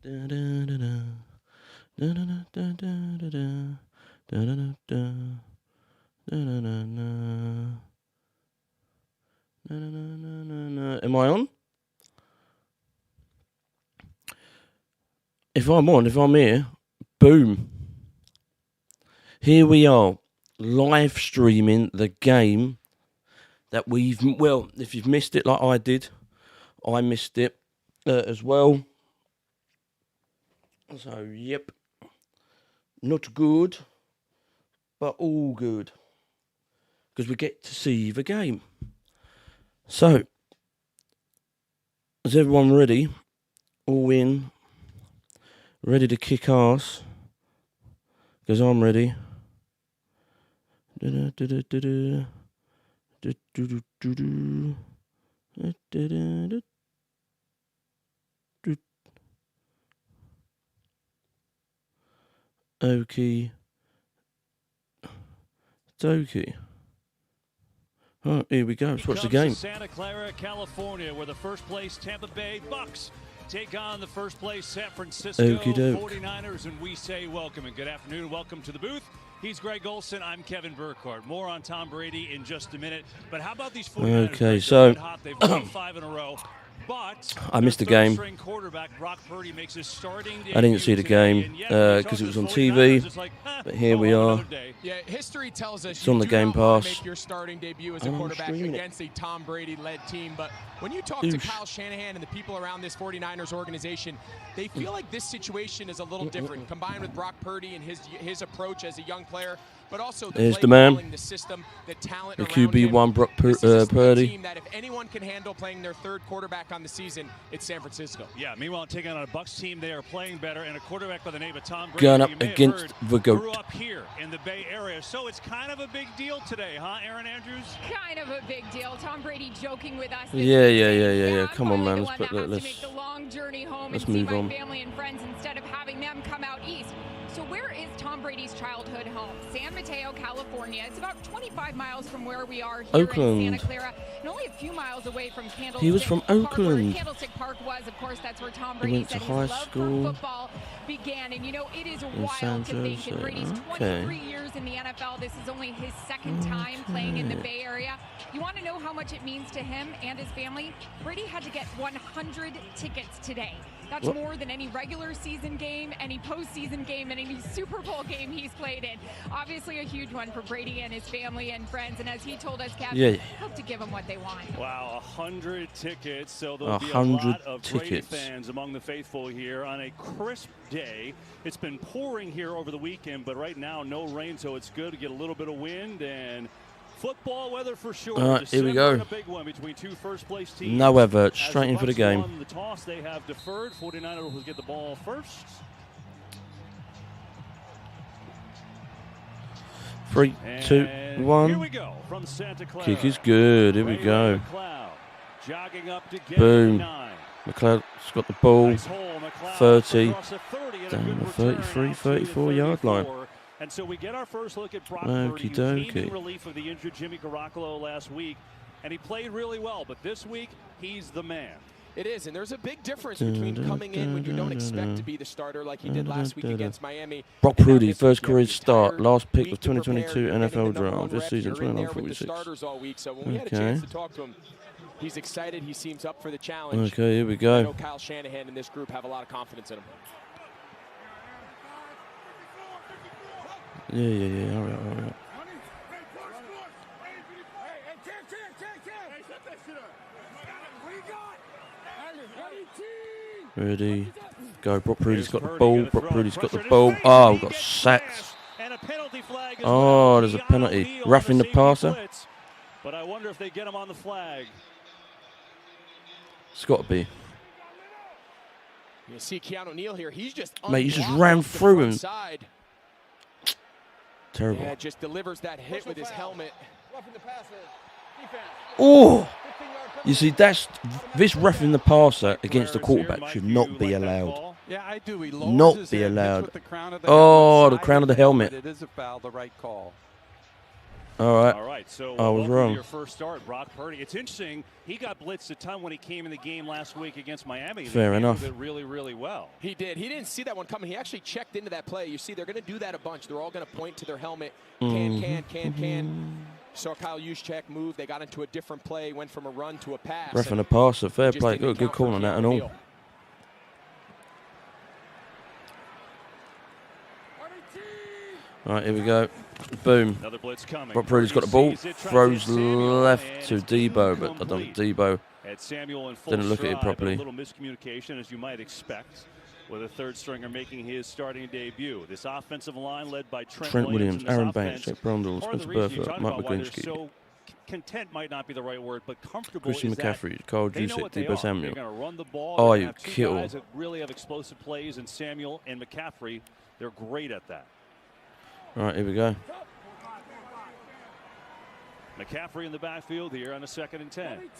Am I on? If I'm on, if I'm here, boom. Here we are, live streaming the game that we've, well, if you've missed it like I did, I missed it as well. So, yep. Not good, but all good. Because we get to see the game. So, is everyone ready? All in? Ready to kick ass? Because I'm ready. Okie dokie. Oh, here we go. Let's watch the game. Santa Clara, California, where the first place Tampa Bay Bucks take on the first place San Francisco 49ers, and we say welcome and good afternoon. Welcome to the booth. He's Greg Olson. I'm Kevin Burkhardt. More on Tom Brady in just a minute. But how about these 49ers? Okay, so they've won 5 in a row. But I missed the game. I didn't see the game because it was on TV. But here we are. Yeah, history tells us it's on the Game Pass. Make your starting debut as a quarterback against a Tom Brady-led team. But when you talk to Kyle Shanahan and the people around this 49ers organization, they feel like this situation is a little different. Combined with Brock Purdy and his approach as a young player, but also the man, the system, the talent, the QB1 Brock Purdy. Team that if anyone can handle playing their third quarterback on the season, it's San Francisco. Yeah, meanwhile, taking on a Bucs team, they are playing better, and a quarterback by the name of Tom Brady. Going up against the GOAT. Grew up here in the Bay Area, so it's kind of a big deal today, huh, Aaron Andrews? Kind of a big deal. Tom Brady joking with us. Yeah. Come on, man. Let's make the long journey home and see my family and friends instead of having them come out east. So where is Tom Brady's childhood home? San Mateo, California. It's about 25 miles from where we are here in Santa Clara, and only a few miles away from Candlestick Park. He was from Oakland. Candlestick Park was, of course, that's where Tom Brady said his love for football began. And you know, it is wild to think in Brady's 23 years in the NFL, this is only his second time playing in the Bay Area. You want to know how much it means to him and his family? Brady had to get 100 tickets today. That's more than any regular season game, any postseason game, and any Super Bowl game he's played in. Obviously a huge one for Brady and his family and friends, and as he told us, Captain, hope to give them what they want. Wow, 100 tickets, so there'll be a lot of Brady fans among the faithful here on a crisp day. It's been pouring here over the weekend, but right now no rain, so it's good to get a little bit of wind and football weather for sure. Here we go. Big one between two first-place teams. No weather, straight in for the game. The toss, they have deferred. 49ers will get the ball first. 3, 2, 1. Here we go from Santa Clara. Kick is good. Here we go. Jogging up to get boom. 9. McLeod's got the ball. Nice hole, 30. Down the 33, 34 yard line. And so we get our first look at Brock Purdy, who came in relief of the injured Jimmy Garoppolo last week, and he played really well. But this week, he's the man. It is, and there's a big difference between coming in when you don't expect to be the starter like he did last week against Miami. Brock Purdy, first career start, last pick of 2022 NFL draft, this season 29-46. So when we had a chance to talk to him, he's excited. He seems up for the challenge. Okay, here we go. I know Kyle Shanahan and this group have a lot of confidence in him. Yeah. All right. Ready. Go. Brock Purdy's got the ball. Brock Purdy's got the ball. Oh, got sacked. Oh, there's a penalty. Roughing the passer. But I wonder if they get him on the flag. It's got to be. You see Keanu Neal here. He's just mate, he just ran through him. Terrible. Yeah, just delivers that hit with his helmet. Oh! You see, this roughing the passer against the quarterback should not be allowed. Yeah, I do. Not be allowed. Oh, the crown of the helmet. It is a foul, the right call. All right, so I was wrong. Your first start, Brock Purdy. It's interesting. He got blitzed a ton when he came in the game last week against Miami. Fair enough. He did really, really well. He did. He didn't see that one coming. He actually checked into that play. You see, they're going to do that a bunch. They're all going to point to their helmet. Can. Saw Kyle Juszczyk move. They got into a different play. Went from a run to a pass. Ref and a passer. Fair play. Good call on that and all. All right, here we go. Boom. Another blitz coming. Brock Purdy's got the ball. Throws left to Debo, but I don't think Debo didn't look at it properly. A little miscommunication, as you might expect, with a third stringer making his starting debut. This offensive line led by Trent Williams, Aaron Banks, Jake Brundle, Spencer Burford, Mike McGlinchey. So content might not be the right word, but comfortable. Christian McCaffrey, Carl Juszczyk, Debo Samuel. They're going to run the ball. Oh, you Kittle. Guys that really have explosive plays, and Samuel and McCaffrey, they're great at that. All right, here we go. McCaffrey in the backfield here on a 2nd and 10.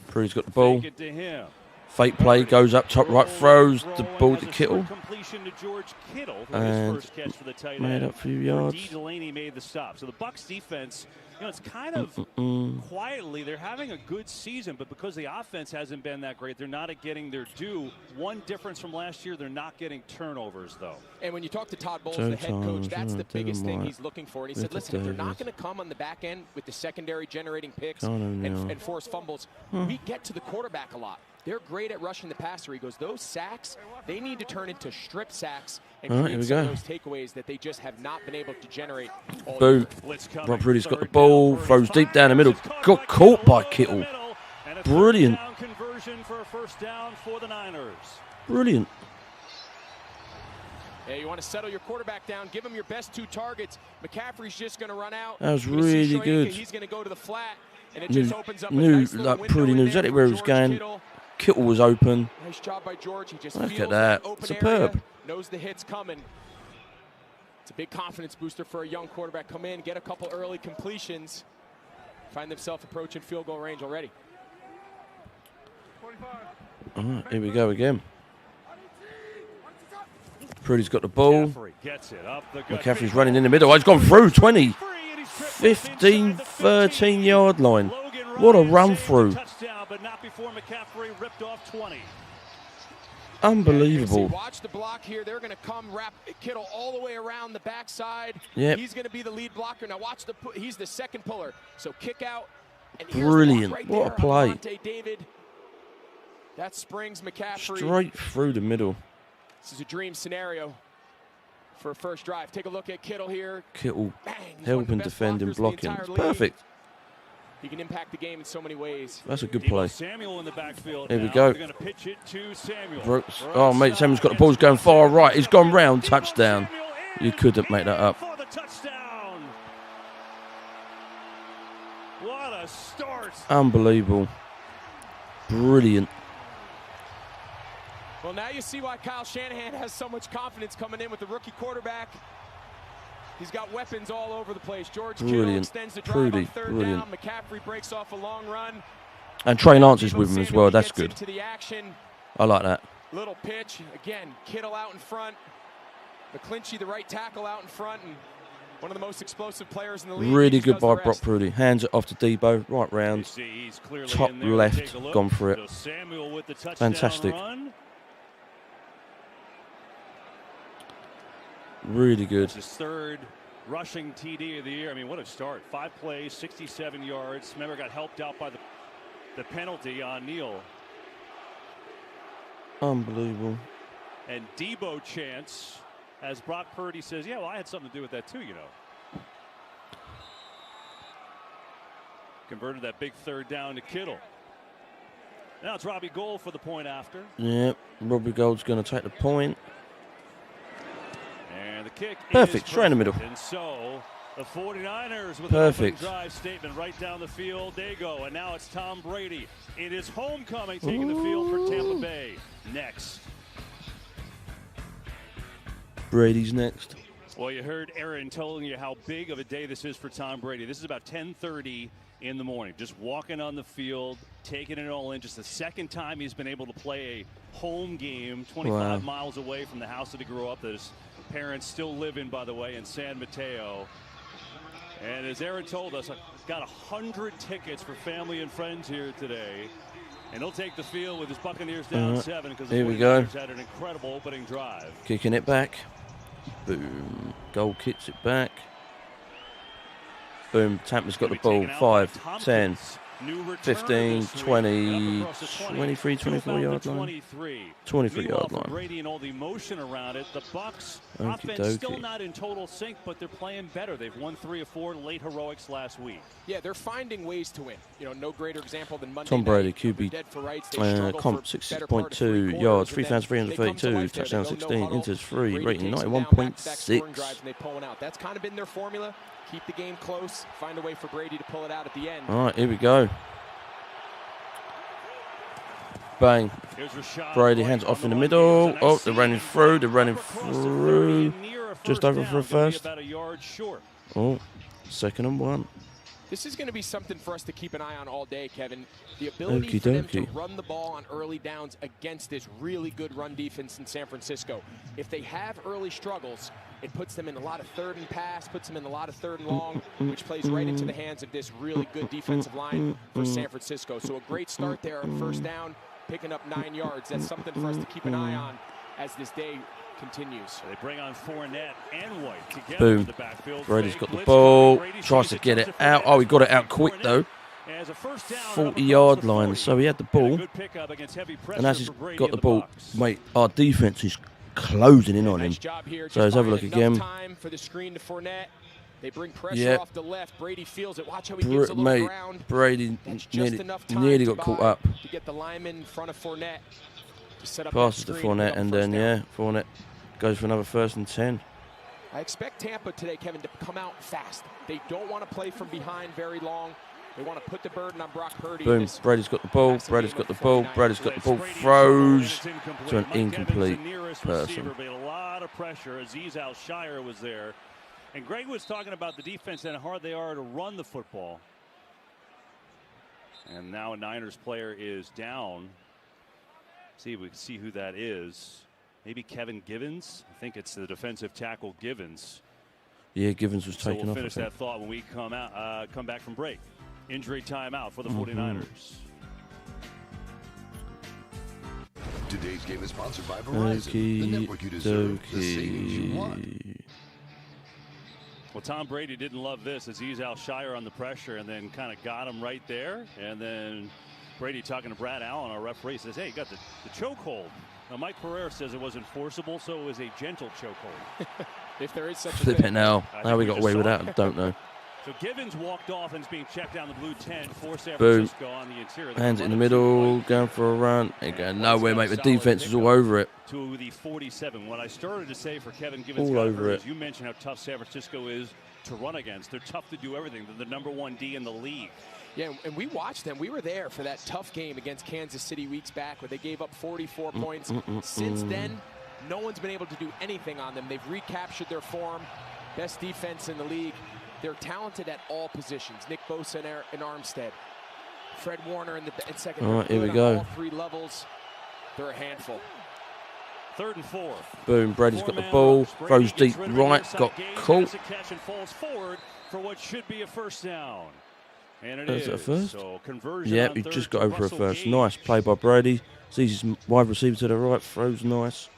Purdy's got the ball. Fake it to him. Fake play, goes up top right, throws the ball to Kittle. Completion to George Kittle for and his first catch for the tight end. made up a few yards. D. Delaney made the stop. So the Bucs defense, you know, it's kind of quietly, they're having a good season, but because the offense hasn't been that great, they're not getting their due. One difference from last year, they're not getting turnovers, though. And when you talk to Todd Bowles, the head coach, that's the biggest thing he's looking for. And he said, listen, if they're not going to come on the back end with the secondary generating picks and force fumbles, we get to the quarterback a lot. They're great at rushing the passer. He goes, those sacks, they need to turn into strip sacks and create some of those takeaways that they just have not been able to generate all Boom. Brock Purdy's got the ball, throws deep down the middle. Got caught by Kittle. Brilliant. Conversion for a first down for the Niners. Brilliant. Yeah, you want to settle your quarterback down, give him your best 2 targets. McCaffrey's just going to run out. That was really good. He's going to go to the flat, and it just opens up a nice little window Purdy knew exactly where he was going. Kittle was open. Nice job by George. He just Look at that. Superb. Area, knows the hit's coming. It's a big confidence booster for a young quarterback. Come in, get a couple early completions, find themselves approaching field goal range already. All right, here we go again. Purdy's got the ball. McCaffrey's running in the middle. Oh, he's gone through 20. 15, 13-yard line. What a run through. But not before McCaffrey ripped off 20. Unbelievable. Watch the block here. They're going to come wrap Kittle all the way around the backside. Yep. He's going to be the lead blocker. Now watch he's the second puller. So kick out. And brilliant. Right what a play. David. That springs McCaffrey. Straight through the middle. This is a dream scenario for a first drive. Take a look at Kittle here. Kittle helping, defending, blocking. It's perfect. He can impact the game in so many ways. That's a good play. Samuel in the backfield. Here we go. They're going to pitch it to Samuel. Brooks. Oh, mate, Samuel's got the ball. He's going far right. He's gone round. Touchdown. You couldn't make that up. For the touchdown. What a start. Unbelievable. Brilliant. Well, now you see why Kyle Shanahan has so much confidence coming in with the rookie quarterback. He's got weapons all over the place. George Kittle extends the drive on 3rd down. McCaffrey breaks off a long run. And Trey Lance is with him as well. That's good. I like that. Little pitch. Again, Kittle out in front. McGlinchey, the right tackle, out in front. And one of the most explosive players in the league. Really good by Brock Purdy. Hands it off to Debo. Right round. Top left. Gone for it. Fantastic. Really good. His 3rd rushing TD of the year. I mean, what a start. 5 plays, 67 yards. Remember, got helped out by the penalty on Neal. Unbelievable. And Debo chants as Brock Purdy says, yeah, well, I had something to do with that too, you know. Converted that big 3rd down to Kittle. Now it's Robbie Gould for the point after. Yep, Robbie Gould's going to take the point. And the kick perfect, straight in the middle. And so the 49ers with perfect an open drive statement right down the field. They go, and now it's Tom Brady in his homecoming taking the field for Tampa Bay. Next. Brady's next. Well, you heard Aaron telling you how big of a day this is for Tom Brady. This is about 10:30 in the morning. Just walking on the field, taking it all in. Just the 2nd time he's been able to play a home game 25 miles away from the house that he grew up. That his parents still live in, by the way, in San Mateo. And as Aaron told us, I've got 100 tickets for family and friends here today. And he'll take the field with his Buccaneers down 7 because the 49ers had an incredible opening drive. Kicking it back. Boom. Goal kicks it back. Boom. Tampa's got the ball. 5, 10, 15, 20, 23, 24 yard line. 23 yard line. Brady and all the emotion around it. The Bucks offense still not in total sync, but they're playing better. They've won 3 of 4 late heroics last week. Yeah, they're finding ways to win. You know, no greater example than Monday Tom Brady, night. QB, comp 6.2 yards, 3,332, touchdown 16, inters 3, rating 91.6. That's kind of been their formula. Keep the game close, find a way for Brady to pull it out at the end. All right, here we go. Bang. Brady hands off in the middle. Oh, they're running through. Just over for a first. Oh, 2nd and 1. This is going to be something for us to keep an eye on all day, Kevin. The ability for them to run the ball on early downs against this really good run defense in San Francisco. If they have early struggles, it puts them in a lot of 3rd and pass, puts them in a lot of 3rd and long, which plays right into the hands of this really good defensive line for San Francisco. So a great start there on 1st down, picking up 9 yards. That's something for us to keep an eye on as this day continues. They bring on Fournette and White together. Boom. In the backfield. Brady's got the ball. Tries to get it out. Oh, he got it out quick though. 40-yard line. So he had the ball. And as he's got the ball, mate, our defense is closing in on him. So let's have a look again. Time for the screen to Fournette. They bring pressure off the left. Brady feels it. Watch how he gives a little mate, ground. Brady nearly got caught up. To get the lineman in front of Fournette. Passes to Fournette, and then Fournette goes for another 1st and 10. I expect Tampa today, Kevin, to come out fast. They don't want to play from behind very long. They want to put the burden on Brock Purdy. Boom. Brady's got the ball. Brady's got the ball. Brady's got the ball. Throws to an incomplete person. A lot of pressure. Azeez Al-Shire was there. And Greg was talking about the defense and how hard they are to run the football. And now a Niners player is down. See if we can see who that is. Maybe Kevin Givens. I think it's the defensive tackle Givens. Yeah, Givens was taken off. We'll finish that thought when we come back from break. Injury timeout for the 49ers. Today's game is sponsored by Verizon, the network you deserve, the savings you want. Well, Tom Brady didn't love this as Azeez Al-Shire on the pressure and then kind of got him right there. And then Brady talking to Brad Allen, our referee, says, hey, you got the chokehold. Now, Mike Pereira says it was enforceable, so it was a gentle chokehold. If there is such a Flip thing. it now. How we got away with that, I don't know. So Givens walked off and is being checked down the blue 10 for San Boom. Francisco on the interior. Hands it in the middle, going for a run. Ain't going nowhere, mate. The defense is all over it. To the 47. What I started to say for Kevin Givens, all over it. You mentioned how tough San Francisco is to run against. They're tough to do everything. They're the #1 D in the league. Yeah, and we watched them. We were there for that tough game against Kansas City weeks back where they gave up 44 points. Since then, no one's been able to do anything on them. They've recaptured their form. Best defense in the league. They're talented at all positions. Nick Bosa and Armstead. Fred Warner in second. All right, here we go. All 3 levels. They're a handful. 3rd and 4. Boom. Brady's got the ball. Throws deep right. Got caught. Catch and falls forward for what should be a 1st down. And it is. Is it a first? So conversion. Yep, he just got over for a first. Nice play by Brady. Sees his wide receiver to the right. Throws nice.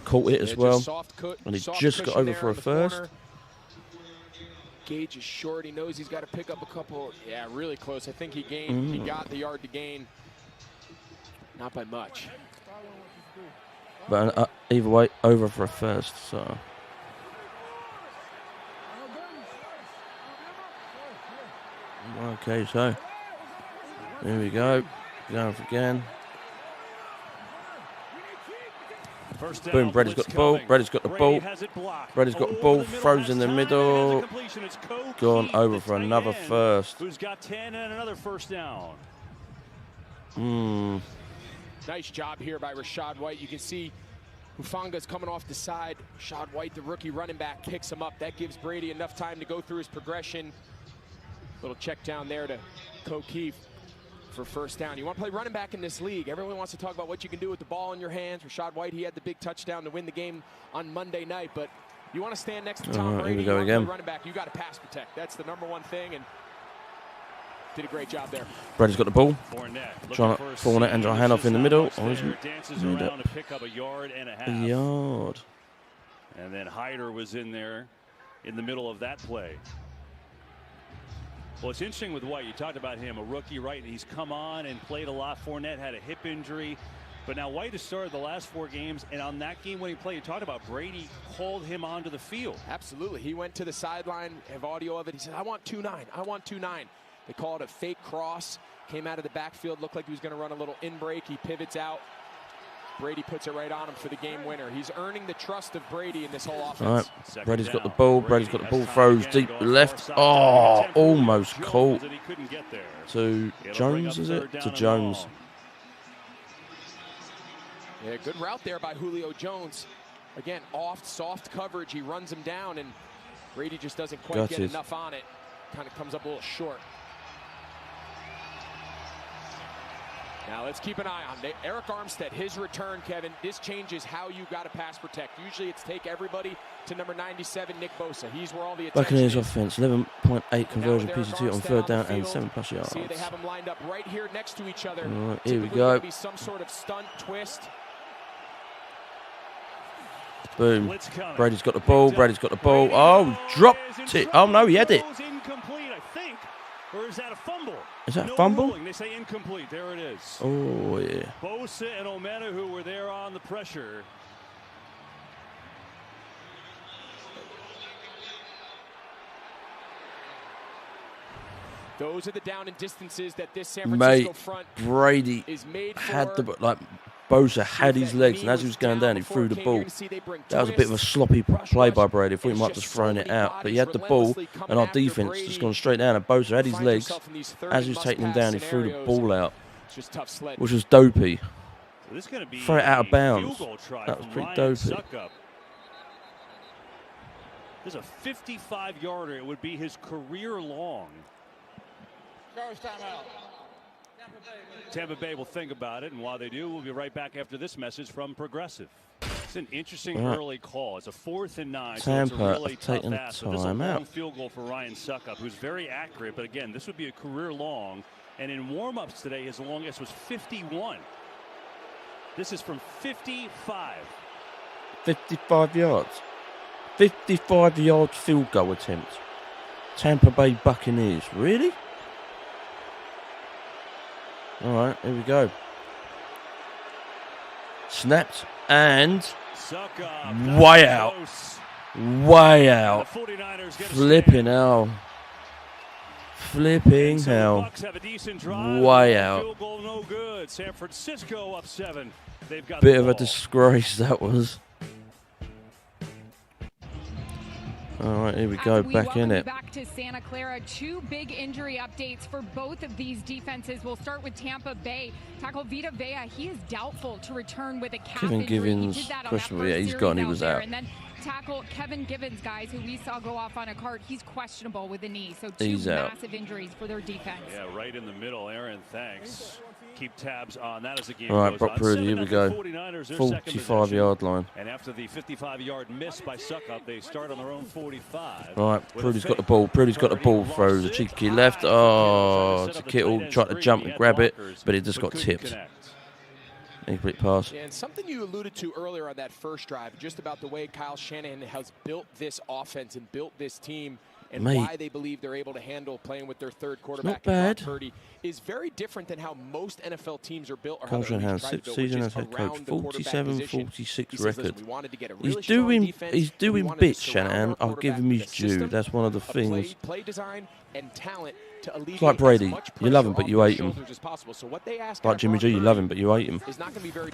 Caught it as well. And he just got over for a first. Gage is short. He knows he's got to pick up a couple. Yeah, really close. I think he gained. He got the yard to gain. Not by much. But either way, over for a first. So. Okay, so there we go. Going for again. Boom, Brady's got the ball. Brady's got the ball. Brady's got the ball. Throws in the middle. Gone over for another first. Who's got 10 and another 1st down. Nice job here by Rachaad White. You can see Hufanga's coming off the side. Rachaad White, the rookie running back, picks him up. That gives Brady enough time to go through his progression. Little check down there to O'Keefe for 1st down. You want to play running back in this league. Everyone wants to talk about what you can do with the ball in your hands. Rachaad White, he had the big touchdown to win the game on Monday night, but You want to stand next to Tom Brady, here we go again. running back, you got to pass protect. That's the #1 thing, and did a great job there. Brady's got the ball. Trying to Fournette and hand off in the middle. Dances around to pick up a yard and a half. A yard. And then Hyder was in there in the middle of that play. Well, it's interesting with White. You talked about him, a rookie, right? And he's come on and played a lot. Fournette had a hip injury. But now White has started the last 4 games, and on that game when he played, you talked about Brady called him onto the field. Absolutely. He went to the sideline, have audio of it. He said, I want 2-9. I want 2-9. They call it a fake cross. Came out of the backfield, looked like he was going to run a little in break. He pivots out. Brady puts it right on him for the game winner. He's earning the trust of Brady in this whole offense. All right. Brady's got the ball. Brady's got the ball. Throws deep left. Oh, almost caught. To Jones, is it? To Jones. Yeah, good route there by Julio Jones. Again, off, soft coverage. He runs him down, and Brady just doesn't quite get enough on it. Kind of comes up a little short. Now let's keep an eye on Eric Armstead, his return, Kevin. This changes how you got to pass protect. Usually it's take everybody to number 97, Nick Bosa. He's where all the attention Buccaneers is. Offense, 11.8 conversion, PCT on 3rd down and 7+ yards. See, they have them lined up right here next to each other. All right, here we go. Be some sort of stunt twist. Boom. Brady's got the ball. Brady's got the ball. Oh, dropped it. Oh, no, he had it. Incomplete, I think. Or is that a fumble? Is that a fumble? Ruling. They say incomplete. There it is. Oh, yeah. Bosa and Omena, who were there on the pressure. Those are the down and distances that this San Francisco front Brady is made for. had the, like, Bosa had his legs, and as he was going down, he threw the ball. That was a bit of a sloppy play by Brady. I thought he might have just thrown it out. But he had the ball, and our defense just gone straight down, and Bosa had his legs. As he was taking him down, he threw the ball out, which was dopey. Throw it out of bounds. That was pretty dopey. There's a 55-yarder. It would be his career long. Tampa Bay will think about it, and while they do, we'll be right back after this message from Progressive. It's an interesting early call. It's a 4th and 9. Tampa so it's a really taking tough ask. So this is a long out. field goal for Ryan Suckup, who's very accurate. But again, this would be a career long. And in warm-ups today, his longest was 51. This is from 55. 55 yards. 55-yard field goal attempt. Tampa Bay Buccaneers. Really? All right, here we go. Snapped and way out. Way out. Flipping hell. Flipping hell. Way out. San Francisco up 7. They've got bit of a disgrace that was. All right, here we go, back in it. Back to Santa Clara. 2 big injury updates for both of these defenses. We'll start with Tampa Bay. Tackle Vita Vea, he is doubtful to return with a calf injury. Givens, questionable. Yeah, he's gone. He was out. And then tackle Kevin Givens, guys, who we saw go off on a cart. He's questionable with a knee. So 2 massive injuries for their defense. Yeah, right in the middle. Aaron, thanks. Keep tabs on that as the game All right, goes Brock on. Purdy, here we go. 45-yard line. And after the 55-yard miss by Suckup, they start on their own 45. All right, Prudy's got the ball. Prudy's got the ball. Throws a cheeky left. Oh, to Kittle. Tried to jump and grab it, but it just got tipped. Incomplete pass. And something you alluded to earlier on that first drive, just about the way Kyle Shanahan has built this offense and built this team, and why they believe they're able to handle playing with their third quarterback, Brock Purdy, is very different than how most NFL teams are built. Kyle Shanahan, 6th season as head coach, 47-46 record. He's doing bits, Shanahan. I'll give him his due. That's one of the things. Play design and talent. It's like Brady. You love him, but you hate him. Like Jimmy G, you love him, but you hate him.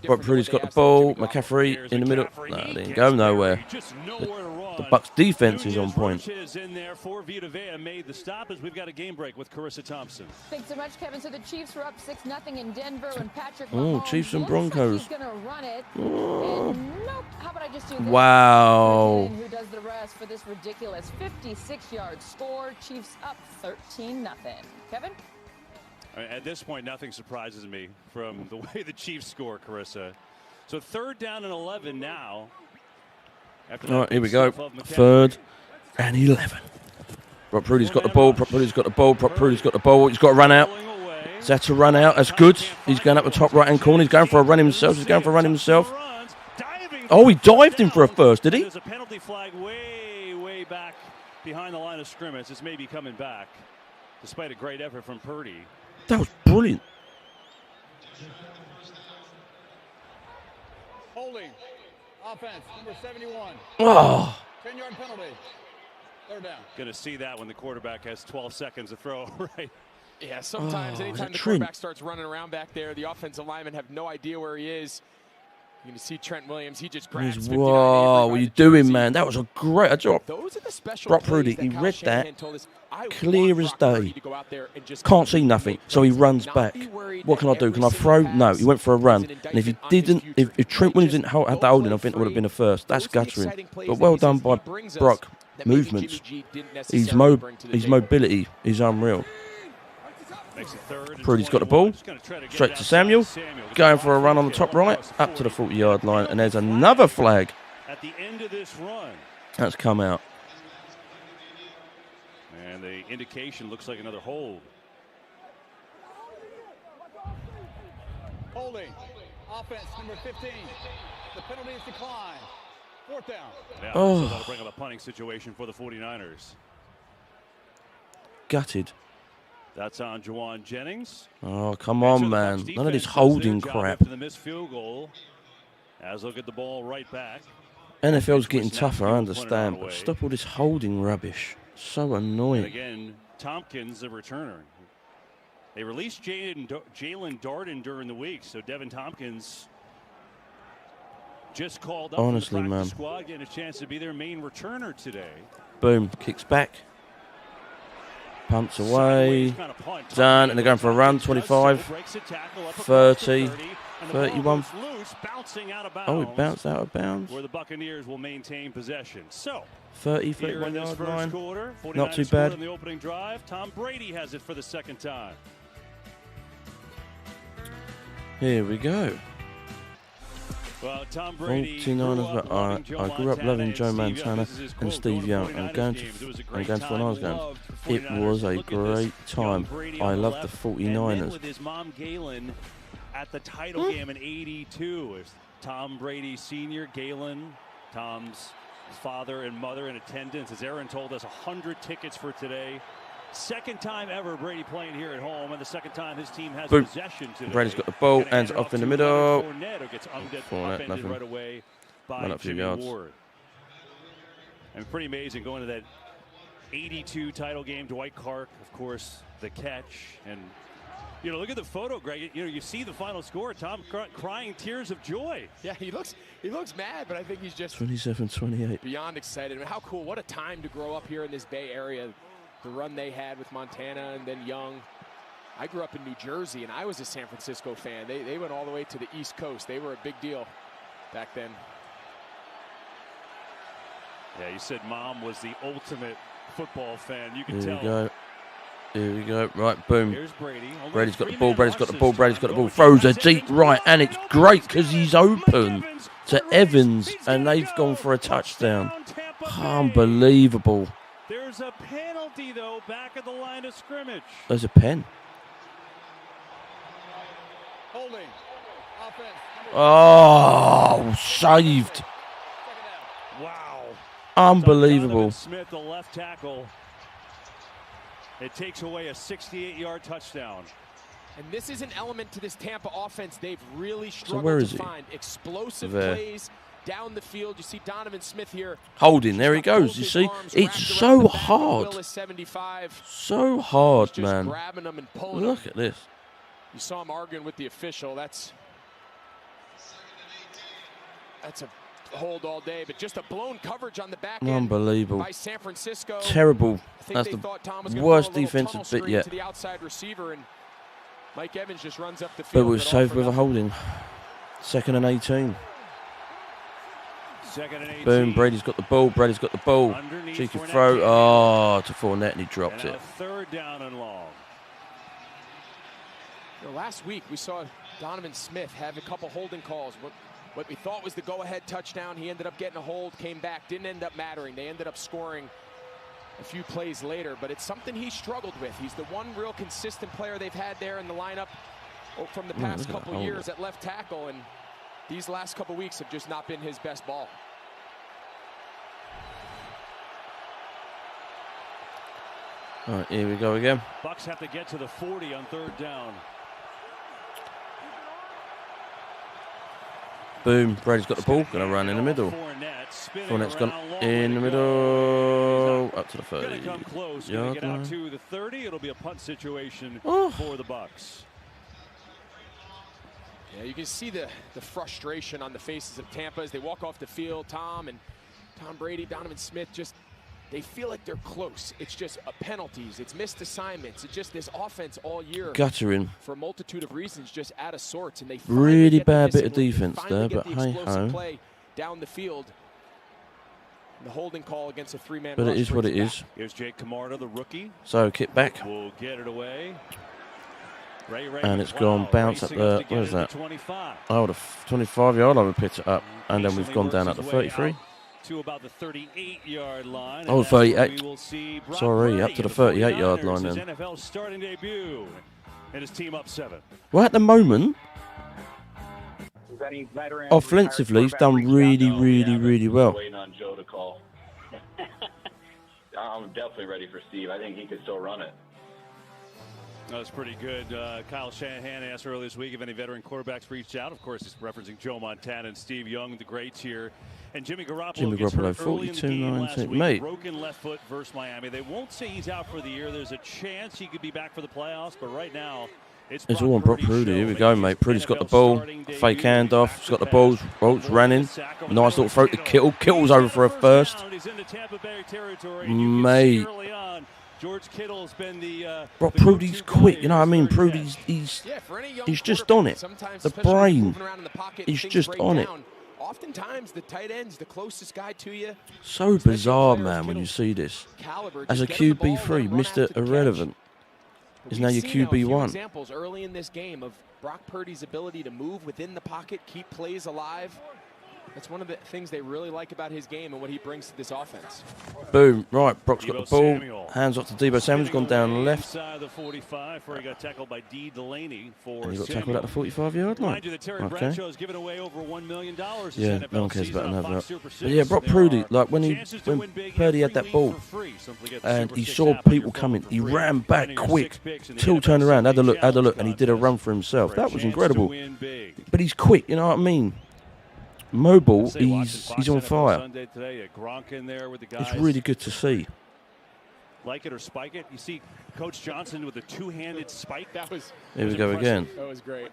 But Prudy's got the ball. McCaffrey in the middle. No, they didn't go nowhere. The Bucs defense is on point. In there for Vita Vea made the stop as we've got a game break with Carissa Thompson. Thanks so much, Kevin. So the Chiefs were up 6-0 in Denver when Patrick Mahomes Chiefs and Broncos. He's gonna run it. And nope. How about I just do this? Wow. Who does the rest for this ridiculous 56-yard score? Chiefs up 13-0. Kevin? At this point, nothing surprises me from the way the Chiefs score, Carissa. So 3rd down and 11 now. All right, here we go. 3rd and 11. Brock Prudy's got the ball. Brock Prudy's got the ball. Brock Prudy's got the ball. He's got to run out. Is that to run out? That's good. He's going up the top right-hand corner. He's going for a run himself. He's going for a run himself. Oh, he dived him for a first, did he? There's a penalty flag way back behind the line of scrimmage. This may be coming back, despite a great effort from Purdy. That was brilliant. Holding. Offense, number 71. Oh. 10-yard penalty. 3rd down. Going to see that when the quarterback has 12 seconds to throw, right? Yeah, sometimes anytime the quarterback starts running around back there, the offensive linemen have no idea where he is. You can see Trent Williams, he just grabs 59. Whoa, what are you doing, man? That was a great job. Those are the special Brock Prudy, he read that clear as day. Can't see nothing, so he runs back. What can I do? Can I throw? No, he went for a run. And if he didn't, if Trent Williams didn't have the holding, I think it would have been a first. That's guttering. But well done by Brock. Movements. His mobility is unreal. Prudy's got the ball. Straight to Samuel. Going for a run on the top right. Up to the 40-yard line. And there's another flag. At the end of this run. That's come out. And the indication looks like another hold. Holding. Offense, number 15. The penalty is declined. 4th down. Yeah, so that'll bring up a punting situation for the 49ers. Gutted. That's on Juwan Jennings. Oh, come on, man. None of this holding crap. The missed field goal. As they'll get the ball right back. NFL's getting tougher, I understand, but stop all this holding rubbish. So annoying. And again, Tompkins, the returner. They released Jalen Darden during the week, so Devin Tompkins just called up honestly, from the man. Squad, getting a chance to be their main returner today. Boom, kicks back. Pumps away. Done, and they're going for a run. 25, 30, 31. Oh, he bounced out of bounds. Where the Buccaneers will maintain possession. So 30, 31-yard line. Quarter, not too bad. In the opening drive, Tom Brady has it for the 2nd time. Here we go. Well, Tom Brady 49ers. I grew up loving Joe Montana and Steve Young. I'm going to when I was going. It was a great time. I love the 49ers. With his mom Galen at the title game in '82. It's Tom Brady Sr., Galen, Tom's father and mother in attendance. As Aaron told us, 100 tickets for today. 2nd time ever Brady playing here at home, and the 2nd time his team has possession today. Brady's got the ball, hands off in the middle. Fournette gets Fournette, nothing. right away by Run up a few Jimmy yards. Ward. And pretty amazing going to that 82 title game. Dwight Clark, of course, the catch. And, you know, look at the photo, Greg. You know, you see the final score. Tom crying tears of joy. Yeah, he looks mad, but I think he's just 27-28. beyond excited. I mean, how cool. What a time to grow up here in this Bay Area. The run they had with Montana and then Young. I grew up in New Jersey, and I was a San Francisco fan. They went all the way to the East Coast. They were a big deal back then. Yeah, you said mom was the ultimate football fan. You can Here tell. we go. Here we go. Right, boom. Here's Brady. Brady's got the ball. Brady's got the ball. Brady's got the ball. Throws a deep right, and it's great because he's open to Evans, and they've gone for a touchdown. Unbelievable. There's a penalty, though, back at the line of scrimmage. There's a pen. Holding. Offense. Oh, saved. Wow. Unbelievable. Smith, the left tackle. It takes away a 68-yard touchdown. And this is an element to this Tampa offense they've really struggled where is to he? find. Explosive There. plays down the field. You see Donovan Smith here. Holding, there he goes. You see, it's so hard. So hard, man. Grabbing them and pulling Look them. at this. You saw him arguing with the official. That's a hold all day, but just a blown coverage on the back end. Unbelievable. By San Francisco. Terrible. I think That's they thought Tom was the gonna worst throw a little defensive tunnel bit yet. screen to the outside receiver, and Mike Evans just runs up the But field. we're safe with a holding. 2nd and 18. 2nd and 18. Boom, Brady's got the ball. Brady's got the ball. Underneath Cheeky Fournette throw. came. Oh, to Fournette, and he dropped And it. a 3rd down and long. You know, last week we saw Donovan Smith have a couple holding calls. what we thought was the go-ahead touchdown. He ended up getting a hold, came back, didn't end up mattering. They ended up scoring a few plays later, but it's something he struggled with. He's the one real consistent player they've had there in the lineup from the past couple years at left tackle, and these last couple weeks have just not been his best ball. All right, here we go again. Bucks have to get to the 40 on 3rd down. Boom, Brady's got the ball, going to run in the middle. Fournette's gone in the middle, up to the 30. Gonna come close, gonna get out to the 30. It'll be a punt situation for the Bucks. Yeah, you can see the frustration on the faces of Tampa as they walk off the field. Tom Brady, Donovan Smith, just they feel like they're close. It's just penalties, it's missed assignments, it's just this offense all year guttering for a multitude of reasons, just out of sorts. And they really bad bit of defense there, but hey ho. Play down the field. The holding call against a 3-man. But it is what it is. Here's Jake Camarda, the rookie. So kick back. We'll get it away. Ray and it's gone bounce at the, where is that? Oh, the 25-yard line, we picked it up. And then we've gone down at the 33. To about the 38-yard line. Oh, 38. Sorry, up to the 38-yard line then. NFL starting debut. And his team up 7. Well, at the moment, offensively, he's done really well. Waiting on Joe to call. I'm definitely ready for Steve. I think he could still run it. That was pretty good. Kyle Shanahan asked earlier this week if any veteran quarterbacks reached out. Of course, he's referencing Joe Montana and Steve Young, the greats here. And Jimmy Garoppolo 42-19. Mate. Broken left foot versus Miami. They won't say he's out for the year. There's a chance he could be back for the playoffs, but right now, it's all on Brock Purdy. Here we go, mate. Purdy's got the ball. Fake handoff. He's got the ball. It's running. Nice little throw to Kittle. Kittle's over for a first. Mate. Brock Purdy's quick. You know what I mean? Purdy's he's just on it. The brain. He's just on it. Oftentimes, the tight end's the closest guy to you. So bizarre, man, when you see this. As a QB3, Mr. Irrelevant is now your QB1. Examples early in this game of Brock Purdy's ability to move within the pocket, keep plays alive. That's one of the things they really like about his game and what he brings to this offense. Boom. Right, Brock's got the ball. Hands off to Deebo Samuel's gone down left. Inside the 45 where he got tackled by D. Delaney for and he got tackled at the 45-yard line. Okay. Given away over $1 million. Yeah, no one cares about that. But yeah, Brock Purdy, like when Purdy had that ball and he saw people coming, he ran back quick, till turned around, had a look, and he did a run for himself. That was incredible. But he's quick, you know what I mean? Mobile, he's on fire. It's really good to see. Like it or spike it. You see Coach Johnson with a two-handed spike. Here we go again. That was great.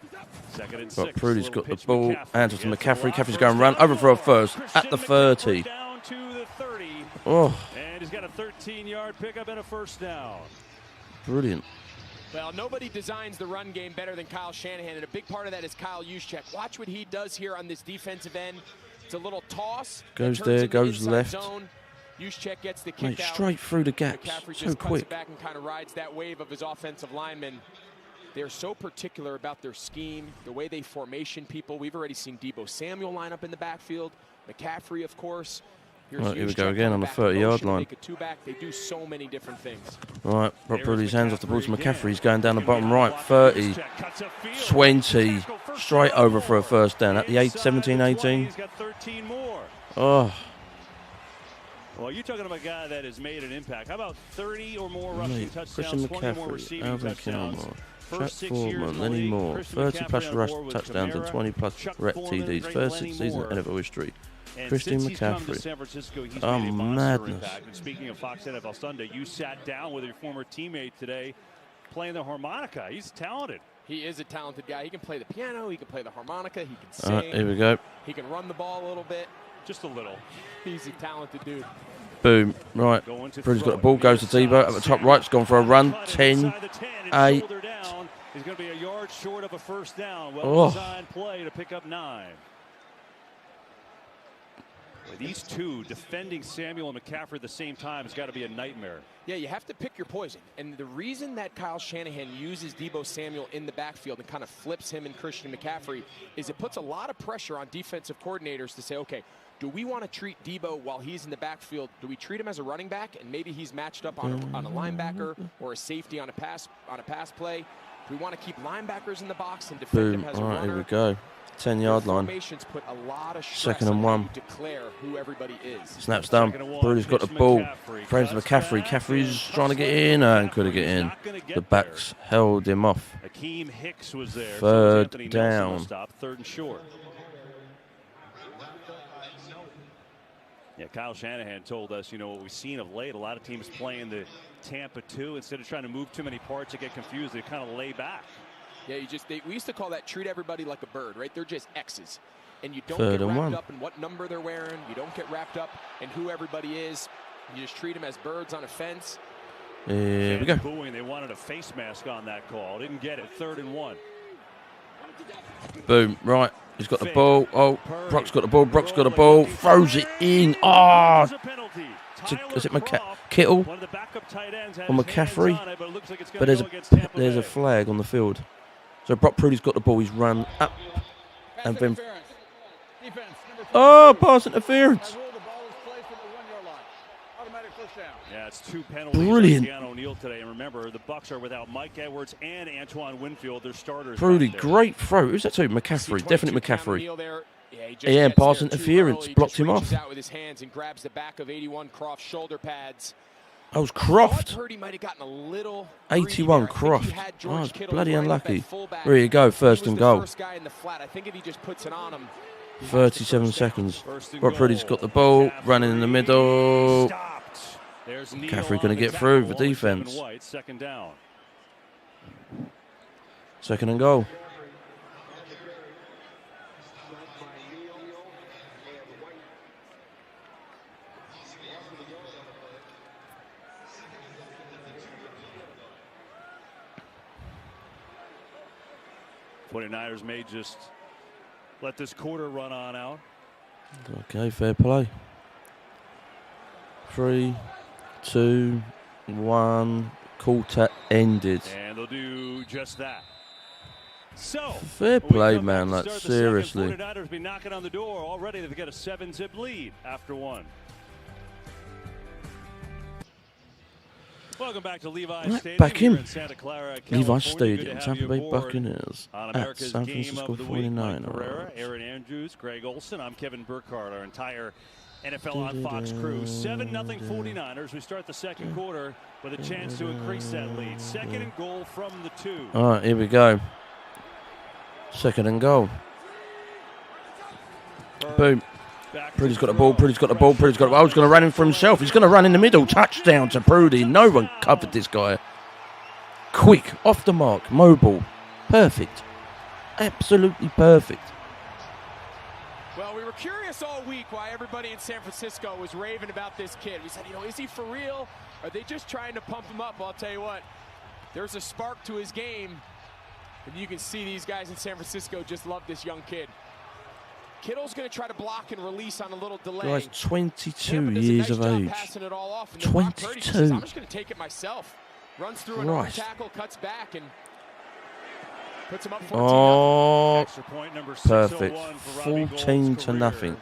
Second and 6. Prudy's got the ball. Hands off to McCaffrey. McCaffrey's going to run over for a first at the 30. Down to the 30. Oh. And he's got a 13-yard pickup and a first down. Brilliant. Well, nobody designs the run game better than Kyle Shanahan, and a big part of that is Kyle Juszczyk. Watch what he does here on this defensive end. It's a little toss. Goes there, goes left. Juszczyk gets the kick out. Straight through the gaps. McCaffrey so just quick. Cuts it back and kind of rides that wave of his offensive linemen. They're so particular about their scheme, the way they formation people. We've already seen Deebo Samuel line up in the backfield. McCaffrey, of course. Right, here we go again on the 30-yard line. They do so many different things. Right, Brock Purdy's hands off the ball to McCaffrey. He's going down the bottom right. 30, 20, straight over for a first down at the 17-18. Oh. Well, you're talking about a guy that has made an impact. How about 30 or more rushing touchdowns, 20 more receiving touchdowns? Chad Foreman, Lenny Moore, 30-plus rush touchdowns and 20-plus rep TDs. First season in NFL history. Christian McCaffrey. Oh, madness. And speaking of Fox NFL Sunday, you sat down with your former teammate today playing the harmonica. He's talented. He is a talented guy. He can play the piano. He can play the harmonica. He can sing. Here we go. He can run the ball a little bit. Just a little. He's a talented dude. Boom. Right. Prudy's got the ball. Goes to Deebo. At the top right. It's gone for a run. 10, 8. He's going to be a yard short of a first down. Well-designed play to pick up 9. These two defending Samuel and McCaffrey at the same time has got to be a nightmare. Yeah, you have to pick your poison. And the reason that Kyle Shanahan uses Deebo Samuel in the backfield and kind of flips him and Christian McCaffrey is it puts a lot of pressure on defensive coordinators to say, okay, do we want to treat Deebo while he's in the backfield? Do we treat him as a running back and maybe he's matched up on a linebacker or a safety on a pass play? Do we want to keep linebackers in the box and defend him as a runner? Here we go. 10-yard line. Put a lot of 2nd and 1. Declare who everybody is. Snaps down. Brody's got the ball. Frames McCaffrey. McCaffrey's trying to get in and couldn't get in. The backs held him off. Akeem Hicks was there. 3rd down. 3rd and short. Yeah, Kyle Shanahan told us, you know, what we've seen of late, a lot of teams playing the Tampa 2. Instead of trying to move too many parts and get confused, they kind of lay back. Yeah, we used to call that treat everybody like a bird, right? They're just X's. And you don't 3rd get and wrapped 1. up in what number they're wearing. You don't get wrapped up in who everybody is. You just treat them as birds on a fence. Here we go. Booing. They wanted a face mask on that call. Didn't get it. 3rd and 1. Boom. Right. He's got the ball. Oh, Brock's got the ball. Brock's got the ball. Throws it in. Ah. Is it Kittle or McCaffrey? But there's a flag on the field. So Brock Purdy's got the ball. He's run up. And then. Oh, pass interference. Yeah, it's 2 penalties. Brilliant. On O'Neal today. And remember, the Bucs are without Mike Edwards and Antoine Winfield, their starters. Prudy, great throw. Who's that to? McCaffrey. Definitely McCaffrey. Yeah, pass interference. Blocked him off. Out with his hands and grabs the back of 81 Croft's shoulder pads. That was Croft. Purdy might have gotten a little 81 Croft. Oh, it's bloody unlucky. There you go. 1st and goal. First guy in the flat. I think if he just puts it on him. 37 seconds. Brock Purdy's got the ball. Running in the middle. McCaffrey going to get through for defense. 2nd down. 2nd and goal. '49ers may just let this quarter run on out. Okay, fair play. 3, 2, 1. Quarter ended. And they'll do just that. So fair play, man. Like, seriously. 49ers be knocking on the door already. They've got a 7-zip lead after 1. Welcome back to Levi Stadium. Back in Santa Clara, Levi Stadium, Tampa Bay Buccaneers at San Francisco 49ers. Carrera, Aaron Andrews, Greg Olson. I'm Kevin Burkhardt, our entire NFL on Fox crew. 7-0 49ers. We start the 2nd quarter with a chance to increase that lead. 2nd and goal from the 2. All right, here we go. 2nd and goal. Boom. Prudy's got the ball. Prudy's got the ball. Prudy's got the ball. He's going to run in for himself. He's going to run in the middle. Touchdown to Prudy. No one covered this guy. Quick, off the mark, mobile. Perfect. Absolutely perfect. Well, we were curious all week why everybody in San Francisco was raving about this kid. We said, you know, is he for real? Are they just trying to pump him up? Well, I'll tell you what, there's a spark to his game. And you can see these guys in San Francisco just love this young kid. Kittle's going to try to block and release on a little delay. Guy's 22 years of age. 22. Says, I'm just going to take it myself. Runs through an arm tackle, cuts back, and puts him up 14. Oh, extra point number perfect. 14-0. 14-0.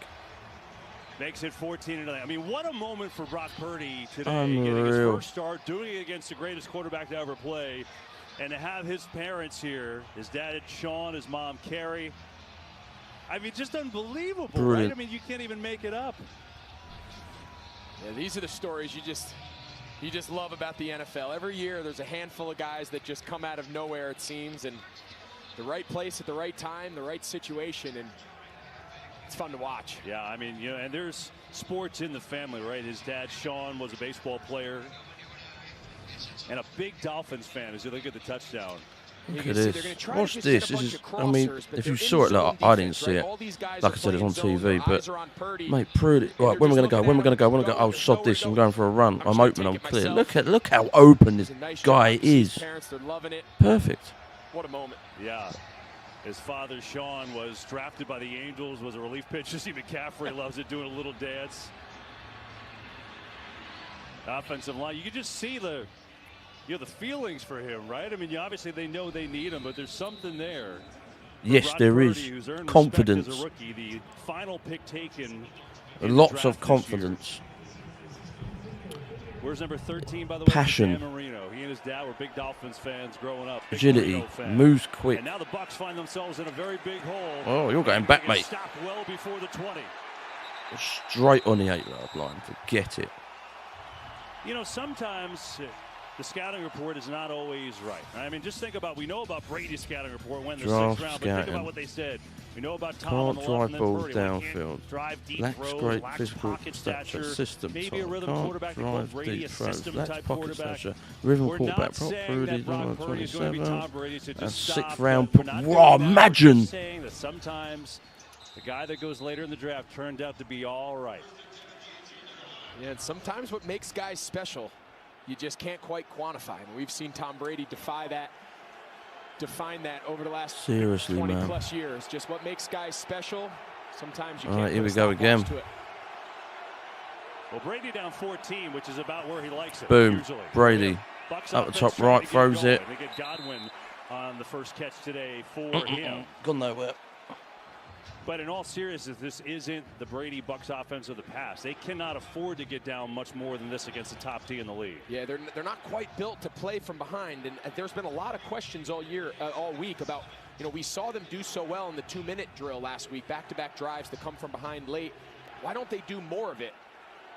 Makes it 14-0. I mean, what a moment for Brock Purdy today. Unreal. Getting his first start, doing it against the greatest quarterback to ever play. And to have his parents here, his dad Sean, his mom Carrie. I mean, just unbelievable, Brilliant. right? I mean, you can't even make it up. Yeah, these are the stories you just love about the NFL. Every year there's a handful of guys that just come out of nowhere, it seems, and the right place at the right time, the right situation, and it's fun to watch. Yeah, I mean, you know, and there's sports in the family, right? His dad, Sean, was a baseball player and a big Dolphins fan as you look at the touchdown. Look at this. Watch this. This is, I mean, if you saw it, like, I didn't see it. Like I said, it's on TV, but, mate, Prudy. Right, when we're going to go? When we're going to go? When we're going to go? Oh, sod this. I'm going for a run. I'm open. I'm clear. Look how open this guy is. Perfect. What a moment. Yeah. His father, Sean, was drafted by the Angels, was a relief pitcher. See McCaffrey loves it, doing a little dance. Offensive line, you can just see the feelings for him, right? I mean, obviously they know they need him, but there's something there. Yes, there is confidence. As a rookie, the final pick taken. Lots of confidence. Where's number 13, by the Passion. way? Dan Marino. He and his dad were big Dolphins fans growing up. Agility, moves quick. And now the Bucs find themselves in a very big hole. Oh, you're going back, mate. Stop well before the 20. Straight on the 8-yard line. Forget it. You know, sometimes the scouting report is not always right. I mean, just think about, we know about Brady's scouting report when the 6th round, but think about what they said. We know about Tom can't drive balls downfield. Lacks great physical stature. System maybe a rhythm can't quarterback drive Brady, deep throws. Lacks pocket stature. We're Rhythm not quarterback. saying that Brock Purdy is going to be Tom Brady, so And just 6th stop, round. but we're not doing Wow, that. imagine. We're just saying that sometimes the guy that goes later in the draft turned out to be all right. Yeah, and sometimes what makes guys special, you just can't quite quantify. And we've seen Tom Brady define that over the last 20 plus years. Just what makes guys special. Sometimes you can't. All right, here we go again. Well, Brady down 14, which is about where he likes it. Boom, usually. Brady up the top right, throws it. They get Godwin on the first catch today for him. Gone nowhere. But in all seriousness, this isn't the Brady Bucs offense of the past. They cannot afford to get down much more than this against the top team in the league. Yeah, they're not quite built to play from behind, and there's been a lot of questions all week about, you know, we saw them do so well in the 2-minute drill last week, back-to-back drives to come from behind late. Why don't they do more of it?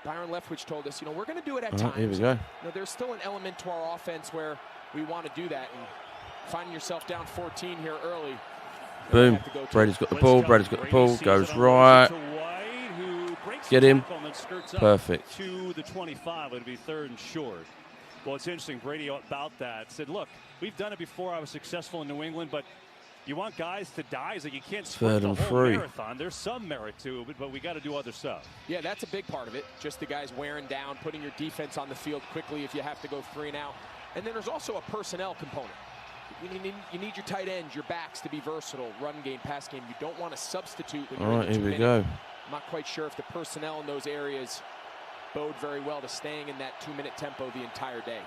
Byron Leftwich told us, you know, we're going to do it at times. Here we go. You know, there's still an element to our offense where we want to do that, and finding yourself down 14 here early. Boom. Brady's got the ball. Brady's got the ball. Goes right. Get him. Perfect. To the 25. It'll be 3rd and short. Well, it's interesting. Brady about that said, look, we've done it before. I was successful in New England, but you want guys to die. It's like you can't sprint the whole marathon. There's some merit to it, but we got to do other stuff. Yeah, that's a big part of it. Just the guys wearing down, putting your defense on the field quickly if you have to go 3 and out. And then there's also a personnel component. You need your tight ends, your backs to be versatile, run game, pass game. You don't want to substitute when you're in the 2 minute. Here we go. I'm not quite sure if the personnel in those areas bode very well to staying in that 2-minute tempo the entire day.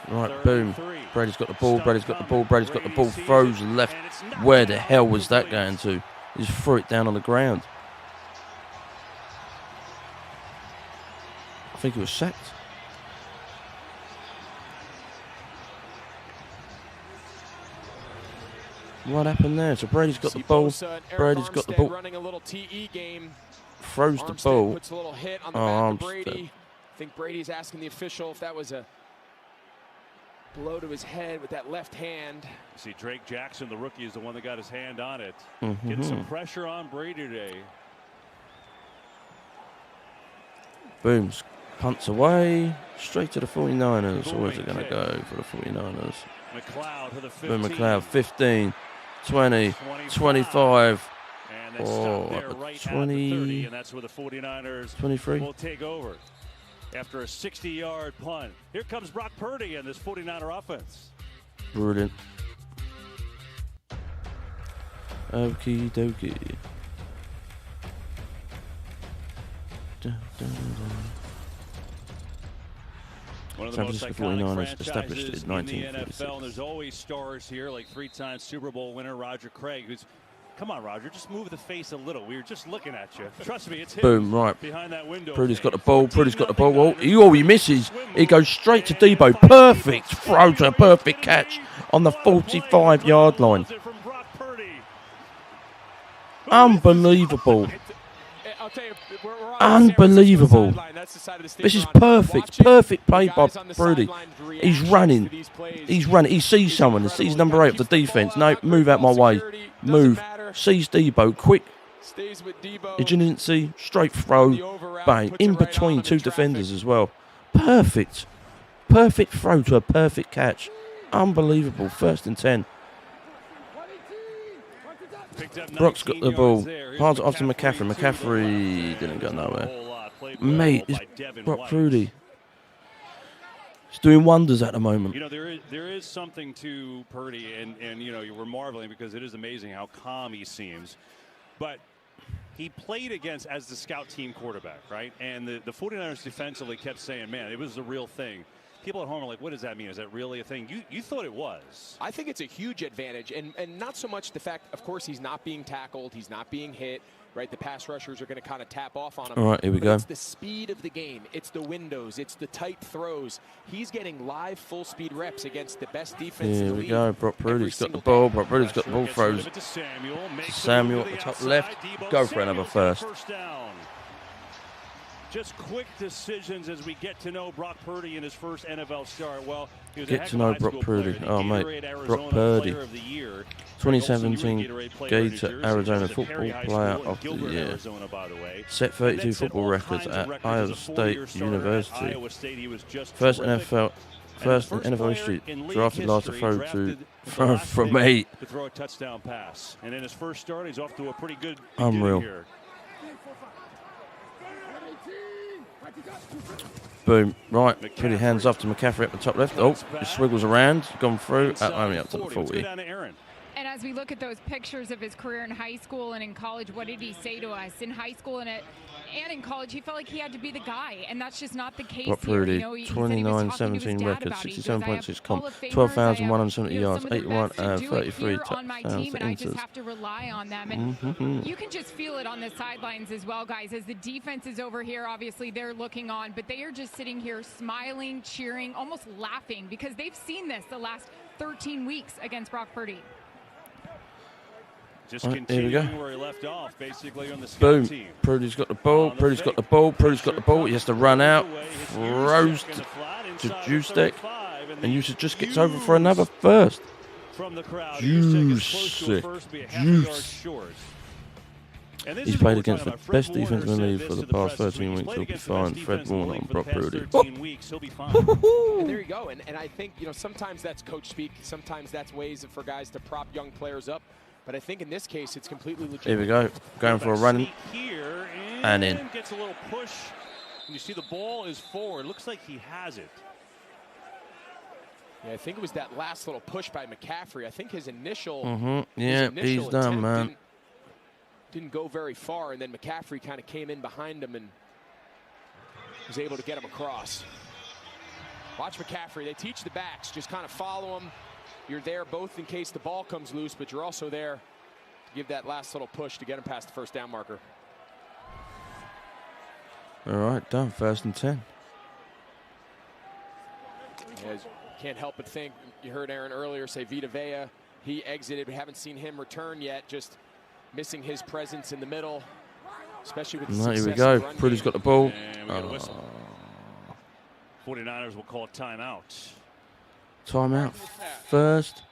Right, boom. Brady's got the ball. Brady's got the ball. Brady's got the ball. Throws left. Where the hell was that going to? He just threw it down on the ground. I think he was sacked. What happened there? So Brady's got the ball. Brady's got the ball. Running a little TE game. Throws the ball. Puts a little hit on the back of Brady. I think Brady's asking the official if that was a blow to his head with that left hand. You see Drake Jackson, the rookie, is the one that got his hand on it. Getting some pressure on Brady today. Boom. Punts away. Straight to the 49ers. Or is it going to go for the 49ers? McLeod for the 15. Boom, McLeod. 15. 20, 25, and they stop there right 20, at the 30, and that's where the 49ers 23 will take over after a 60-yard punt. Here comes Brock Purdy and this 49er offense. Brilliant. Okie dokie. One of the most iconic franchises in the NFL, and there's always stars here, like 3-time Super Bowl winner Roger Craig, who's, come on, Roger, just move the face a little. We were just looking at you. Trust me, it's him. Boom, right. Behind that window. Prudy's got the ball. Prudy's got the ball. Oh, he misses. He goes straight to Debo. Perfect throw to a perfect catch on the 45-yard line. Unbelievable. Unbelievable. This is perfect. Perfect play by Prudy. He's running. He's running. He sees someone. He sees number 8 of the defense. No, move out my way. Move. Sees Debo. Quick. Agency. Straight throw. Bang. In between 2 defenders as well. Perfect. Perfect throw to a perfect catch. Unbelievable. 1st and 10. Brock's got the ball. Pass it off to McCaffrey. McCaffrey didn't go nowhere. Mate, it's Brock Prudy. He's doing wonders at the moment. You know, there is something to Purdy, and you know, you were marveling because it is amazing how calm he seems. But he played against as the scout team quarterback, right? And the 49ers defensively kept saying, man, it was the real thing. People at home are like, what does that mean? Is that really a thing? You thought it was. I think it's a huge advantage, and not so much the fact, of course, he's not being tackled, he's not being hit, right? The pass rushers are going to kind of tap off on him. All right, here we go. It's the speed of the game. It's the windows. It's the tight throws. He's getting live full-speed reps against the best defense in the league. Here we go. Brock Purdy's got the ball. Brock Purdy's got the ball throws. Samuel at the top left. Go for another first. Just quick decisions as we get to know Brock Purdy in his first NFL start. Well, he was Get to know Brock Purdy. Oh, mate. Brock Purdy. 2017 Gator Arizona Football Player of the Year. Set 32 football records at Iowa State University. First in NFL history. Drafted last to throw from 8. To throw a touchdown pass. And in his first start, he's off to a pretty good Unreal. here. Boom. Right. Pretty hands off to McCaffrey at the top left. Oh, he swiggles around. Gone through. Only up to the 40. And as we look at those pictures of his career in high school and in college, what did he say to us? In high school and in college, he felt like he had to be the guy, and that's just not the case Brock here. Purdy, You know, he said he was talking to his 29-17 dad record, about it. He 67.6 comp, goes, I have 12,170 yards, some of the 81, best to do it 33 here on my team, and I just touchdowns. have to rely on them. And you can just feel it on the sidelines as well, guys. As the defense is over here, obviously they're looking on, but they are just sitting here smiling, cheering, almost laughing because they've seen this the last 13 weeks against Brock Purdy. Just right, here we go. where he left off, basically on the scout Boom. team. Purdy's got the ball. Purdy's got the ball. Purdy's got the ball. He has to run out. Throws to Juszczyk. And Juszczyk just gets over for another first. From the crowd, Juszczyk. He's played against the best defense in the league for the past 13 weeks. He'll be fine. Fred Warner on Brock Purdy. And there you go. And I think, you know, sometimes that's coach speak. Sometimes that's ways for guys to prop young players up. But I think in this case, it's completely legitimate. Here we go. Going for a run. And in. Gets a little push. And you see the ball is forward. Looks like he has it. Yeah, I think it was that last little push by McCaffrey. I think his initial, Yeah, he's done, man. Didn't go very far, and then McCaffrey kind of came in behind him and was able to get him across. Watch McCaffrey. They teach the backs. Just kind of follow him. You're there both in case the ball comes loose, but you're also there to give that last little push to get him past the first down marker. All right, done. 1st and 10. Yeah, can't help but think, you heard Aaron earlier say Vita Vea. He exited. We haven't seen him return yet. Just missing his presence in the middle, especially with the success. Here we go. Purdy's got the ball. And we got a whistle. 49ers will call timeout. Timeout. First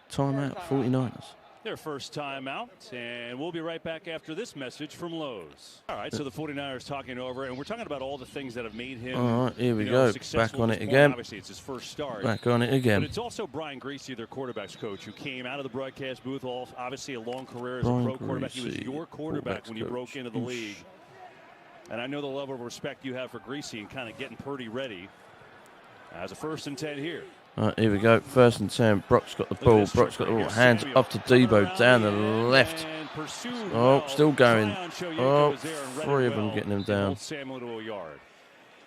timeout, 49ers. Their first timeout, and we'll be right back after this message from Lowe's. All right, so the 49ers talking over, and we're talking about all the things that have made him. All right, here we go. Back on it again. Obviously, it's his first start. Back on it again. But it's also Brian Griese, their quarterbacks coach, who came out of the broadcast booth, obviously a long career as a pro quarterback. He was your quarterback when you broke into the league. And I know the level of respect you have for Griese and kind of getting Purdy ready as a 1st and 10 here. All right, here we go. 1st and 10. Brock's got the ball. Brock's got the ball. Hands up to Debo down the left. Oh, still going. Oh, 3 of them getting him down.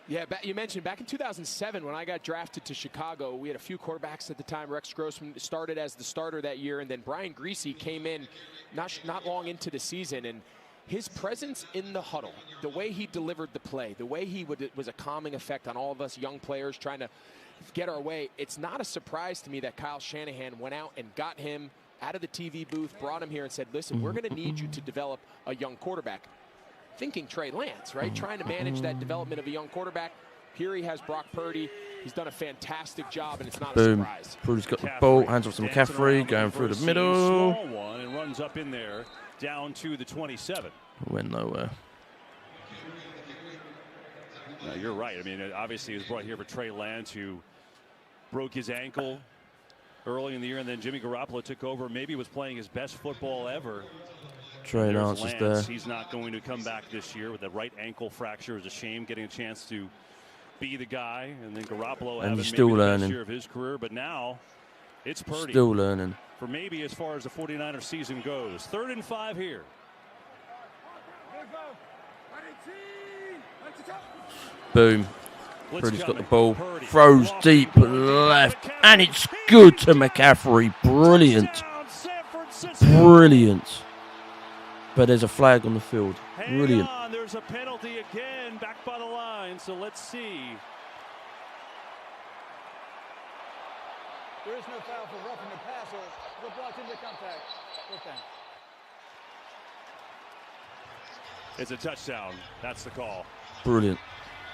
Yeah, you mentioned back in 2007 when I got drafted to Chicago, we had a few quarterbacks at the time. Rex Grossman started as the starter that year, and then Brian Griese came in not long into the season, and his presence in the huddle, the way he delivered the play, the way he was a calming effect on all of us young players trying to get our way. It's not a surprise to me that Kyle Shanahan went out and got him out of the TV booth, brought him here and said, listen, we're going to need you to develop a young quarterback. Thinking Trey Lance, right? Trying to manage that development of a young quarterback. Here he has Brock Purdy. He's done a fantastic job, and it's not a surprise. Purdy's got the ball, hands off to McCaffrey, going through the middle. Small one and runs up in there, down to the 27. Went nowhere. No, you're right. I mean, obviously he was brought here for Trey Lance, who broke his ankle early in the year, and then Jimmy Garoppolo took over. Maybe was playing his best football ever. Trey Lance is there. He's not going to come back this year with a right ankle fracture. It's a shame getting a chance to be the guy, and then Garoppolo And having he's still maybe the best learning. year of his career, but now it's Purdy. Still learning. For maybe as far as the 49ers season goes. 3rd and 5 here. Boom. Purdy's got the ball. Throws deep left. And it's good to McCaffrey. Brilliant. Brilliant. But there's a flag on the field. Brilliant. Hang on, there's a penalty again back by the line, so let's see. There is no foul for roughing the passer. The block into contact. First down. It's a touchdown. That's the call. Brilliant.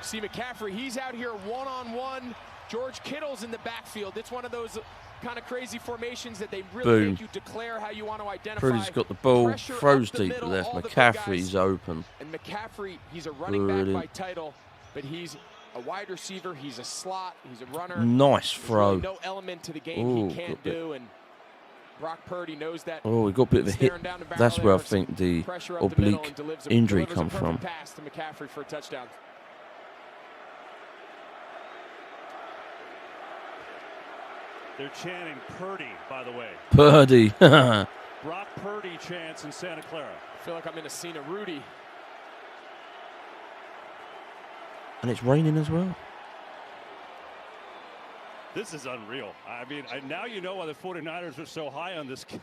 See McCaffrey, he's out here one-on-one. George Kittle's in the backfield. It's one of those kind of crazy formations that they really make you declare how you want to identify. Purdy's got the ball, Pressure throws up the deep middle, left. all the big McCaffrey's guys. open. And McCaffrey, he's a running back by title, but he's a wide receiver. He's a slot. He's a runner. Nice There's throw. really no element to the game Ooh, he can't do, and Brock Purdy knows that. Oh, we got a bit of a hit. That's where I think the oblique injury come from. Pass to McCaffrey for a touchdown. They're chanting Purdy, by the way. Purdy. Brock Purdy chants in Santa Clara. I feel like I'm in a scene of Rudy. And it's raining as well. This is unreal. I mean, now you know why the 49ers are so high on this kid.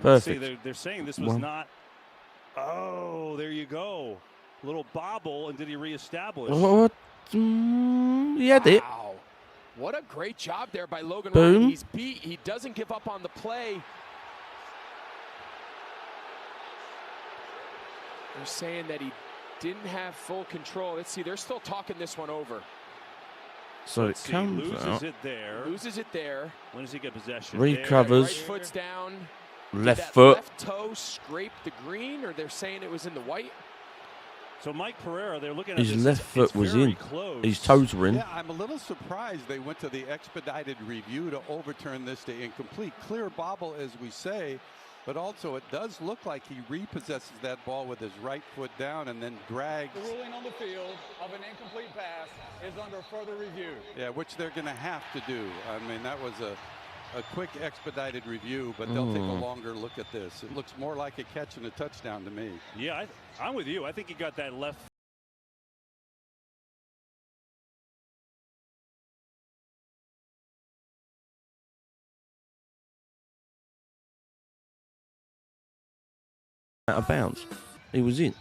Perfect. See, they're saying this was not. Oh, there you go. Little bobble, and did he reestablish? What? He had it. Wow. What a great job there by Logan Boom. Ryan. He's beat. He doesn't give up on the play. They're saying that he didn't have full control. Let's see. They're still talking this one over. So it comes loses out. it there. Loses it there. When does he get possession? Recovers. Right foot's down. Left Did that foot. left toe scrape the green, or they're saying it was in the white? So Mike Pereira, they're looking at His this. left foot was in. Close. His toes were in. Yeah, I'm a little surprised they went to the expedited review to overturn this to incomplete. Clear bobble, as we say, but also it does look like he repossesses that ball with his right foot down and then drags. The ruling on the field of an incomplete pass is under further review. Yeah, which they're going to have to do. I mean, that was a quick expedited review, but they'll take a longer look at this. It looks more like a catch and a touchdown to me. Yeah, I'm with you. I think he got that left. Out of bounds. He was in.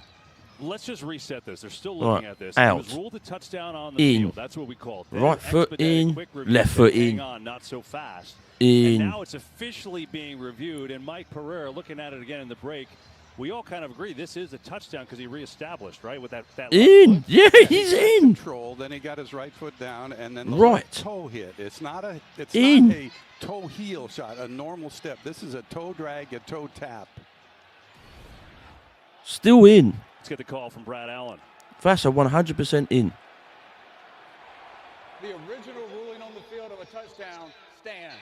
Let's just reset this. They're still looking at this. Out. It was ruled a touchdown on the In. field. That's what we call it. Right foot in, Quick review. left foot Hang in. on, not so fast. In. And now it's officially being reviewed. And Mike Pereira, looking at it again in the break, we all kind of agree this is a touchdown because he reestablished, right, with that in. Yeah, he's in. Control. Then he got his right foot down, and then the Right. left toe hit. It's not a In. not a toe heel shot, a normal step. This is a toe drag, a toe tap. Still in. Let's get the call from Brad Allen. That's a 100% in. The original ruling on the field of a touchdown stands.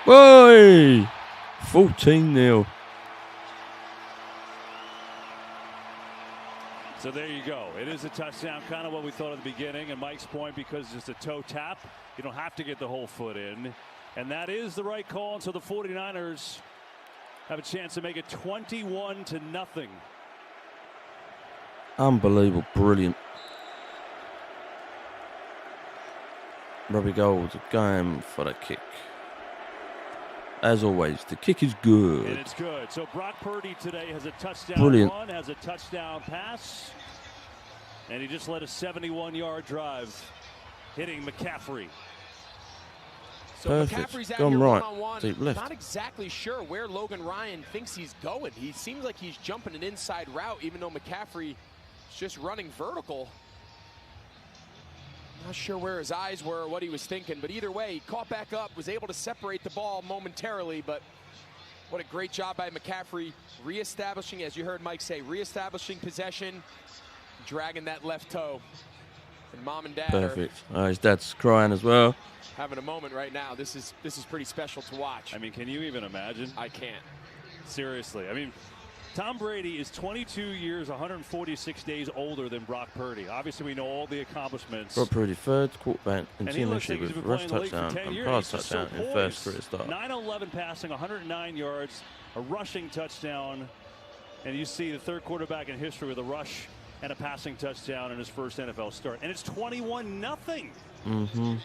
Boy! 14-0. So there you go. It is a touchdown, kind of what we thought at the beginning. And Mike's point, because it's a toe tap, you don't have to get the whole foot in. And that is the right call. And so the 49ers have a chance to make it 21-0. Unbelievable. Brilliant. Robbie Gold going for the kick. As always, the kick is good. And it's good. So Brock Purdy today has a touchdown Brilliant. run, has a touchdown pass. And he just led a 71-yard drive, hitting McCaffrey. So Perfect. McCaffrey's out Gone here right. one-on-one. Deep left. Not exactly sure where Logan Ryan thinks he's going. He seems like he's jumping an inside route, even though McCaffrey is just running vertical. Not sure where his eyes were or what he was thinking, but either way, he caught back up, was able to separate the ball momentarily, but what a great job by McCaffrey, reestablishing, as you heard Mike say, reestablishing possession, dragging that left toe. And mom and dad Perfect. His dad's crying as well. are having a moment right now. This is pretty special to watch. I mean, can you even imagine? I can't. Seriously. I mean, Tom Brady is 22 years, 146 days older than Brock Purdy. Obviously, we know all the accomplishments. Brock Purdy, third quarterback in team history with rush touchdown and pass touchdown in first career start. 9-11 passing, 109 yards, a rushing touchdown. And you see the third quarterback in history with a rush and a passing touchdown in his first NFL start. And it's 21-0. Mm-hmm.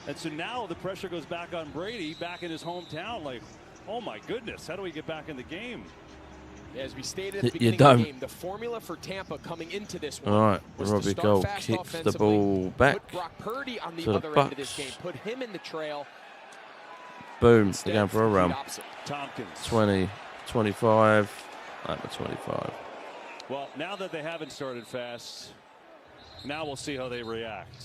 And so now the pressure goes back on Brady, back in his hometown. Like, oh my goodness, how do we get back in the game? As we stated at the beginning of the game, the formula for Tampa coming into this one. All right, was Robbie to Gold start fast kicks the ball back. Put Brock Purdy on the to other end of this game. Put him in the trail. Boom, they're going for a run. Tompkins. 20, 25, at the 25. Well, now that they haven't started fast, now we'll see how they react.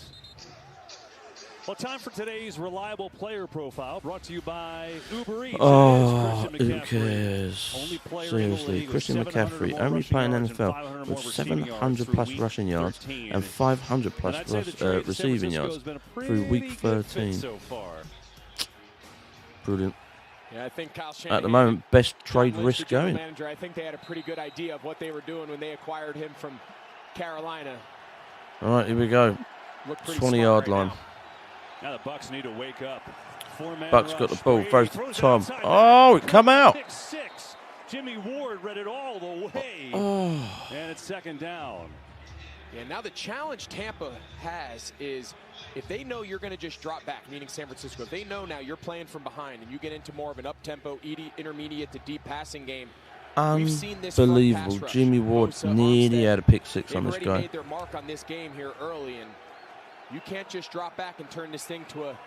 Well, time for today's reliable player profile, brought to you by Uber Eats. Oh, who cares? Seriously, Christian McCaffrey only playing NFL with 700 plus rushing yards and 500 plus receiving yards through week 13. Brilliant. Yeah, I think Kyle Shanahan, at the moment, best trade risk going. Manager, I think they had a pretty good idea of what they were doing when they acquired him from Carolina. All right, here we go. 20-yard line. Now the Bucs need to wake up. Bucks got the ball, throws to Tom. Oh, it come out. Six. Jimmy Ward read it all the way. Oh. And it's second down. Yeah, now the challenge Tampa has is if they know you're going to just drop back, meaning San Francisco, if they know now you're playing from behind and you get into more of an up-tempo, intermediate to deep passing game. Unbelievable. Jimmy Ward nearly had a pick six on this guy. They made their mark on this game here early, and you can't just drop back and turn this thing to a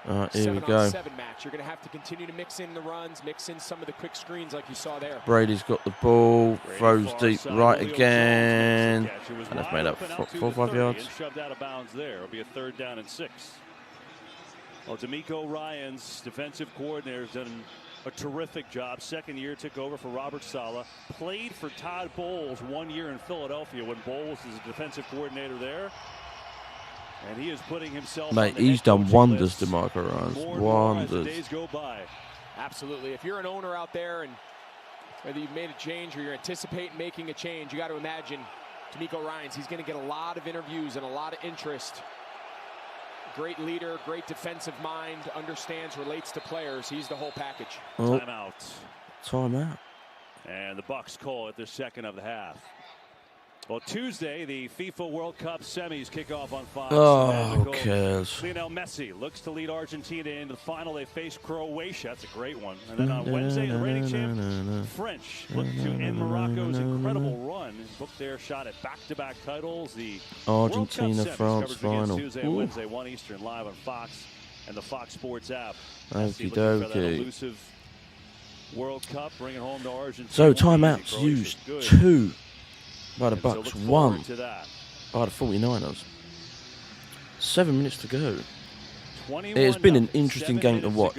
7-on-7 match. You're going to have to continue to mix in the runs, mix in some of the quick screens like you saw there. Brady's got the ball, throws deep right again, and that's made up 4 or 5 yards. Shoved out of bounds there. It'll be a 3rd down and 6. Well, D'Amico Ryan's defensive coordinator has done a terrific job. Second year, took over for Robert Saleh. Played for Todd Bowles 1 year in Philadelphia when Bowles was the defensive coordinator there. And he is putting himself. Mate, he's done wonders, DeMarco Ryans. Wonders. Days go by. Absolutely. If you're an owner out there and whether you've made a change or you're anticipating making a change, you got to imagine D'Amico Ryans. He's going to get a lot of interviews and a lot of interest. Great leader, great defensive mind, understands, relates to players. He's the whole package. Oh. Timeout. Timeout. And the Bucs call it their second of the half. Well, Tuesday, the FIFA World Cup semis kick off on Fox. Oh, who cares? Lionel Messi looks to lead Argentina into the final. They face Croatia. That's a great one. And then on Wednesday, the reigning champs, French, look to end Morocco's incredible run. Booked their shot at back-to-back titles. The Argentina-France final. Tuesday and Wednesday, 1 Eastern, live on Fox and the Fox Sports app. Okie dokie. Elusive World Cup, bring it home to Argentina. So timeouts used 2 by the Bucks, 1 by the 49ers. 7 minutes to go. It has been an interesting game to watch.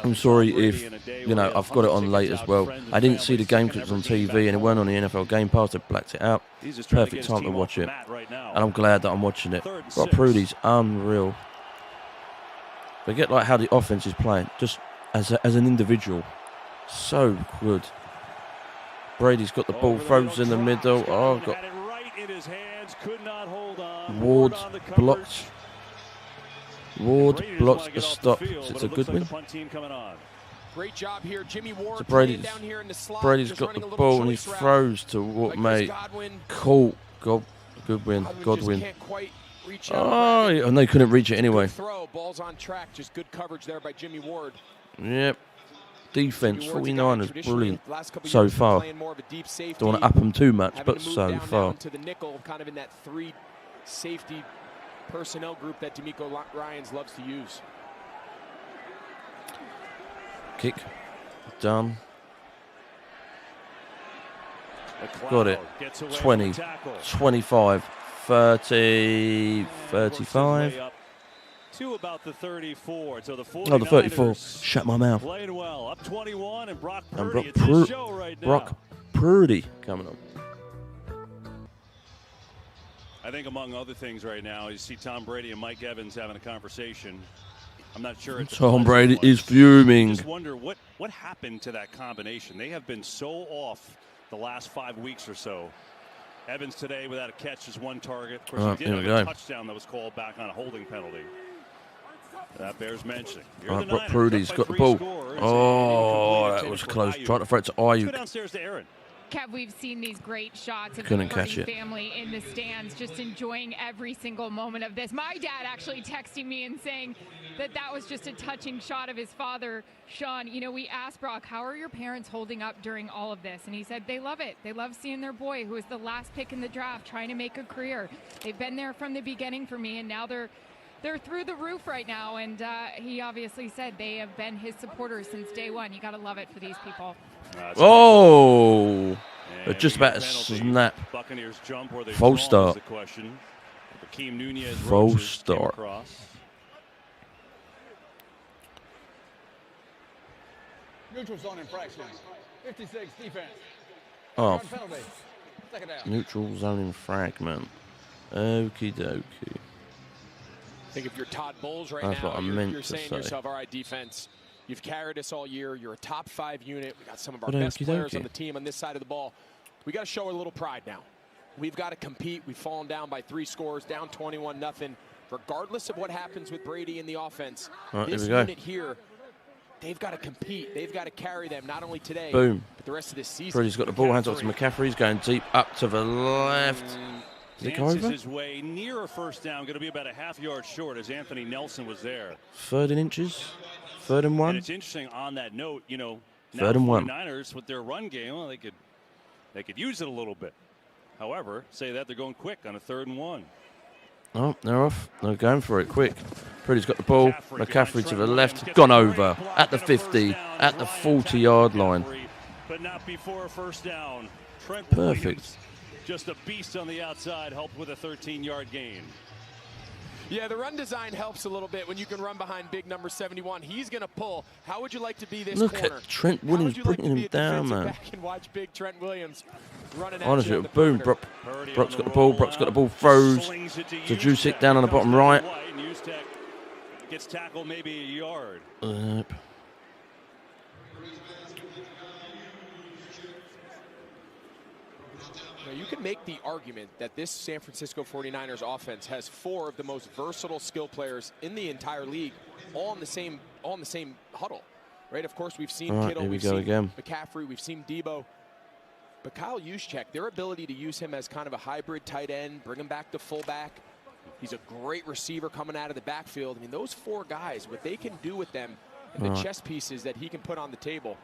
I'm sorry if, you know, I've got it on late as well. I didn't see the game because it was on TV and it weren't on the NFL Game Pass. They blacked it out. Perfect time to watch it. And I'm glad that I'm watching it. Brock Purdy's unreal. Forget like how the offense is playing, just as an individual. So good. Brady's got the ball, throws in the middle. Oh, got Ward blocked. Ward blocks a stop. It's a good win. Great job here, Jimmy Ward. So Brady's got the ball and he throws to what, mate? Cool. Good win. Godwin. Oh, and they couldn't reach it anyway. Throw, ball's on track. Just good coverage there by Jimmy Ward. Yep. Defense, 49ers, brilliant so far. Don't want to up them too much, but so far. To the nickel, kind of in that 3 safety personnel group that D'Amico Ryans loves to use. Kick, done. Got it. 20, 25, 30, 35. To about the 34. So the 49ers, oh, the 34. Shut my mouth. Playing well. Up 21 and Brock Purdy. And Brock, it's his show right now. Brock Purdy coming on. I think among other things right now, you see Tom Brady and Mike Evans having a conversation. I'm not sure. Tom Brady is fuming. I just wonder what happened to that combination. They have been so off the last 5 weeks or so. Evans today without a catch, just 1 target. Of course, he did have a touchdown that was called back on a holding penalty. That bears mentioning. Brock Purdy's got the ball. Oh, that was close. Trying to throw it to Ayuk. Go downstairs to Aaron. Kev, we've seen these great shots of Couldn't the catch Purdy it. family in the stands, just enjoying every single moment of this. My dad actually texting me and saying that that was just a touching shot of his father, Sean. You know, we asked Brock, how are your parents holding up during all of this? And he said they love it. They love seeing their boy, who was the last pick in the draft, trying to make a career. They've been there from the beginning for me, and now they're through the roof right now. And he obviously said they have been his supporters since day one. You got to love it for these people. Oh, just about to snap. Buccaneers jump or they false start. False start. Neutral zone infraction. 56 defense. Oh, Penalty. Second down. neutral zone infragment. Okie dokie. I think if you're Todd Bowles right That's now, what I meant you're to saying say. to yourself, all right, defense, you've carried us all year. You're a top 5 unit. We got some of our But best okie players dokie. on the team on this side of the ball. We got to show a little pride now. We've got to compete. We've fallen down by 3 scores, down 21-0. Regardless of what happens with Brady in the offense, All right, this here we go. unit here, they've got to compete. They've got to carry them not only today, Boom. but the rest of this season. Brady's got the ball, hands off to McCaffrey. He's going deep up to the left. Did it go Dances over? his way near a first down, going to be about a half-yard short as Anthony Nelson was there. 3rd and inches. 3rd and 1. And it's interesting on that note, you know, now 3rd and 1. 49ers with their run game, well, they could use it a little bit. However, say that they're going quick on a 3rd and 1. Oh, they're off. They're going for it quick. Brady's got the ball. McCaffrey to the left. Gone over at the 50, at the 40-yard line. But not before a first down. Trent Perfect. Williams, just a beast on the outside, helped with a 13-yard gain. Yeah, the run design helps a little bit when you can run behind big number 71. He's going to pull. How would you like to be this Look corner? at Trent Williams bringing him down, man. Back and watch big Trent Williams running at Honestly, you on the boom. perimeter. Brock's got the ball. Brock's got the ball. Throws to Jusic down on the bottom right. Gets tackled maybe a yard. Yep. Now, you can make the argument that this San Francisco 49ers offense has 4 of the most versatile skill players in the entire league, all in the same huddle, right? Of course, we've seen Kittle, we've seen McCaffrey, we've seen Debo, but Kyle Juszczyk, their ability to use him as kind of a hybrid tight end, bring him back to fullback. He's a great receiver coming out of the backfield. I mean, those 4 guys, what they can do with them, and the chess pieces that he can put on the table.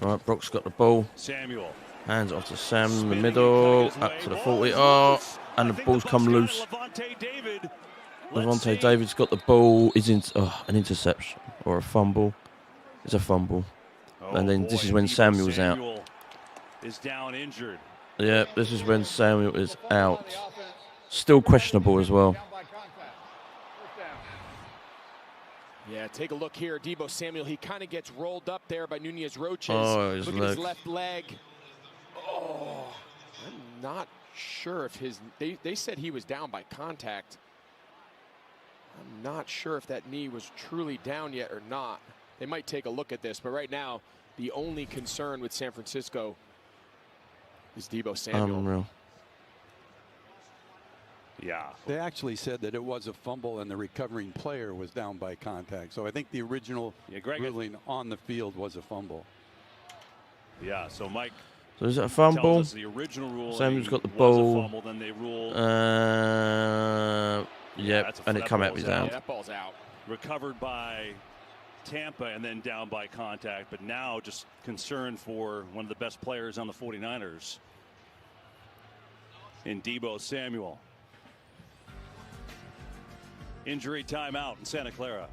All right, Brock's got the ball. Samuel. Hands off to Sam in the middle, up to the 40. Oh, and the ball's come loose. Levante David's got the ball. Is in an interception or a fumble. It's a fumble. And then this is when Samuel's out. Is down injured. Yeah, this is when Samuel is out. Still questionable as well. Yeah, take a look here. Debo Samuel, he kind of gets rolled up there by Nunez Roches. Oh, his look at leg. his left leg. Oh, I'm not sure if they said he was down by contact. I'm not sure if that knee was truly down yet or not. They might take a look at this, but right now, the only concern with San Francisco is Debo Samuel. Unreal. Yeah. They actually said that it was a fumble and the recovering player was down by contact. So I think the original ruling on the field was a fumble. Yeah, so Mike. So is it a fumble? The original rule Samuel's got the ball. Fumble, then they ruled. Yep, and it come out his out. That ball's out. Recovered by Tampa and then down by contact, but now just concerned for one of the best players on the 49ers in Debo Samuel. Injury timeout in Santa Clara.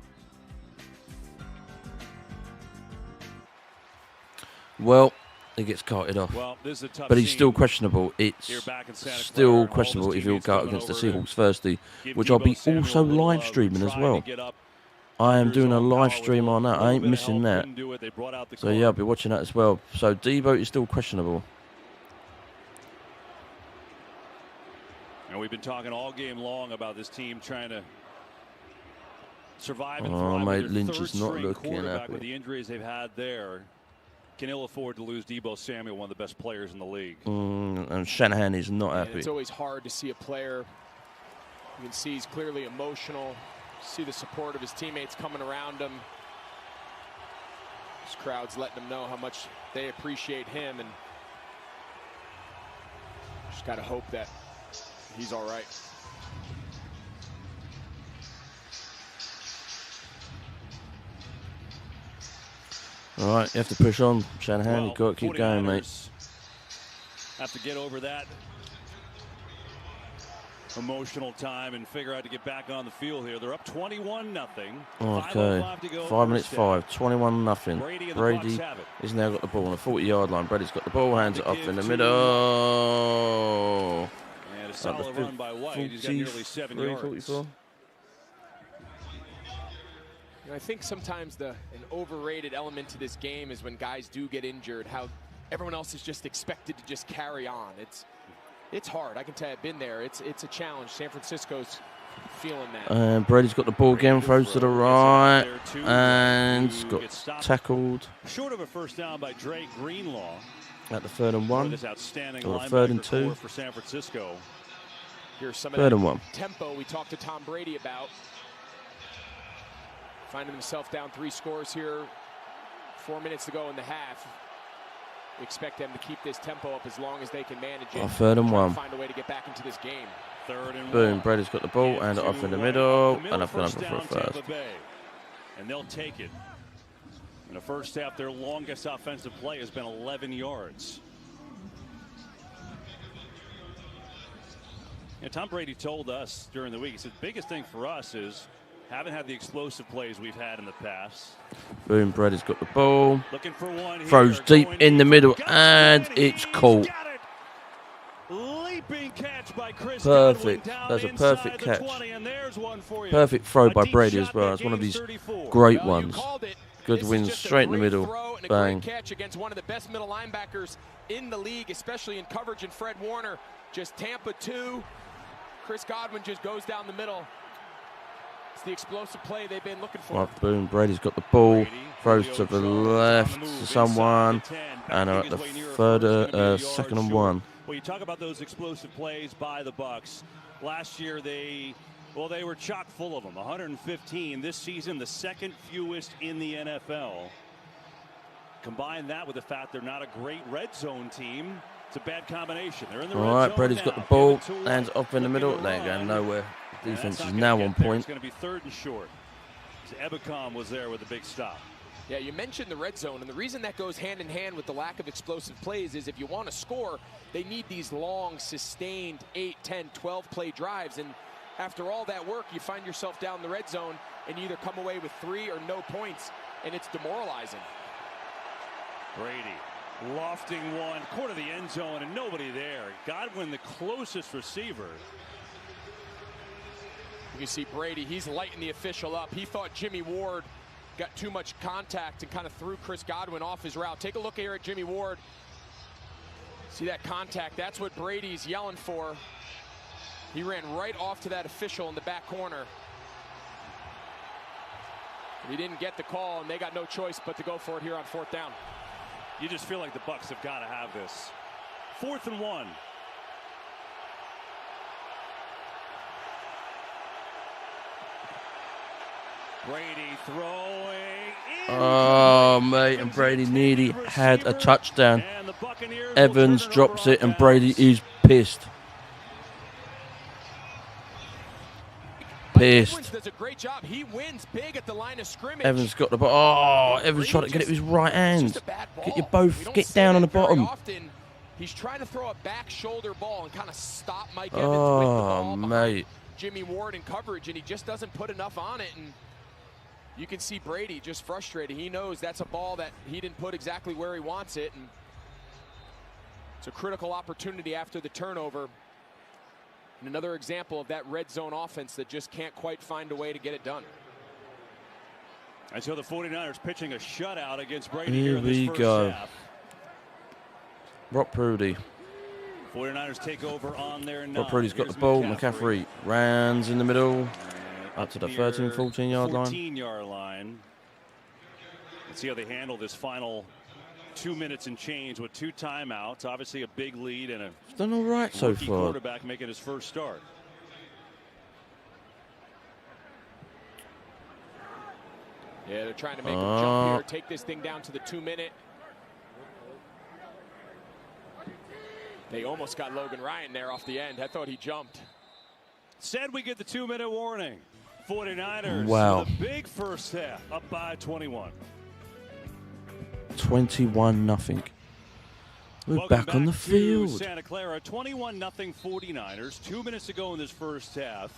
Well, he gets carted off. Well, this is a tough but he's scene. still questionable. It's still questionable if he'll go against the Seahawks Thursday, which I'll be also live streaming as well. I am doing a live stream on that. I ain't missing that. So yeah, I'll be watching that as well. So Debo is still questionable. And we've been talking all game long about this team trying to survive and Oh, thrive mate, with Lynch their is not third-string looking quarterback happy. with the injuries they've had there. Can ill afford to lose Deebo Samuel, one of the best players in the league. And Shanahan is not happy. It's always hard to see a player. You can see he's clearly emotional. See the support of his teammates coming around him. This crowd's letting him know how much they appreciate him, and just got to hope that he's all right. All right, you have to push on, Shanahan. Well, You've got to keep going, mate. Have to get over that emotional time and figure out to get back on the field here. They're up 21-0. Okay, 5 minutes 5, 21-0. Brady has now got the ball on the 40-yard line. Brady's got the ball, hands it off in the middle. And a solid run by White. He's got nearly 7 yards. 44. I think sometimes an overrated element to this game is when guys do get injured, how everyone else is just expected to just carry on. It's hard. I can tell you, I've been there. It's a challenge. San Francisco's feeling that. And Brady's got the ball again, throws to the right, and got tackled. Short of a first down by Dre Greenlaw. At the 3rd and 1. This outstanding or 3rd and 2. For San Francisco. Here's some 3rd of and 1. Tempo we talked to Tom Brady about. Finding himself down 3 scores here. 4 minutes to go in the half. We expect them to keep this tempo up as long as they can manage it. 3rd and 1. Find a way to get back into this game. 3rd and 1. Boom, Brady's got the ball, and off in the middle, and up and over for a first. And they'll take it. In the first half, their longest offensive play has been 11 yards. And Tom Brady told us during the week, he said, the biggest thing for us is haven't had the explosive plays we've had in the past. Boom, Brady's got the ball. Looking for one here. Throws deep in the middle, and it's caught. Leaping catch by Chris Perfect. Godwin, That's a perfect catch. 20, and there's one for you. Perfect throw by deep Brady shot as well. that It's one of gains these 34. great Well, ones. Good win straight in the middle. Bang. Great catch against one of the best middle linebackers in the league, especially in coverage, and Fred Warner. Just Tampa 2. Chris Godwin just goes down the middle. It's the explosive play they've been looking for. Well, boom, Brady's got the ball. Throws to the left to someone. And are at the 2nd and 1. Well, you talk about those explosive plays by the Bucs. Last year, they were chock full of them. 115. This season, the 2nd fewest in the NFL. Combine that with the fact they're not a great red zone team. It's a bad combination. They're in the red zone. All right, Brady's now. got the ball. Hands off in the middle. They ain't going nowhere. Defense is now on point. It's going to be 3rd and short. Ebicom was there with a big stop. Yeah, you mentioned the red zone, and the reason that goes hand in hand with the lack of explosive plays is if you want to score, they need these long, sustained 8, 10, 12 play drives. And after all that work, you find yourself down the red zone, and you either come away with 3 or no points, and it's demoralizing. Brady lofting one, corner of the end zone, and nobody there. Godwin, the closest receiver. You can see Brady, he's lighting the official up. He thought Jimmy Ward got too much contact and kind of threw Chris Godwin off his route. Take a look here at Jimmy Ward. See that contact? That's what Brady's yelling for. He ran right off to that official in the back corner. He didn't get the call, and they got no choice but to go for it here on 4th down. You just feel like the Bucs have got to have this. 4th and 1. Brady throwing. Oh, mate, and Brady nearly had a touchdown. Evans drops it, and Brady is pissed. Evans does a great job. He wins big at the line of scrimmage. Evans got the ball. Oh, Evans trying to get it with his right hand. Get down on the bottom. Often, he's trying to throw a back shoulder ball and kind of stop Mike Evans with the ball mate. Jimmy Ward in coverage, and he just doesn't put enough on it. And you can see Brady just frustrated. He knows that's a ball that he didn't put exactly where he wants it. And it's a critical opportunity after the turnover. And another example of that red zone offense that just can't quite find a way to get it done. And so the 49ers pitching a shutout against Brady here in this first half. Brock Purdy. 49ers take over on their 9. Brock Purdy's got the ball. McCaffrey runs in the middle. up to the 13, 14-yard line. 14-yard line. Let's see how they handle this final 2 minutes and change with 2 timeouts. Obviously a big lead and a done all right so far. Quarterback making his first start. Yeah, they're trying to make him jump here, take this thing down to the 2-minute. They almost got Logan Ryan there off the end. I thought he jumped. Said we get the 2-minute warning. 49ers wow. with a big first half, up by 21. 21-0. We're back on the field. Santa Clara, 21-0 49ers. 2 minutes to go in this first half.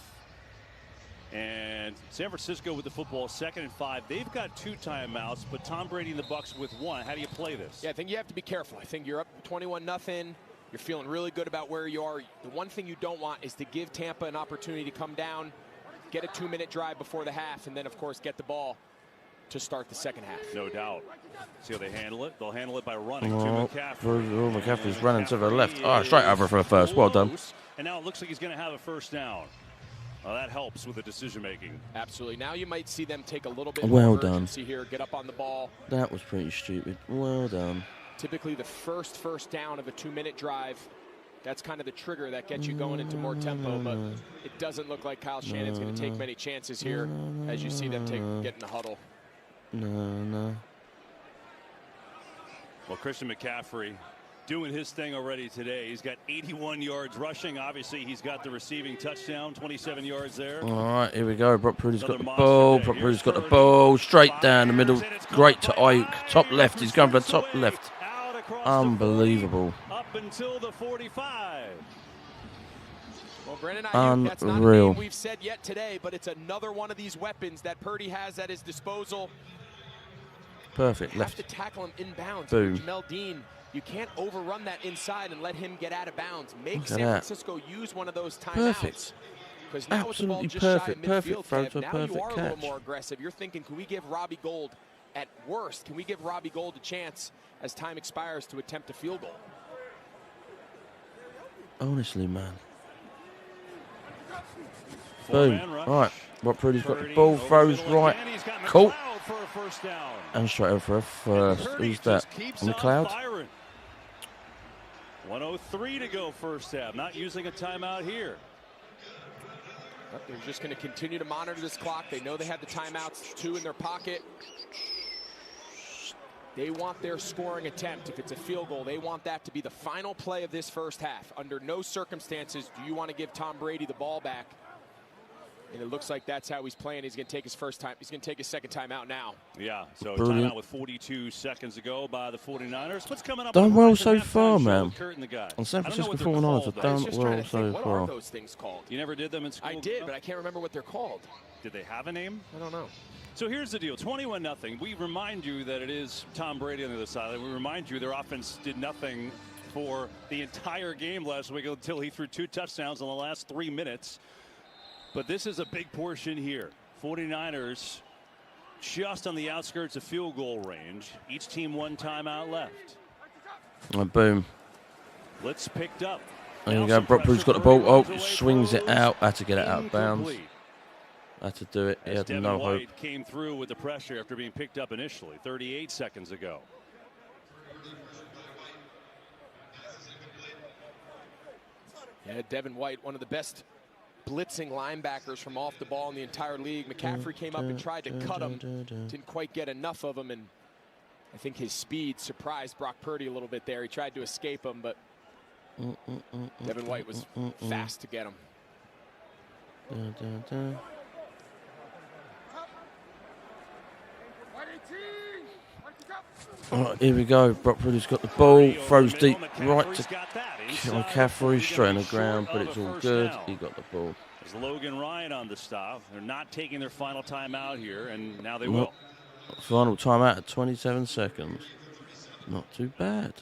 And San Francisco with the football, 2nd and 5. They've got 2 timeouts, but Tom Brady and the Bucs with 1. How do you play this? Yeah, I think you have to be careful. I think you're up 21-0. You're feeling really good about where you are. The one thing you don't want is to give Tampa an opportunity to come down, get a 2-minute drive before the half, and then, of course, get the ball to start the second half. No doubt. See how they handle it? They'll handle it by running to McCaffrey. McCaffrey's running to the left. Oh, straight over for a first. Well done. And now it looks like he's going to have a first down. Well, that helps with the decision making. Absolutely. Now you might see them take a little bit well more done. urgency here, get up on the ball. That was pretty stupid. Well done. Typically the first down of a 2-minute drive. That's kind of the trigger that gets you going into more tempo, but it doesn't look like Kyle Shanahan's going to take many chances here as you see them get in the huddle. No. Well, Christian McCaffrey doing his thing already today. He's got 81 yards rushing. Obviously, he's got the receiving touchdown, 27 yards there. All right, here we go. Brock Purdy's got the ball. Brock Purdy's got the ball straight down the middle. Great to Ike. Top left. He's going for the top left. Unbelievable. Up until the 45. Well, Brennan, that's not a name we've said yet today, but it's another one of these weapons that Purdy has at his disposal. Perfect. Left. Have to tackle him inbounds. Boom. Jamel Dean, you can't overrun that inside and let him get out of bounds. Make San Francisco use one of those timeouts. Perfect. Because now with the ball just perfect. Shy of midfield, Perfect throw to a now perfect you are catch. a little more aggressive. You're thinking, can we give Robbie Gould, at worst, can we give Robbie Gould a chance as time expires to attempt a field goal? Honestly, man. Boom. Right. Brock Purdy's got the ball. Throws right. Cool. And straight over for a first. Who's that? McLeod? 1:03 to go first half. Not using a timeout here. They're just going to continue to monitor this clock. They know they have the timeouts, 2 in their pocket. They want their scoring attempt. If it's a field goal, they want that to be the final play of this first half. Under no circumstances do you want to give Tom Brady the ball back. And it looks like that's how he's playing. He's going to take his first time. He's going to take his second timeout now. Yeah, so timeout with 42 seconds to go by the 49ers. What's coming up? Done well so far, man. And San Francisco 49ers have done well so what far. What are those things called? You never did them in school? I did, but I can't remember what they're called. Did they have a name? I don't know. So here's the deal, 21-0. We remind you that it is Tom Brady on the other side. We remind you their offense did nothing for the entire game last week until he threw 2 touchdowns in the last 3 minutes. But this is a big portion here. 49ers just on the outskirts of field goal range. Each team 1 timeout left. And boom. Blitz picked up. There you go. Brock Purdy's got the ball. Oh, swings it out. Had to get it out of bounds. Had to do it. He had no hope. White came through with the pressure after being picked up initially 38 seconds ago. Yeah, Devin White, one of the best blitzing linebackers from off the ball in the entire league. McCaffrey came up and tried to cut him. Didn't quite get enough of him, and I think his speed surprised Brock Purdy a little bit there. He tried to escape him, but Devin White was fast to get him. All right, here we go. Brock Purdy's got the ball, throws deep right to McCaffrey, straight on the ground, but it's all good. He got the ball. There's Logan Ryan on the stop. They're not taking their final timeout here, and now they will. Final timeout at 27 seconds. Not too bad.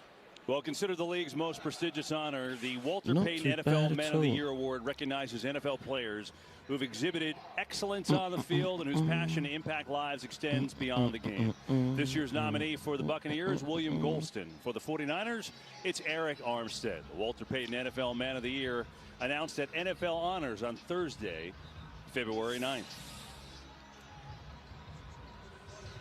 Well, considered the league's most prestigious honor, the Walter Payton NFL Man of the Year Award recognizes NFL players who've exhibited excellence on the field and whose passion to impact lives extends beyond the game. This year's nominee for the Buccaneers, William Golston. For the 49ers, it's Eric Armstead. The Walter Payton NFL Man of the Year announced at NFL Honors on Thursday. February 9th.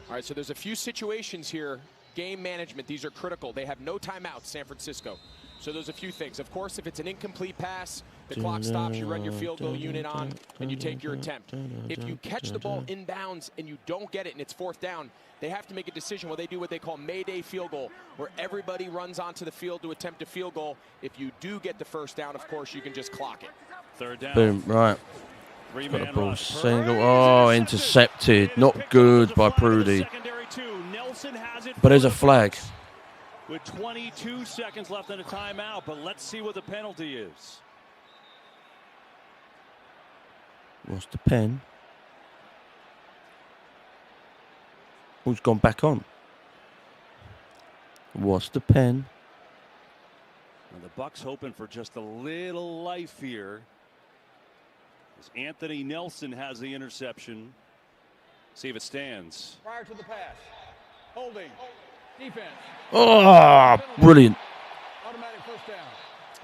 All right, so there's a few situations here. Game management, these are critical. They have no timeouts, San Francisco. So there's a few things. Of course, if it's an incomplete pass, the clock stops, you run your field goal unit on, and you take your attempt. If you catch the ball inbounds and you don't get it and it's 4th down, they have to make a decision where they do what they call Mayday field goal, where everybody runs onto the field to attempt a field goal. If you do get the 1st down, of course, you can just clock it. 3rd down. Boom, right. Got a ball single. Oh, intercepted. Not good by Prudy. But there's a flag. With 22 seconds left in a timeout, but let's see what the penalty is. What's the pen? Who's gone back on? What's the pen? And the Bucks hoping for just a little life here. As Anthony Nelson has the interception. See if it stands. Prior to the pass. Holding. Defense. Oh, brilliant. Automatic 1st down.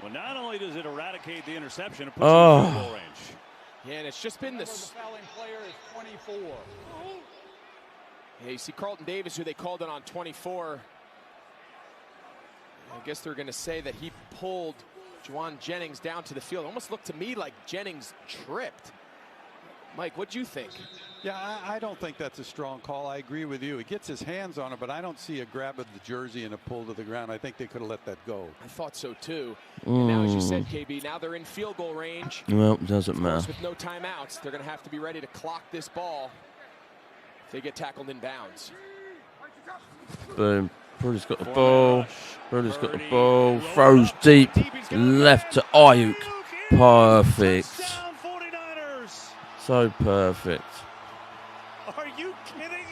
Well, not only does it eradicate the interception, it puts it in field goal range. Yeah, and it's just been this. The fouling player is 24. Yeah, you see Carlton Davis, who they called it on 24. I guess they're going to say that he pulled Juwan Jennings down to the field. It almost looked to me like Jennings tripped. Mike, what'd you think? Yeah, I don't think that's a strong call. I agree with you. He gets his hands on it, but I don't see a grab of the jersey and a pull to the ground. I think they could have let that go. I thought so too. And now, as you said, KB, now they're in field goal range. Well, doesn't matter. With no timeouts, they're going to have to be ready to clock this ball if they get tackled in bounds. Boom. Prudy's got the ball. Prudy's got the ball. Throws deep. Left to Ayuk. Perfect. So perfect. Are you kidding?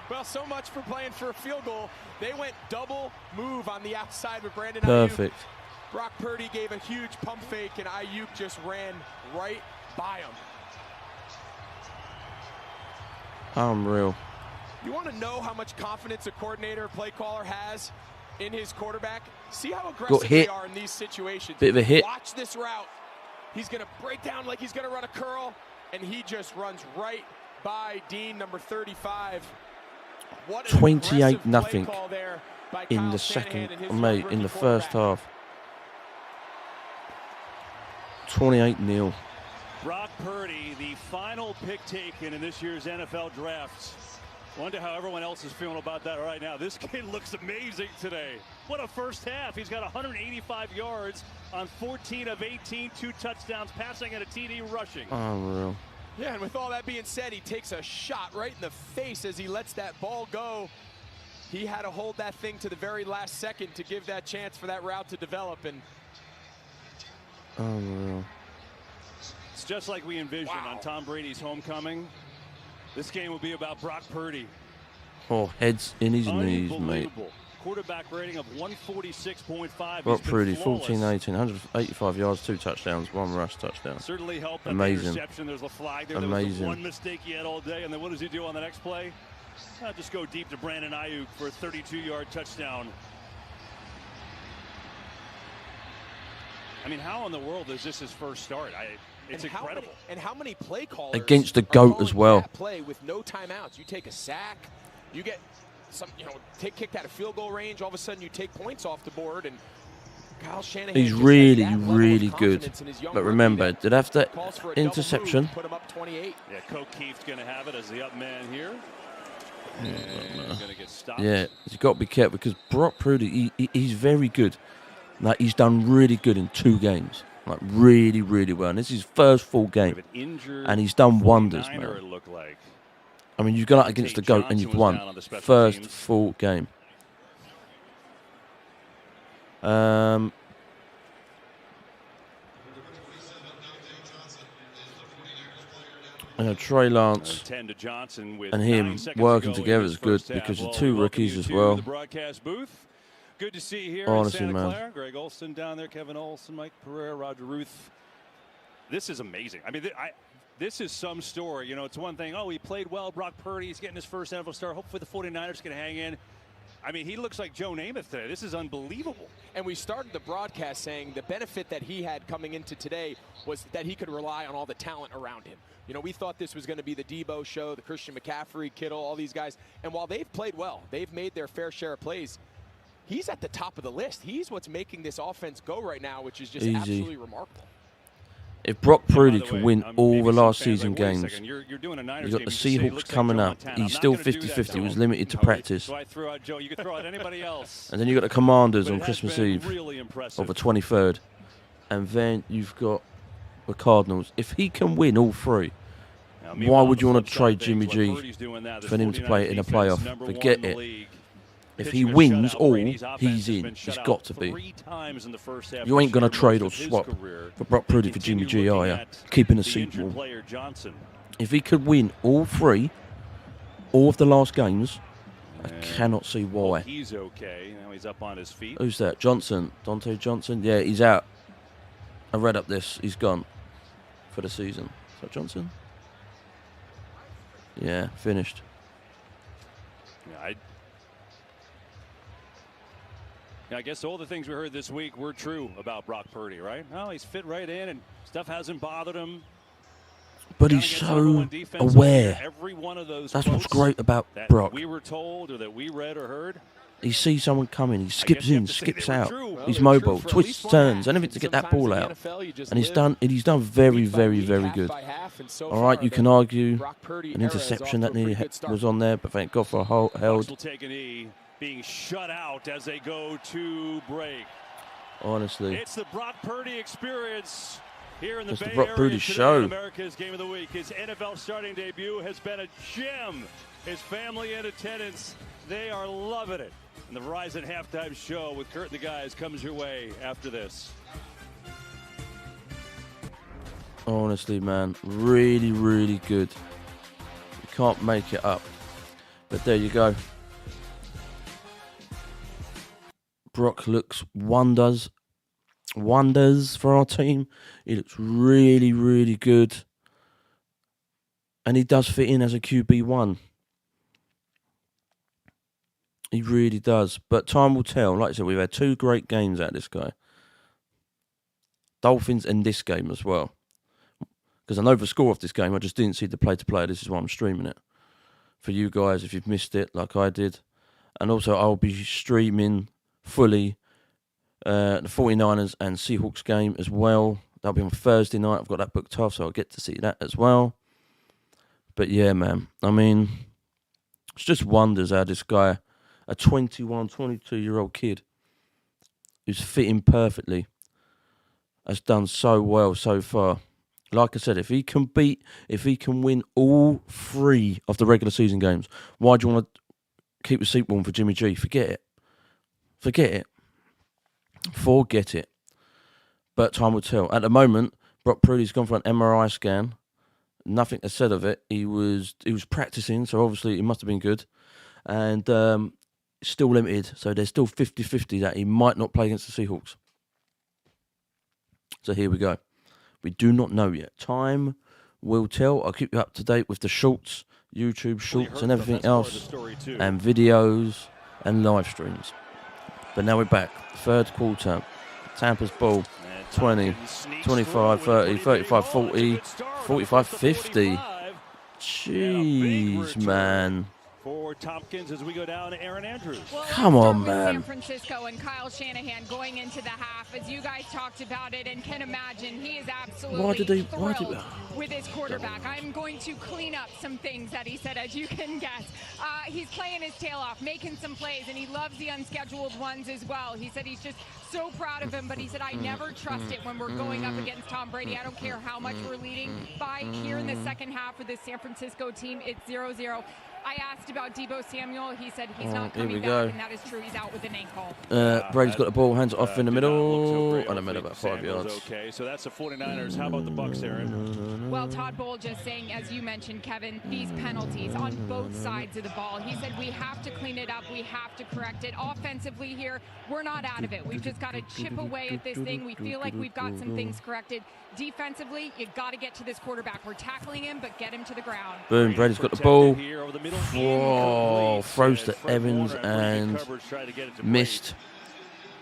Well, so much for playing for a field goal. They went double move on the outside with Brandon Perfect. Ayuk. Brock Purdy gave a huge pump fake, and Ayuk just ran right by him. Unreal. You want to know how much confidence a coordinator or play caller has in his quarterback? See how aggressive they are in these situations. Bit of a hit. Watch this route. He's going to break down like he's going to run a curl, and he just runs right by Dean, number 35. 28-0 in the second, mate, in the first half. 28-0. Brock Purdy, the final pick taken in this year's NFL draft. Wonder how everyone else is feeling about that right now. This kid looks amazing today. What a first half. He's got 185 yards on 14 of 18, 2 touchdowns, passing and a TD rushing. Unreal. Yeah, and with all that being said, he takes a shot right in the face as he lets that ball go. He had to hold that thing to the very last second to give that chance for that route to develop. And Unreal. It's just like we envisioned on Tom Brady's homecoming. This game will be about Brock Purdy. Oh, heads in his knees, mate. Quarterback rating of 146.5. Brock Purdy, 14-18, 185 yards, 2 touchdowns, 1 rush touchdown. Certainly helped. Amazing. Interception. There's a flag there. Amazing. There was one mistake he had all day, and then what does he do on the next play? Just go deep to Brandon Ayuk for a 32-yard touchdown. I mean, how in the world is this his first start? It's incredible. And how many play callers against the GOAT as well? That play with no timeouts. You take a sack, you get some, kicked out of field goal range. All of a sudden, you take points off the board, and Kyle Shanahan. He's really, really good. But remember, did after interception. Put him up 28. Yeah, O'Keefe's going to have it as the up man here. And going to get stopped. Yeah, you've got to be careful because Brock Purdy, he's very good. Like, he's done really good in 2 games. Like, really, really well. And this is his first full game. And he's done wonders, man. I mean, you've gone out against the GOAT and you've won. First full game. Trey Lance and him working together is good because the 2 rookies as well. Good to see here honestly, in Santa Clara. man. Greg Olson down there, Kevin Olson, Mike Pereira, Roger Ruth. This is amazing. I mean, this is some story. It's one thing, he played well. Brock Purdy, he's getting his first NFL start. Hopefully the 49ers can hang in. I mean, he looks like Joe Namath today. This is unbelievable. And we started the broadcast saying the benefit that he had coming into today was that he could rely on all the talent around him. You know, we thought this was going to be the Debo show, the Christian McCaffrey, Kittle, all these guys. And while they've played well, they've made their fair share of plays, he's at the top of the list. He's what's making this offense go right now, which is just absolutely remarkable. If Brock Purdy can win all the last season games, you've got the Seahawks coming up. He's still 50-50. He was limited to practice. So I threw out Joe. You could throw out anybody else. And then you've got the Commanders on Christmas Eve really of the 23rd. And then you've got the Cardinals. If he can win all three, why would you want to trade Jimmy G for him to play in a playoff? Forget it. If he wins all, he's in. He's got to be. You ain't going to trade or swap for Brock Purdy for Jimmy G, are you? Keeping a seat warm. If he could win all three, all of the last games, I cannot see why. He's okay. Now he's up on his feet. Who's that? Johnson. Dante Johnson? Yeah, he's out. I read up this. He's gone for the season. Is that Johnson? Yeah, finished. Yeah, I guess all the things we heard this week were true about Brock Purdy, right? Oh, he's fit right in and stuff hasn't bothered him. But he's so aware. Every one of those That's what's great about Brock. We were told or that we read or heard. He sees someone coming, he skips in, skips out. He's mobile, twists, turns, anything to get that ball out. And he's done very, very, very good. All right, you can argue an interception that nearly was on there, but thank God for a held. Being shut out as they go to break. Honestly, it's the Brock Purdy experience here in the Bay Brock Area Purdy show. America's Game of the Week. His NFL starting debut has been a gem. His family in attendance, they are loving it. And the Verizon halftime show with Kurt and the guys comes your way after this. Honestly, man, really, really good. You can't make it up. But there you go. Brock looks wonders for our team. He looks really, really good. And he does fit in as a QB1. He really does. But time will tell. Like I said, we've had two great games out of this guy. Dolphins and this game as well. Because I know the score of this game, I just didn't see the play-to-play. This is why I'm streaming it. For you guys, if you've missed it, like I did. And also, I'll be streaming fully the 49ers and Seahawks game as well. That'll be on Thursday night. I've got that booked off, so I'll get to see that as well. But yeah, man, I mean, it's just wonders how this guy, a 21, 22-year-old kid who's fitting perfectly, has done so well so far. Like I said, if he can win all three of the regular season games, why do you want to keep the seat warm for Jimmy G? Forget it. Forget it. But time will tell. At the moment, Brock Purdy's gone for an MRI scan. Nothing is said of it. He was practicing, so obviously it must have been good. And still limited, so there's still 50-50 that he might not play against the Seahawks. So here we go. We do not know yet. Time will tell. I'll keep you up to date with the shorts, YouTube shorts and everything else, and videos and live streams. But now we're back. Third quarter. Tampa's ball. 20, 25, 30, 35, 40, 45, 50. Jeez, man. For Tompkins as we go down to Aaron Andrews. Well, come on, man. San Francisco and Kyle Shanahan going into the half, as you guys talked about it and can imagine, he is absolutely thrilled with his quarterback. I'm going to clean up some things that he said, as you can guess. He's playing his tail off, making some plays, and he loves the unscheduled ones as well. He said he's just so proud of him, but he said, I never trust it when we're going up against Tom Brady. I don't care how much we're leading by. Here in the second half of the San Francisco team, it's 0-0. I asked about Deebo Samuel. He said he's not coming back, and that is true. He's out with an ankle. Brady's got the ball, hands off in the middle. I don't know, about 5 yards. Okay, so that's the 49ers. How about the Bucs, Aaron? Well, Todd Bowl just saying, as you mentioned, Kevin, these penalties on both sides of the ball. He said we have to clean it up. We have to correct it. Offensively here, we're not out of it. We've just got to chip away at this thing. We feel like we've got some things corrected. Defensively, you got to get to this quarterback. We're tackling him, but get him to the ground. Boom, Brady's got the ball. Whoa, throws to Evans and missed.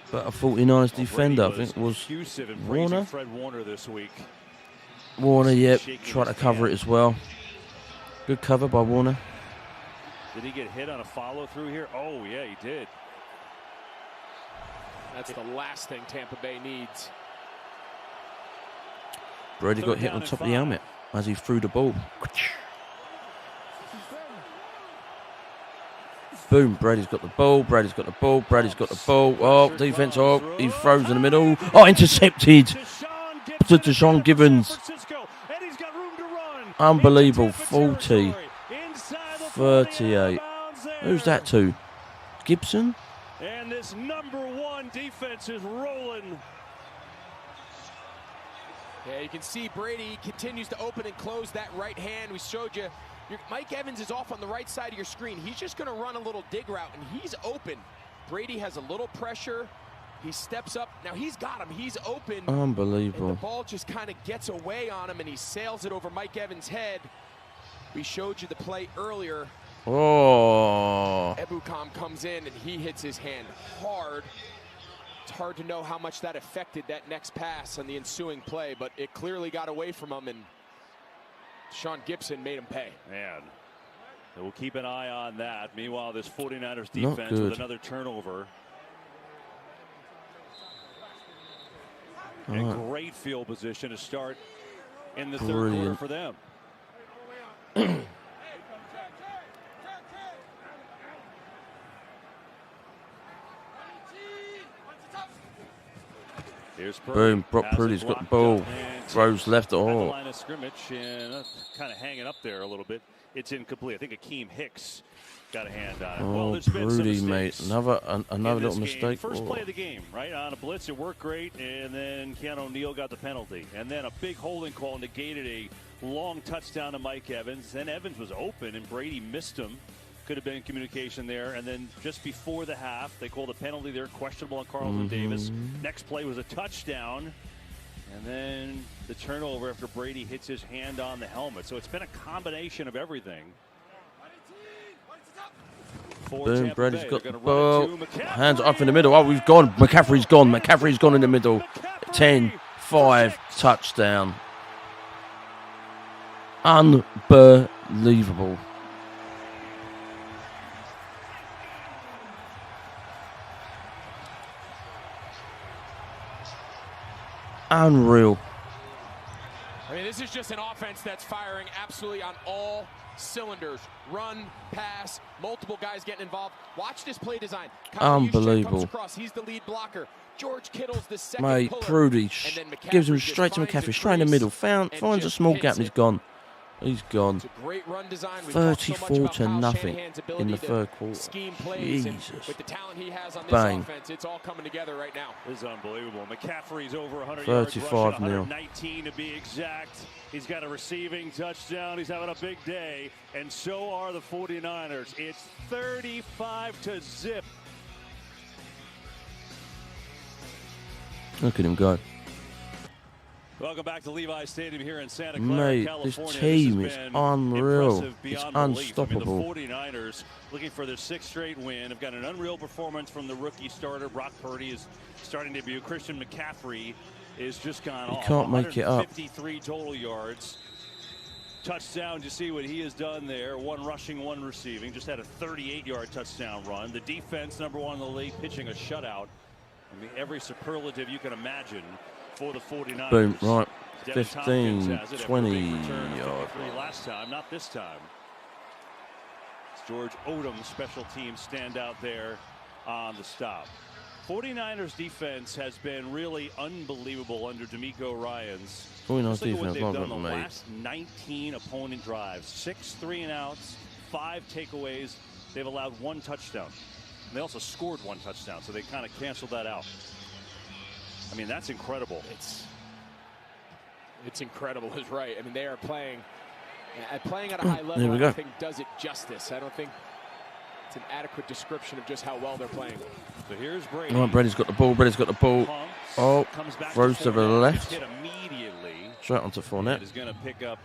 But a 49ers defender, I think it was Warner. Warner, yep, tried to cover it as well. Good cover by Warner. Did he get hit on a follow through here? Oh, yeah, he did. That's the last thing Tampa Bay needs. Brady got hit on top of the helmet as he threw the ball. Boom, Brady's got the ball, Brady's got the ball, Brady's got the ball. Oh, defense, oh, he throws in the middle. Oh, intercepted to Deshaun Givens. Unbelievable, 40, 38. Who's that to? Gibson? And this #1 defense is rolling. Yeah, you can see Brady continues to open and close that right hand. We showed you. Mike Evans is off on the right side of your screen. He's just going to run a little dig route, and he's open. Brady has a little pressure. He steps up. Now he's got him. He's open. Unbelievable. And the ball just kind of gets away on him, and he sails it over Mike Evans' head. We showed you the play earlier. Oh. Ebukam comes in, and he hits his hand hard. It's hard to know how much that affected that next pass on the ensuing play, but it clearly got away from him, and Sean Gibson made him pay. Man, we'll keep an eye on that. Meanwhile, this 49ers defense with another turnover. And great field position to start in the third quarter for them. Boom, Brock Purdy's got the ball. Throws left. Oh. Line of scrimmage and kind of hanging up there a little bit. It's incomplete. I think Akeem Hicks got a hand on it. Oh, well, there's Purdy, been mate. Another little mistake. First play of the game, right? On a blitz, it worked great, and then Keanu O'Neal got the penalty. And then a big holding call negated a long touchdown to Mike Evans. Then Evans was open, and Brady missed him. Could have been communication there. And then just before the half, they called a penalty there, questionable on Carlton Davis. Next play was a touchdown. And then the turnover after Brady hits his hand on the helmet. So it's been a combination of everything. Boom, Brady's got the ball. Hands off in the middle. Oh, we've gone. McCaffrey's gone. McCaffrey's gone in the middle. 10-5 touchdown. Unbelievable. Unreal. I mean, this is just an offense that's firing absolutely on all cylinders. Run, pass, multiple guys getting involved. Watch this play design. Unbelievable. Across. He's the lead blocker. George Kittle's the second Mate, puller. Prudy gives him straight to McCaffrey. Straight in the middle. Finds a small gap and he's gone. He's gone. 34-0 in the third quarter. Jesus. With the talent he has on this Bang. offense, it's all coming together right now. This is unbelievable. McCaffrey's over 100 yards rushing, 119 to be exact. He's got a receiving touchdown. He's having a big day, and so are the 49ers. It's 35-0. Look at him go. Welcome back to Levi Stadium here in Santa Clara, Mate, California. this team is unreal. It's unstoppable. I mean, the 49ers looking for their 6th straight win. Have got an unreal performance from the rookie starter. Brock Purdy is starting to debut. Christian McCaffrey is just gone off. You can't make it up. 53 total yards. Touchdown, you see what he has done there. 1 rushing, 1 receiving. Just had a 38-yard touchdown run. The defense, #1 in the league, pitching a shutout. I mean, every superlative you can imagine for the 49ers. Boom, right. Devin 15, 20 yards. Last time, not this time. It's George Odom, special team standout there on the stop. 49ers defense has been really unbelievable under D'Amico Ryans. 49ers Look at what defense, they've love done it, the mate. last 19 opponent drives. 6 3-and-outs, 5 takeaways. They've allowed 1 touchdown. And they also scored 1 touchdown, so they kind of canceled that out. I mean, that's incredible. It's incredible, is right. I mean, they are playing at a high level. There we I go. don't think does it justice. I don't think it's an adequate description of just how well they're playing. So here's Brady. Oh, Brady's got the ball. Brady's got the ball. Oh, throws to the left. Straight onto Fournette. Is going to pick up,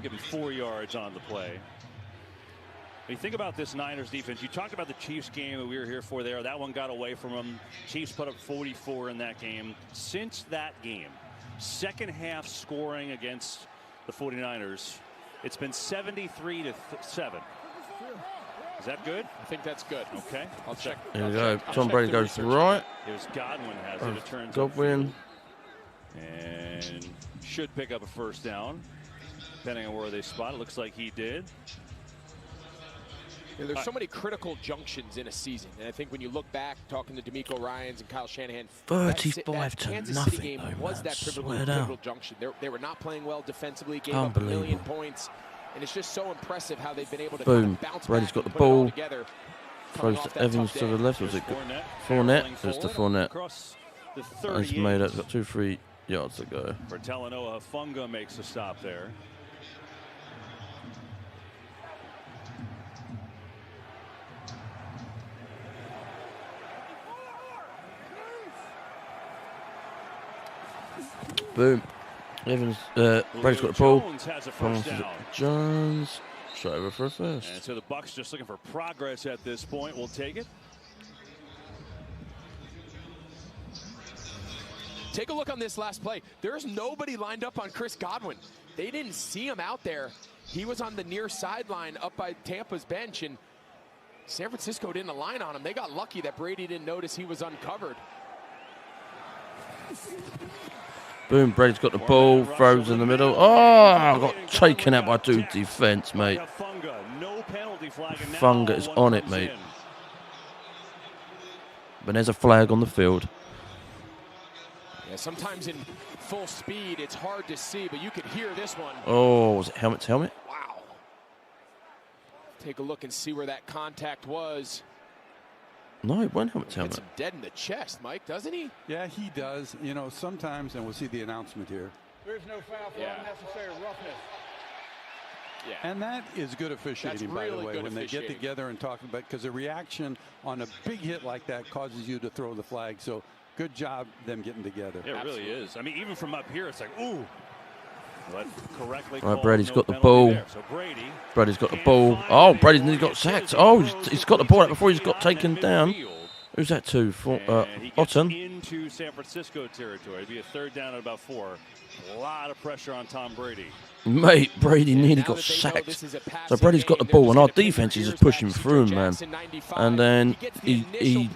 give him 4 yards on the play. When you think about this Niners defense, you talked about the Chiefs game that we were here for there. That one got away from them. Chiefs put up 44 in that game. Since that game, second half scoring against the 49ers, it's been 73-7. Is that good? I think that's good. Okay, I'll check. There we go. Tom Brady goes right. Here's Godwin has it. It turns Godwin. And should pick up a first down, depending on where they spot. It looks like he did. Yeah, there's so many critical junctions in a season, and I think when you look back, talking to D'Amico Ryans and Kyle Shanahan, 35 to Kansas nothing. City game though, was man. that Swear pivotal junction. They were not playing well defensively, gave up a Unbelievable. million points, and it's just so impressive how they've been able to Boom. kind of bounce Brady's back got and the put it all ball. together. Throws to Evans to the left. Was it Fournette? It was to Fournette. Across the He's 38. made it. Got 2-3 yards to go. For Talanoa, Funga makes a stop there. Boom. Evans, Brady's got the ball. Jones has a first down. Jones, straight over for a first. And so the Bucs just looking for progress at this point. We'll take it. Take a look on this last play. There's nobody lined up on Chris Godwin. They didn't see him out there. He was on the near sideline up by Tampa's bench, and San Francisco didn't align on him. They got lucky that Brady didn't notice he was uncovered. Boom, Brady's got the ball, throws in the middle. Oh, got taken out by two defense, mate. Funga is on it, mate. But there's a flag on the field. Yeah, sometimes in full speed, it's hard to see, but you could hear this one. Oh, was it helmet to helmet? Wow. Take a look and see where that contact was. No, it wasn't helmet to helmet. Gets him dead in the chest, Mike, doesn't he? Yeah, he does. You know, sometimes, and we'll see the announcement here. There's no foul for unnecessary roughness. Yeah. And that is good officiating, by the way, when they get together and talk about, because a reaction on a big hit like that causes you to throw the flag. So good job them getting together. It really is. I mean, even from up here, it's like, ooh. But correctly Right, Brady's got the penalty ball. there. So Brady Brady's got the ball. Oh, Brady's nearly got sacked. Oh, he's got the ball out before he's got taken down. Who's that to? For Otten. Into San Francisco territory. It'd be a third down at about 4. A lot of pressure on Tom Brady. Mate, Brady nearly got sacked. So Brady's got the ball, and our defense is just pushing through him, man. And then he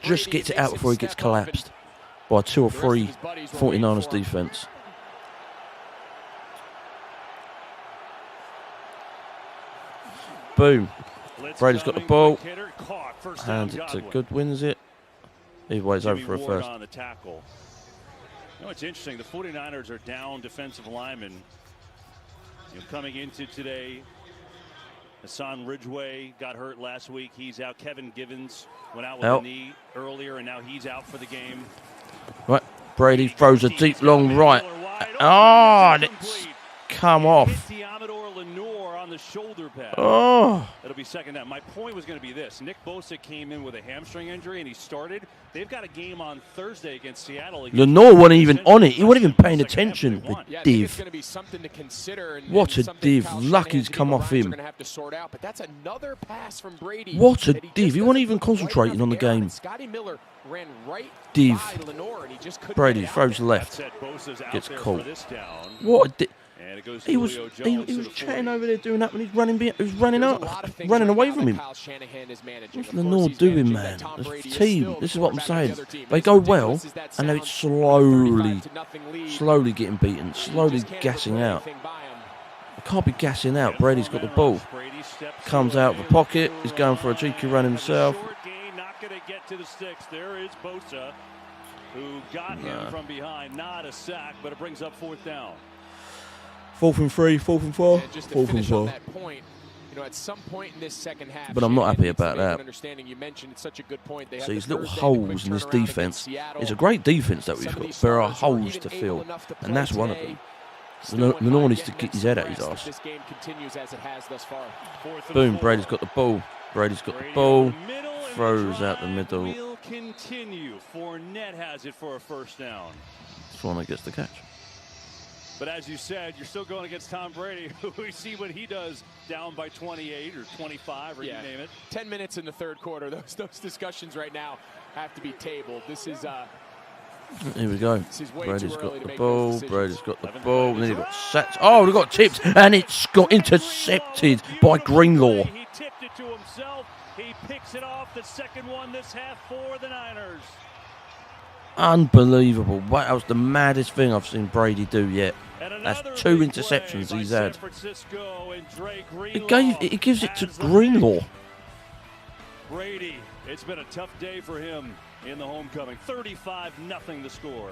just gets it out before he gets collapsed by 2 or 3 49ers defense. Boom. Brady's got the ball. Hands it to Goodwin, is it? Either way, it's over for a first. On the tackle. You know, it's interesting. The 49ers are down defensive linemen. You know, coming into today, Hassan Ridgeway got hurt last week. He's out. Kevin Givens went out with a knee earlier, and now he's out for the game. Right. Brady throws a deep, long right. Oh, it's come off. On the shoulder pad. Oh. It'll be second down. My point was going to be this. Nick Bosa came in with a hamstring injury, and he started. They've got a game on Thursday against Seattle. Lenore wasn't even on it. He wasn't even paying attention. The div. What a div. Lucky's come off him. What a div. He wasn't even concentrating on the game. Div. Brady throws left. Gets caught. What a div. He was chatting over there doing that when he's running away from him. What's Lenore doing, man? The team, this is what I'm saying. They go well, and they're slowly getting beaten, slowly gassing out. They can't be gassing out. Brady's got the ball. Comes out of the pocket. He's going for a cheeky run himself. Not going to get to the sticks. There is Bosa, who got him from behind. Not a sack, but it brings up 4th down. 4th and 3, 4th and 4. Just to 4th and finish 4. on that point, You know, at some point in this second half, but I'm not happy about that. Understanding you mentioned it's such a good point. They So have these the little Thursday, holes in this defense. It's a great defense that we've got. There are holes to fill, and that's one of them. Lenore needs to get his head out his ass. This game continues as it has thus far. Boom, Brady's got the ball. Brady's got the ball. Throws out the middle. Will continue. Fournette has it for a first down. Fournette gets the catch. But as you said, you're still going against Tom Brady. We see what he does down by 28 or 25 or you name it. 10 minutes in the third quarter. Those discussions right now have to be tabled. This is here we go. Brady's got the ball. Brady's got the ball. And then he got sacked. Oh, they got tipped, and it's got intercepted by Greenlaw. He tipped it to himself. He picks it off. The second one this half for the Niners. Unbelievable. That was the maddest thing I've seen Brady do yet. That's 2 interceptions he's had. He gives it to Greenlaw. Brady, it's been a tough day for him in the homecoming. 35-0 the score.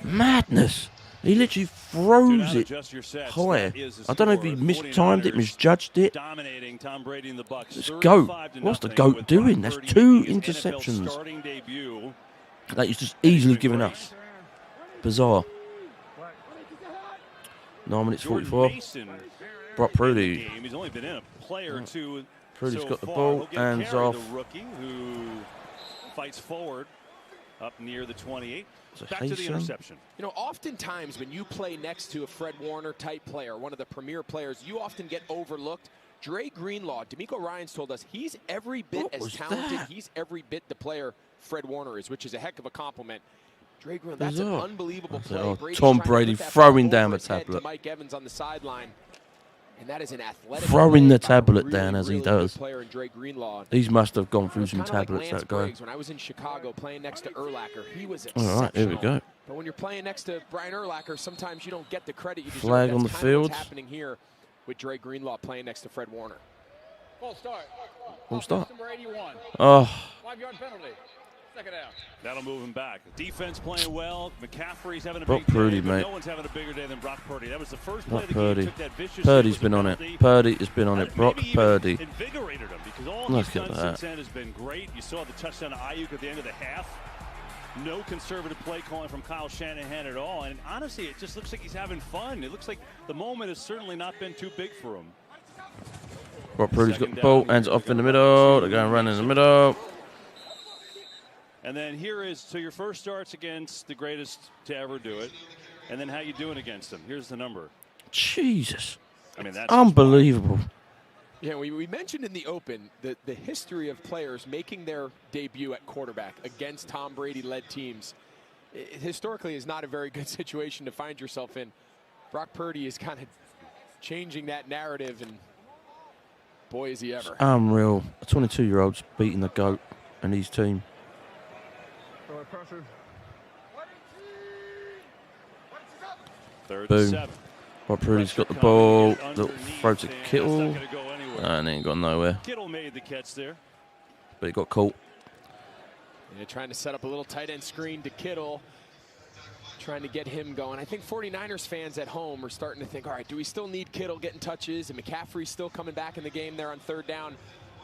Madness. He literally throws it high. I don't know if he mistimed it, misjudged it. Dominating Tom Brady and the Bucs. It's GOAT. What's the GOAT doing? That's 2 interceptions that he's just easily given us. Bizarre. 9 minutes 44. Brock Purdy. He's only been in a play or two. Purdy's got the ball, hands off. The rookie who fights forward up near the 28. Back to the interception. You know, oftentimes when you play next to a Fred Warner type player, one of the premier players, you often get overlooked. Dre Greenlaw, D'Amico Ryans told us he's every bit as talented. He's every bit the player Fred Warner is, which is a heck of a compliment. Dre Greenlaw, that's an unbelievable play. Oh, Tom Brady throwing down the tablet. Mike Evans on the sideline. And that is an athletic throwing the tablet down as he does. Greenlaw. He must have gone through some tablets, that guy. When I was in Chicago playing next to Urlacher, he was all right, here we go. But when you're playing next to Brian Urlacher, sometimes you don't get the credit you deserve. Flag on the field. What's happening here with Dre Greenlaw playing next to Fred Warner. Full start. Full start. Number 81. Oh. 5-yard penalty. Second down. That'll move him back. Defense playing well. McCaffrey's having a Brock big Purdy, day, mate. No one's having a bigger day than Brock Purdy. That was the first play Brock of the game. Purdy. Took that vicious Purdy's been on it. Purdy has been on it. Brock Purdy. Invigorated him because all Look he's at done that. since then has been great. You saw the touchdown to Ayuk at the end of the half. No conservative play calling from Kyle Shanahan at all. And honestly, it just looks like he's having fun. It looks like the moment has certainly not been too big for him. Brock Purdy's got the ball, hands off in the middle. They're going to run in the middle. And then here is, so your first start's against the greatest to ever do it. And then how you doing against them. Here's the number. Jesus. I mean, that's unbelievable. Yeah, we mentioned in the open the history of players making their debut at quarterback against Tom Brady-led teams. It historically is not a very good situation to find yourself in. Brock Purdy is kind of changing that narrative, and boy, is he ever. Unreal. A 22-year-old's beating the GOAT and his team. Third Boom. and 7. Brock Purdy's got the ball. Little throw to Kittle. And he ain't gone nowhere. Kittle made the catch there. But he got caught. Yeah, trying to set up a little tight end screen to Kittle. Trying to get him going. I think 49ers fans at home are starting to think, all right, do we still need Kittle getting touches? And McCaffrey's still coming back in the game there on third down.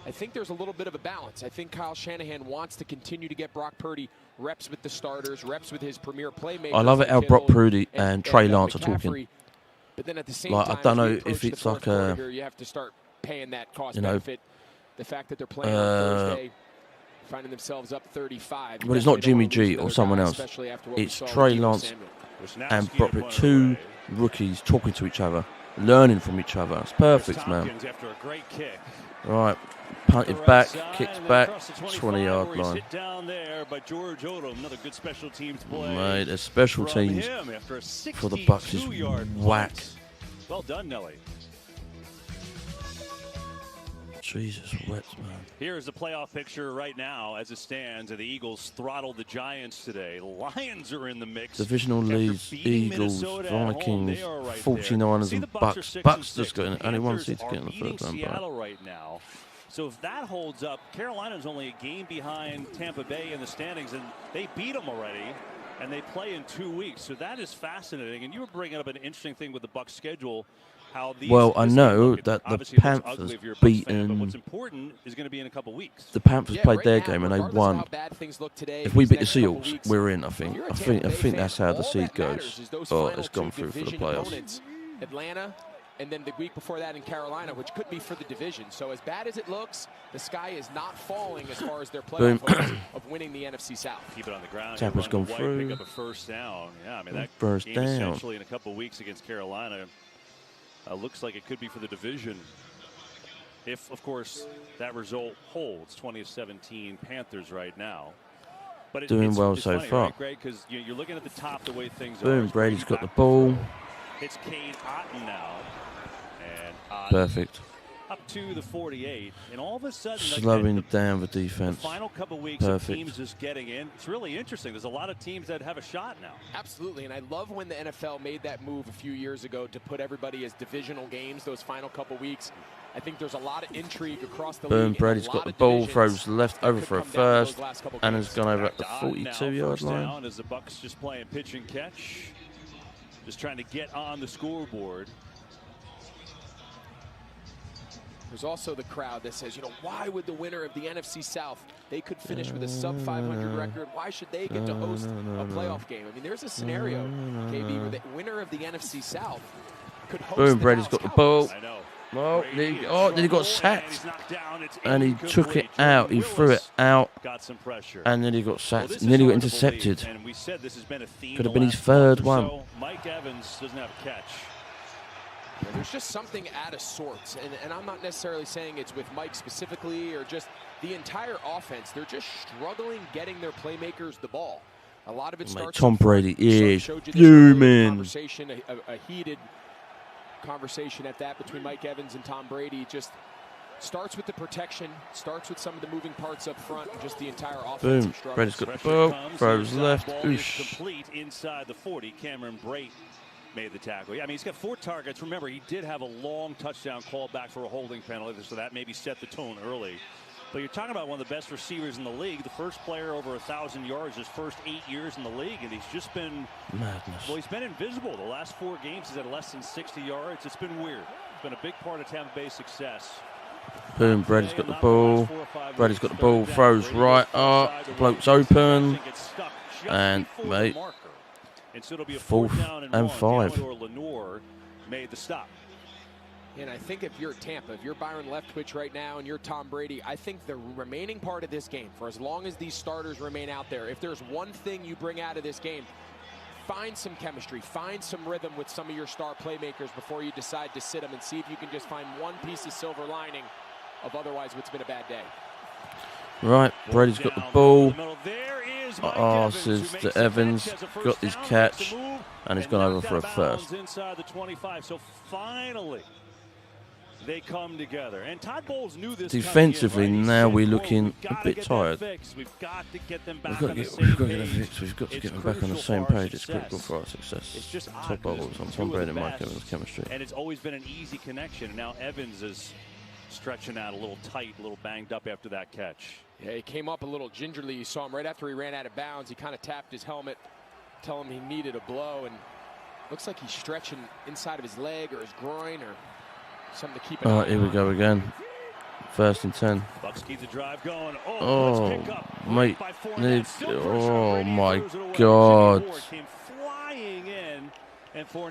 I think there's a little bit of a balance. I think Kyle Shanahan wants to continue to get Brock Purdy reps with the starters, reps with his premier playmakers. I love it how Brock Purdy and Trey Lance are talking. But then at the same like, time, I don't know if it's like a, here, you have to start paying that cost you know, benefit. The fact that they're playing on Thursday, finding themselves up 35. But it's not Jimmy G or someone else. It's Trey Lance and Brock Purdy, 2 rookies talking to each other, learning from each other. It's perfect, man. After a great kick. Right. Punted back, kicks back, 20-yard line. Hit down there by George Odom, another good special teams play. Mate, the special teams for the Bucs is whack. Well done, Nelly. Jesus, wet, man. Here's the playoff picture right now as it stands. The Eagles throttled the Giants today. The Lions are in the mix. Divisional leads, Eagles, Vikings, 49ers, and Bucs. Bucs just got only 1 seat to get in the first round. Seattle right now. So if that holds up, Carolina's only a game behind Tampa Bay in the standings, and they beat them already. and they play in 2 weeks. So that is fascinating. And you were bringing up an interesting thing with the Bucs schedule. How these, well, I know that the Panthers beaten. But what's important is going to be in a couple weeks. The Panthers played their game and they won. If we beat the Seahawks, we're in. I think that's how the seed goes. Oh, it's gone through for the playoffs. Atlanta, and then the week before that in Carolina, which could be for the division. So as bad as it looks, the sky is not falling as far as their playoff hopes of winning the NFC South. Keep it on the ground. Tampa's gone through. Pick up a first down. Yeah, I mean that first game down. essentially in a couple weeks against Carolina. Looks like it could be for the division. If, of course, that result holds. 20-17 Panthers right now. But doing well so far. Right, Greg? Because you're looking at the top the way things are. Boom, Brady's got the ball. It's Cade Otton now. And Otton perfect. Up to the 48, and all of a sudden, slowing down the defense. The final couple weeks of teams just getting in. It's really interesting. There's a lot of teams that have a shot now. Absolutely, and I love when the NFL made that move a few years ago to put everybody as divisional games those final couple weeks. I think there's a lot of intrigue across the league. Boom, Brady's got the ball, throws left over for a first, and has gone over at the 42-yard line. As the Bucs just playing pitch and catch, just trying to get on the scoreboard. There's also the crowd that says, you know, why would the winner of the NFC South, they could finish with a sub-500 record, why should they get to host a playoff game? I mean, there's a scenario, KB, where the winner of the NFC South could host boom, Brady's got the ball. I know. Well, then he got sacked, and he took it out. He threw it out, and then he got sacked, and then he got intercepted. Could have been his third one. Mike Evans doesn't have a catch. Yeah, there's just something out of sorts, and I'm not necessarily saying it's with Mike specifically or just the entire offense. They're just struggling getting their playmakers the ball. A lot of it starts. Tom Brady is fuming. A heated conversation at that between Mike Evans and Tom Brady. Just starts with the protection, starts with some of the moving parts up front, and just the entire offense. Boom, Brady's got the ball, throws left. Oosh. Complete inside the 40. Cameron Brate made the tackle. Yeah, I mean, he's got 4 targets. Remember, he did have a long touchdown call back for a holding penalty, so that maybe set the tone early. But you're talking about one of the best receivers in the league, the first player over 1,000 yards his first 8 years in the league, and he's just been madness. Well, he's been invisible. The last 4 games he's had less than 60 yards. It's been weird. It's been a big part of Tampa Bay's success. Boom, Brady's got the ball. Brady's got the ball, throws right up, bloke's open, and mate. And so it'll be a 4th and 5. Lenore made the stop. And I think if you're Tampa, if you're Byron Leftwich right now and you're Tom Brady, I think the remaining part of this game, for as long as these starters remain out there, if there's one thing you bring out of this game, find some chemistry, find some rhythm with some of your star playmakers before you decide to sit them and see if you can just find one piece of silver lining of otherwise what's been a bad day. Right, Brady's got the ball. Says to Evans, got his catch, and he's gone over for a first. Inside the 25. So finally, they come together. And Todd Bowles knew this. Defensively, right? now we're looking a bit tired. We've got to get them back We've got to get them fixed. We've got to get them back on the same page. It's critical for our success. It's just top bubbles on Tom Brady and Mike Evans' chemistry. And it's always been an easy connection. And now Evans is stretching out a little tight, a little banged up after that catch. Yeah, he came up a little gingerly. You saw him right after he ran out of bounds. He kind of tapped his helmet, telling him he needed a blow, and looks like he's stretching inside of his leg or his groin or something to keep an eye on. Here we go again. 1st and 10. Bucks keep the drive going. Oh, mate. Oh, my God.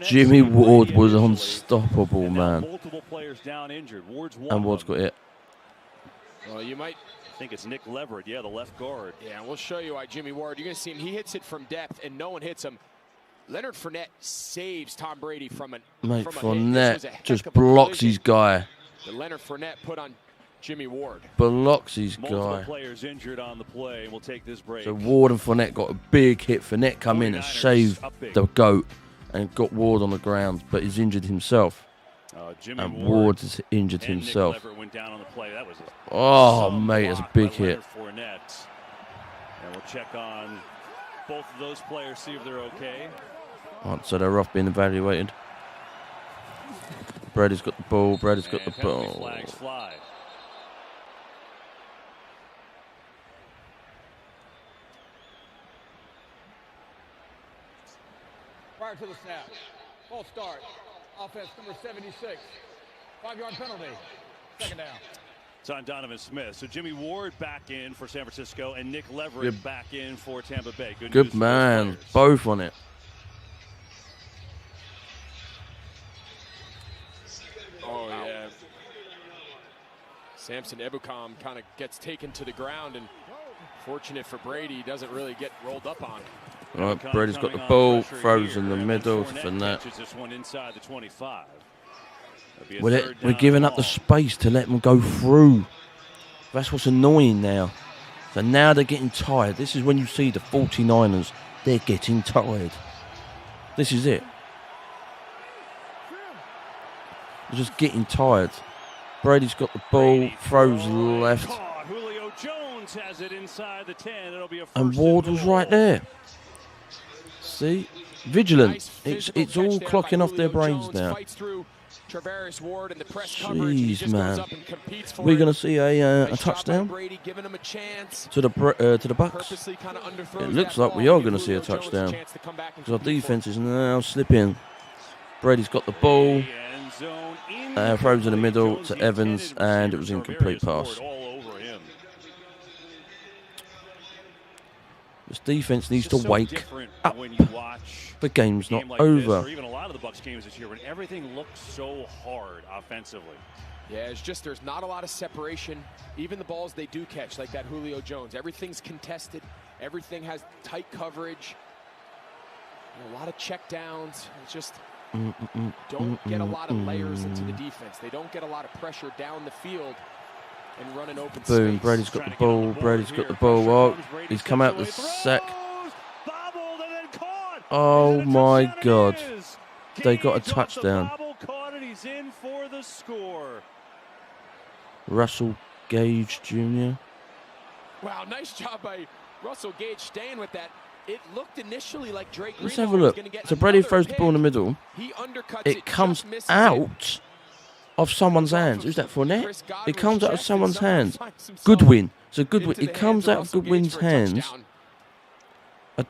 Jimmy Ward was unstoppable, man. Multiple players down injured. And Ward's got it. Well, you might think it's Nick Leverett, yeah, the left guard. Yeah, we'll show you why Jimmy Ward. You're going to see him. He hits it from depth, and no one hits him. Leonard Fournette saves Tom Brady from a Fournette just blocks his guy. The Leonard Fournette put on Jimmy Ward. Blocks his Multiple guy. Players injured on the play, and we'll take this break. So Ward and Fournette got a big hit. Fournette come in and saved the GOAT and got Ward on the ground, but he's injured himself. And Ward has injured himself. Went down on the play. That was mate, it's a big hit. And we'll check on both of those players, see if they're okay. Right, so they're off being evaluated. Brady's got the ball. Brady's got the ball. Flags fly. Prior to the snap. False start. Offense number 76. 5-yard penalty. Second down. It's on Donovan Smith. So Jimmy Ward back in for San Francisco and Nick Leverett back in for Tampa Bay. Good man. Both on it. Oh, yeah. Samson Ebukam kind of gets taken to the ground, and fortunate for Brady, he doesn't really get rolled up on. All right, Brady's got the ball, throws in the middle for that. This one inside the 25. We're giving up the space to let them go through. That's what's annoying now. So now they're getting tired. This is when you see the 49ers. They're getting tired. This is it. They're just getting tired. Brady's got the ball, throws left. Julio Jones has it inside the 10. It'll be a And Ward was right there. See? Vigilant. It's all clocking off their brains now. Jeez, man. We're going to see a touchdown to the Bucks. It looks like we are going to see a touchdown because our defense is now slipping. Brady's got the ball. Throws in the middle to Evans, and it was an incomplete pass. This defense needs to wake up. The game's not over. Or even a lot of the Bucks games this year when everything looks so hard offensively. Yeah, it's just there's not a lot of separation. Even the balls they do catch, like that Julio Jones, everything's contested. Everything has tight coverage. A lot of check downs. It's just don't get a lot of layers into the defense. They don't get a lot of pressure down the field and run an open space. Boom, Brady's got the ball. Brady's got the ball. Oh, he's come out with sack. Oh my God. They got a touchdown. Russell Gage Jr. Wow, nice job by Russell Gage staying with that. It looked initially like Drake. Let's have a look. So Brady throws the ball in the middle. It comes out of someone's hands. Who's that, Fournette? It comes out of someone's hands. Goodwin. So Goodwin. It comes out of Goodwin's hands.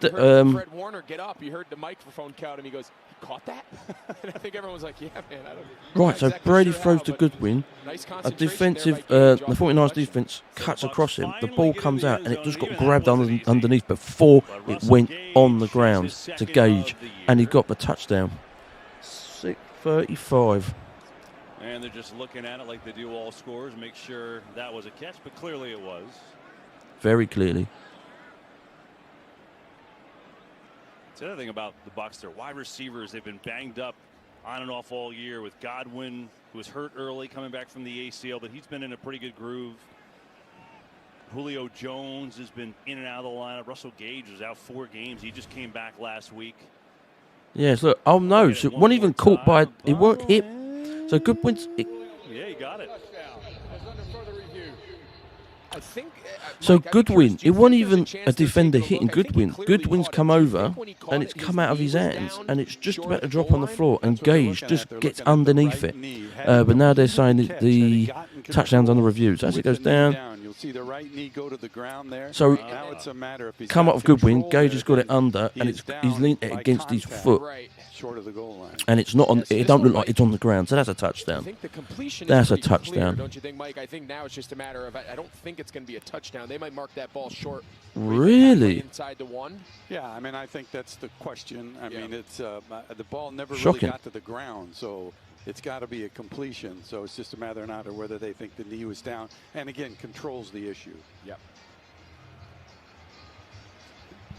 Fred Warner get up. You heard the microphone count, and he goes, "He caught that?" And I think everyone was like, "Yeah, man." I don't. Right. So Brady throws to Goodwin. A defensive, the 49ers defense cuts across him. The ball comes out, and it just got grabbed underneath before it went on the ground to Gage, and he got the touchdown. 6:35. And they're just looking at it like they do all scores, make sure that was a catch, but clearly it was. Very clearly. It's the other thing about the Bucs, their wide receivers, they've been banged up on and off all year with Godwin, who was hurt early coming back from the ACL, but he's been in a pretty good groove. Julio Jones has been in and out of the lineup. Russell Gage was out 4 games. He just came back last week. Yes, look. Oh no, so it wasn't even caught by, it weren't hit. So Goodwin's. Yeah, he got it. So Goodwin, it wasn't even a defender hitting Goodwin. Goodwin's come over, and it's come out of his hands, and it's just about to drop on the floor, and Gage just gets underneath it. But now they're saying that the touchdown's under review. So as it goes down, so come up of Goodwin, Gage has got it under, and he's leaned it against his foot. Short of the goal line. And it's not on. It don't look like it's on the ground, so that's a touchdown. I think the completion that's is a touchdown. Clear, don't you think, Mike? I think now it's just a matter of. I don't think it's going to be a touchdown. They might mark that ball short. Really? Inside the 1. Yeah, I mean, I think that's the question. I mean, it's the ball never Shocking. really got to the ground, so it's got to be a completion. So it's just a matter of whether they think the knee was down, and again, controls the issue. Yep.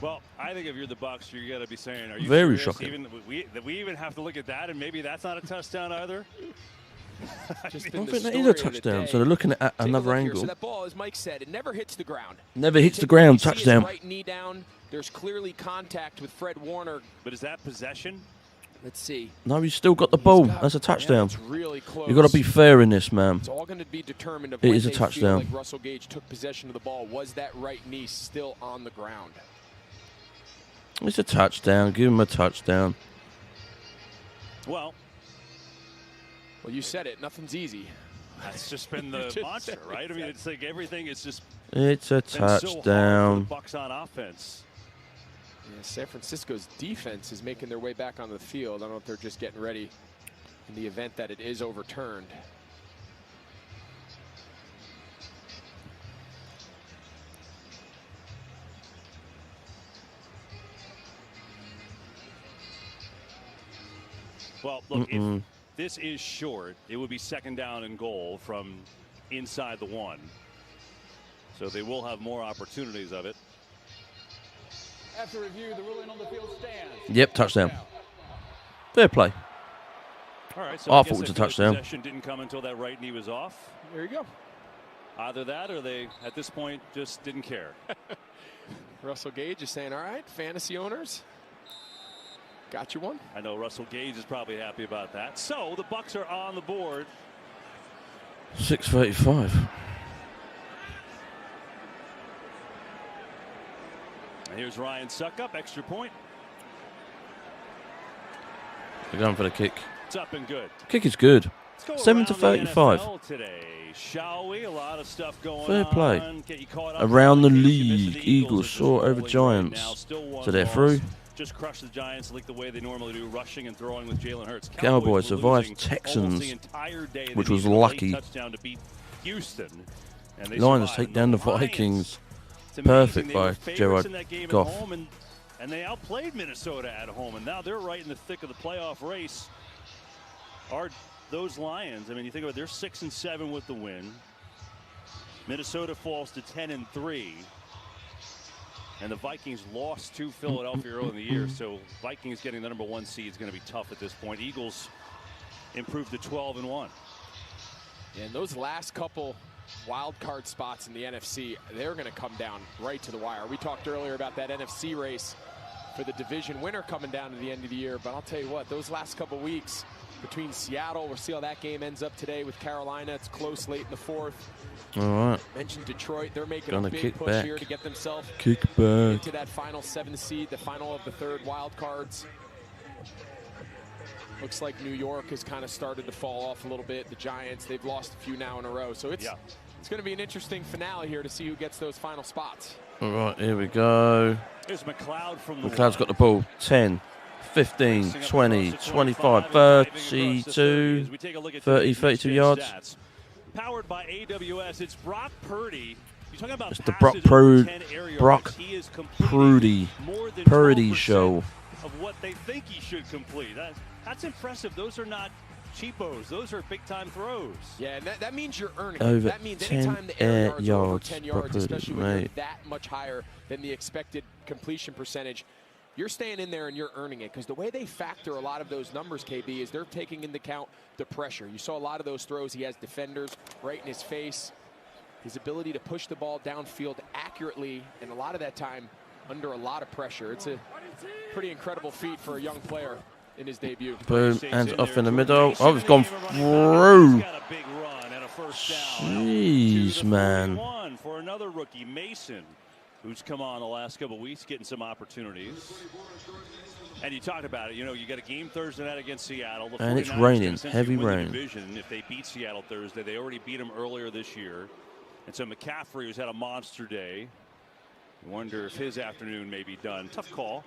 Well, I think if you're the Bucs, you're going to be saying, "Are you very serious? shocking? Even we even have to look at that, and maybe that's not a touchdown either." I think that is a touchdown. So they're looking at another angle. So that ball, as Mike said, it never hits the ground. Never hits the ground. Touchdown. Right knee down. There's clearly contact with Fred Warner. But is that possession? Let's see. No, he's still got the ball. That's a touchdown. Yeah, really close. You've got to be fair in this, man. It's all going to be determined. Of it when is a they touchdown. Feel like Russell Gage took possession of the ball. Was that right knee still on the ground? It's a touchdown. Give him a touchdown. Well, you said it. Nothing's easy. That's just been the mantra, right? I mean, it's like everything is just. It's a touchdown. So Bucs on offense. Yeah, San Francisco's defense is making their way back on the field. I don't know if they're just getting ready in the event that it is overturned. Well, look, if this is short, it would be 2nd down and goal from inside the 1. So they will have more opportunities of it. After review, the ruling on the field stands. Yep, touchdown. Fair play. All right, so I thought it was a touchdown. Possession didn't come until that right knee was off. There you go. Either that or they, at this point, just didn't care. Russell Gage is saying, all right, fantasy owners, got you one. I know Russell Gage is probably happy about that. So the Bucs are on the board. 6:35. And here's Ryan Suckup, extra point. They're going for the kick. It's up and good. Kick is good. Let's go 7-35. Today, shall we? A lot of stuff going Fair play. on. Get you caught up Around the in case you league, missed the Eagles soar over rolling Giants. right now. Still one So they're loss. through. Just crushed the Giants like the way they normally do, rushing and throwing with Jalen Hurts. Cowboys were survived losing Texans, almost the entire day. They which was needed a late lucky. touchdown to beat Houston, and they Lions survived. take And down the Lions, Vikings. it's amazing. Perfect They by were favorites Jared in that game at Goff. home, and they outplayed Minnesota at home, and now they're right in the thick of the playoff race. Are those Lions? I mean, you think about it, they're 6-7 with the win. Minnesota falls to 10-3, and the Vikings lost to Philadelphia early in the year. So Vikings getting the #1 seed is going to be tough at this point. Eagles improved to 12-1. And those last couple wild card spots in the NFC, they're going to come down right to the wire. We talked earlier about that NFC race for the division winner coming down to the end of the year. But I'll tell you what, those last couple weeks between Seattle, we'll see how that game ends up today with Carolina. It's close late in the 4th. All right. Mentioned Detroit. They're making Gonna a big kick push back. here to get themselves Kick back. into that final 7 seed, the final of the 3rd wild cards. Looks like New York has kind of started to fall off a little bit. The Giants, they've lost a few now in a row. So it's going to be an interesting finale here to see who gets those final spots. All right, here we go. Here's McLeod from the McLeod's got the ball. 10, 15, 20, 25, 32, 30, 32 yards. Powered by AWS, it's Brock Purdy. You're talking about It's the Brock Purdy show. Of what they think he should complete. That's impressive. Those are not cheapos. Those are big-time throws. Yeah, and that means you're earning. Over that means 10 anytime the air yards are over yards, 10 yards, Purdy, especially when you're mate. that much higher than the expected completion percentage, you're staying in there and you're earning it. Because the way they factor a lot of those numbers, KB, is they're taking into account the pressure. You saw a lot of those throws. He has defenders right in his face. His ability to push the ball downfield accurately, and a lot of that time under a lot of pressure. It's a pretty incredible feat for a young player in his debut. Boom, hands off in the middle. Oh, it's gone through. Jeez, man. For another rookie, Mason, who's come on the last couple of weeks, getting some opportunities. And you talked about it, you know, you got a game Thursday night against Seattle. The And it's 49ers raining, can heavy essentially win the rain. division if they beat Seattle Thursday. They already beat them earlier this year. And so McCaffrey, who's had a monster day, I wonder if his afternoon may be done. Tough call.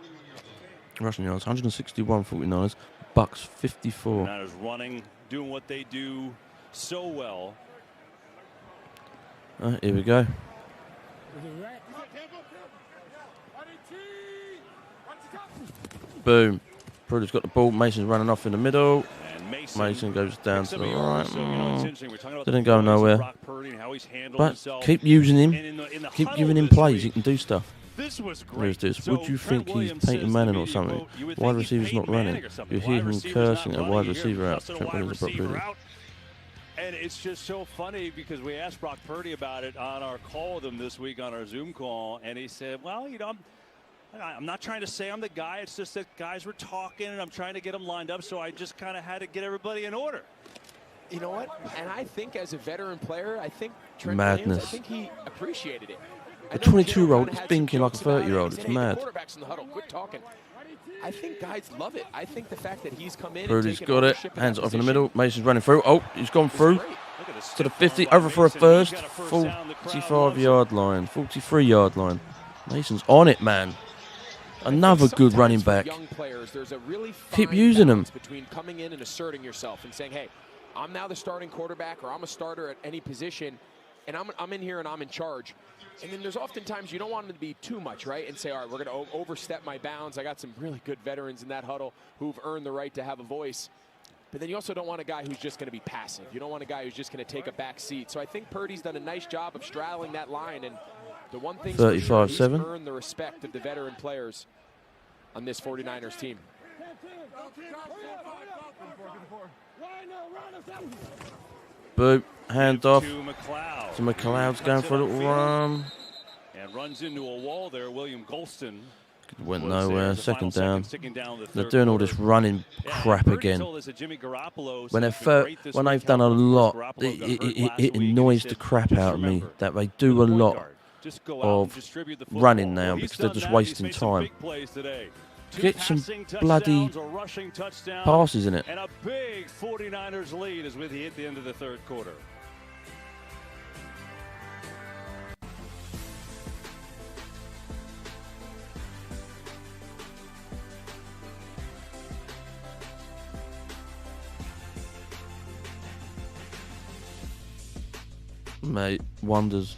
Rushing yards, 161 49ers. Bucks 54. Niners running, doing what they do so well. Here we go. Boom. Prudy's got the ball. Mason's running off in the middle. Mason goes down to the right. Didn't go nowhere. But keep using him. Keep giving him plays. He can do stuff. This was There's this. Would you think he's Peyton Manning or something? Wide receiver's not running. You hear him cursing a wide receiver out. Trent Williams and Brock Purdy. And it's just so funny because we asked Brock Purdy about it on our call with him this week on our Zoom call, and he said, well, you know, I'm not trying to say I'm the guy. It's just that guys were talking, and I'm trying to get them lined up, so I just kind of had to get everybody in order. You know what? And I think as a veteran player, I think Trent Madness. Williams, I think he appreciated it. The 22-year-old is thinking like a 30-year-old. It's mad. Quarterbacks in the huddle. Quit talking. I think guys love it. I think the fact that he's come in Prudy's and got it. Hands off in the middle. Mason's running through. Oh, he's gone through to the 50. Over for a first. 45-yard line. 43-yard line. Mason's on it, man. Another good running back. Young players, there's a really Keep using them. Between coming in and asserting yourself and saying, hey, I'm now the starting quarterback, or I'm a starter at any position, and I'm in here and I'm in charge. And then there's oftentimes you don't want them to be too much, right? And say, all right, we're going to overstep my bounds. I got some really good veterans in that huddle who've earned the right to have a voice. But then you also don't want a guy who's just going to be passive. You don't want a guy who's just going to take a back seat. So I think Purdy's done a nice job of straddling that line. And the one thing for sure, he's earned the respect of the veteran players on this 49ers team. Boop. Hand off. To McLeod. So McLeod's going for a little run. And runs into a wall there. William Golston went nowhere. Second down. They're doing all this running crap again. When they've done a lot, it annoys the crap out of me that they do a lot of running now because they're just wasting time. Get some bloody passes in it. And a big 49ers lead as we hit the end of the third quarter. Mate, wonders.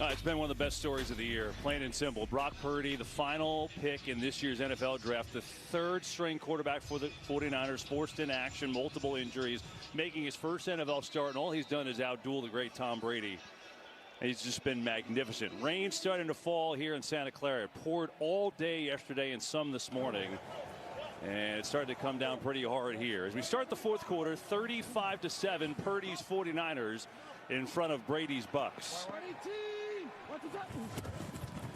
It's been one of the best stories of the year, plain and simple. Brock Purdy, the final pick in this year's NFL draft, the third-string quarterback for the 49ers, forced in action, multiple injuries, making his first NFL start, and all he's done is outduel the great Tom Brady. And he's just been magnificent. Rain starting to fall here in Santa Clara. It poured all day yesterday and some this morning. And it started to come down pretty hard here. As we start the fourth quarter, 35-7, Purdy's 49ers in front of Brady's Bucks.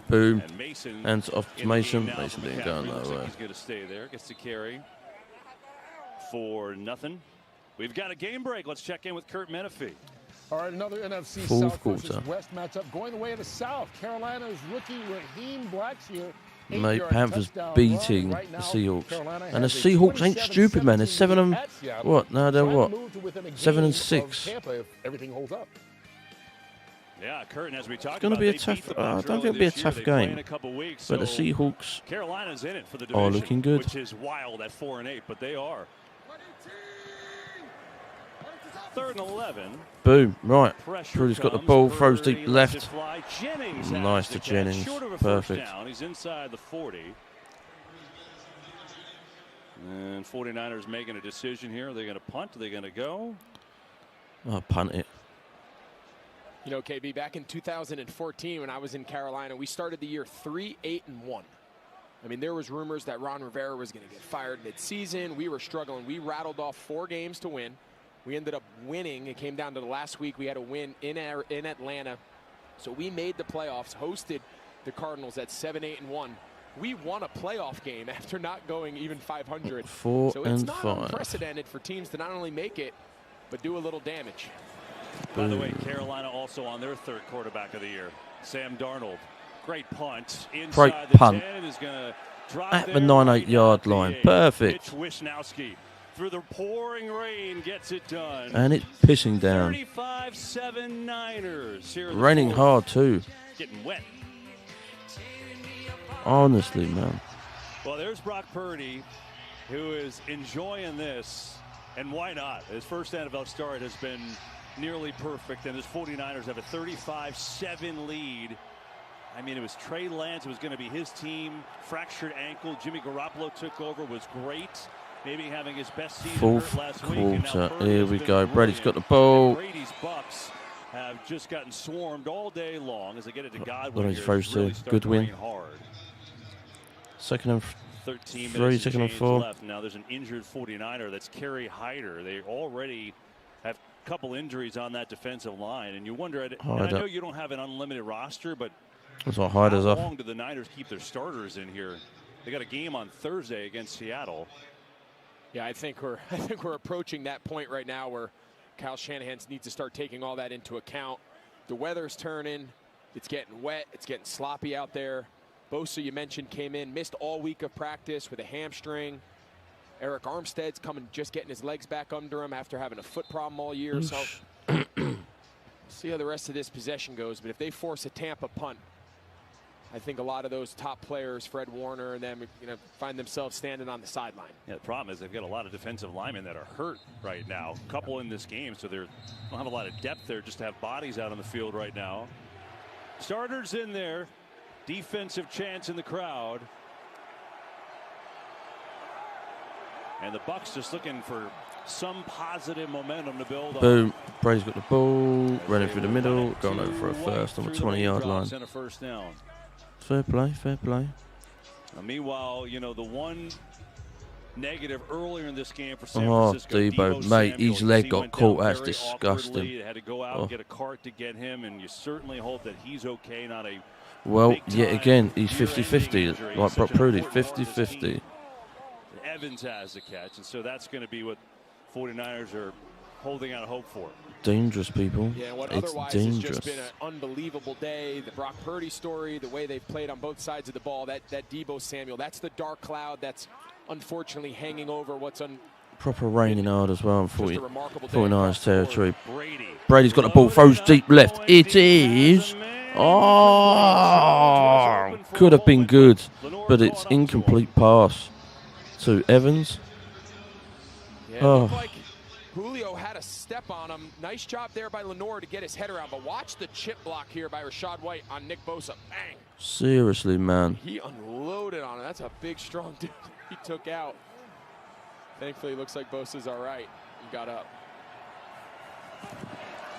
Boom. And Mason. Hands off to Mason. Mason didn't go nowhere. He's going to stay there. Gets to carry for nothing. We've got a game break. Let's check in with Kurt Menefee. All right, another NFC Fourth South quarter. versus West matchup going the way of the South. Carolina's rookie Raheem Blackshear. Mate, Panthers beating the Seahawks. And the Seahawks ain't stupid, man. They're 7 and what? No, they're what? 7 and 6. Tampa if everything holds up. Yeah, Curtin, as we talked It's going to be a tough. I don't think it'll be a tough game. But the Seahawks Carolina's in it for the are looking good. Which is wild at 4-8, but they are. 3rd and 11. Boom. Right. Prudy's got the ball. Throws deep left. Nice to Jennings. Perfect. He's inside the 40. And 49ers making a decision here. Are they going to punt? Are they going to go? Oh, punt it. You know, KB, back in 2014 when I was in Carolina, we started the year 3-8-1. I mean, there was rumors that Ron Rivera was going to get fired mid-season. We were struggling. We rattled off 4 games to win. We ended up winning. It came down to the last week. We had a win in Atlanta. So we made the playoffs, hosted the Cardinals at 7-8-1. We won a playoff game after not going even 500. 4 so and it's not 5. unprecedented for teams to not only make it, but do a little damage. By the way, Carolina also on their 3rd quarterback of the year, Sam Darnold. Great punt. Great punt. 10 is gonna drop at the 9-8-yard line. Perfect. Mitch Wisnowski through the pouring rain gets it done. And it's pissing down. 35-7 Niners. Here Raining hard too. Getting wet. Honestly, man. Well, there's Brock Purdy, who is enjoying this, and why not? His first NFL start has been nearly perfect, and his 49ers have a 35-7 lead. I mean, it was Trey Lance. It was going to be his team. Fractured ankle. Jimmy Garoppolo took over. Was great. Maybe having his best season Fourth last week. And now quarter. Here we go. brilliant. Brady's got the ball. And Brady's Bucks have just gotten swarmed all day long as they get it to Godwin. What Here. he's throws Really to. Good win. hard. 2nd and 13 3, minutes 2nd and 4. left. Now there's an injured 49er. That's Kerry Hyder. They already have a couple injuries on that defensive line, and you wonder. And I know you don't have an unlimited roster, but that's what Hyder's how off. long do the Niners keep their starters in here? They got a game on Thursday against Seattle. Yeah, I think we're approaching that point right now where Kyle Shanahan needs to start taking all that into account. The weather's turning. It's getting wet. It's getting sloppy out there. Bosa, you mentioned, came in, missed all week of practice with a hamstring. Eric Armstead's just getting his legs back under him after having a foot problem all year. So see how the rest of this possession goes. But if they force a Tampa punt, I think a lot of those top players, Fred Warner and them, find themselves standing on the sideline. Yeah, the problem is they've got a lot of defensive linemen that are hurt right now. A couple in this game, so they don't have a lot of depth there just to have bodies out on the field right now. Starters in there. Defensive chants in the crowd. And the Bucs just looking for some positive momentum to build on. Boom. Brady's got the ball, running through the middle, going over for a first on the 20-yard line. And a first down. Fair play, fair play. Meanwhile, the one negative earlier in this game for San Francisco. Debo, mate, his leg got caught. That's disgusting. They had to go out and get a cart to get him, and you certainly hope that he's okay, not a well, yet again, he's 50-50, like Brock Purdy, 50-50. Evans has the catch, and so that's going to be what 49ers are holding out hope for. Dangerous, people. Yeah, what it's otherwise dangerous. has just been an unbelievable day. The Brock Purdy story, the way they've played on both sides of the ball, that Debo Samuel, that's the dark cloud that's unfortunately hanging over what's proper raining hard as well in 49ers territory. Brady. Brady's got the ball, throws deep left. It is. Oh, could have been good, but it's incomplete pass to Evans. Yeah, it looked like Julio had a step on him. Nice job there by Lenore to get his head around, but watch the chip block here by Rachaad White on Nick Bosa. Bang. Seriously, man. He unloaded on him. That's a big, strong dude he took out. Thankfully, it looks like Bosa's all right. He got up.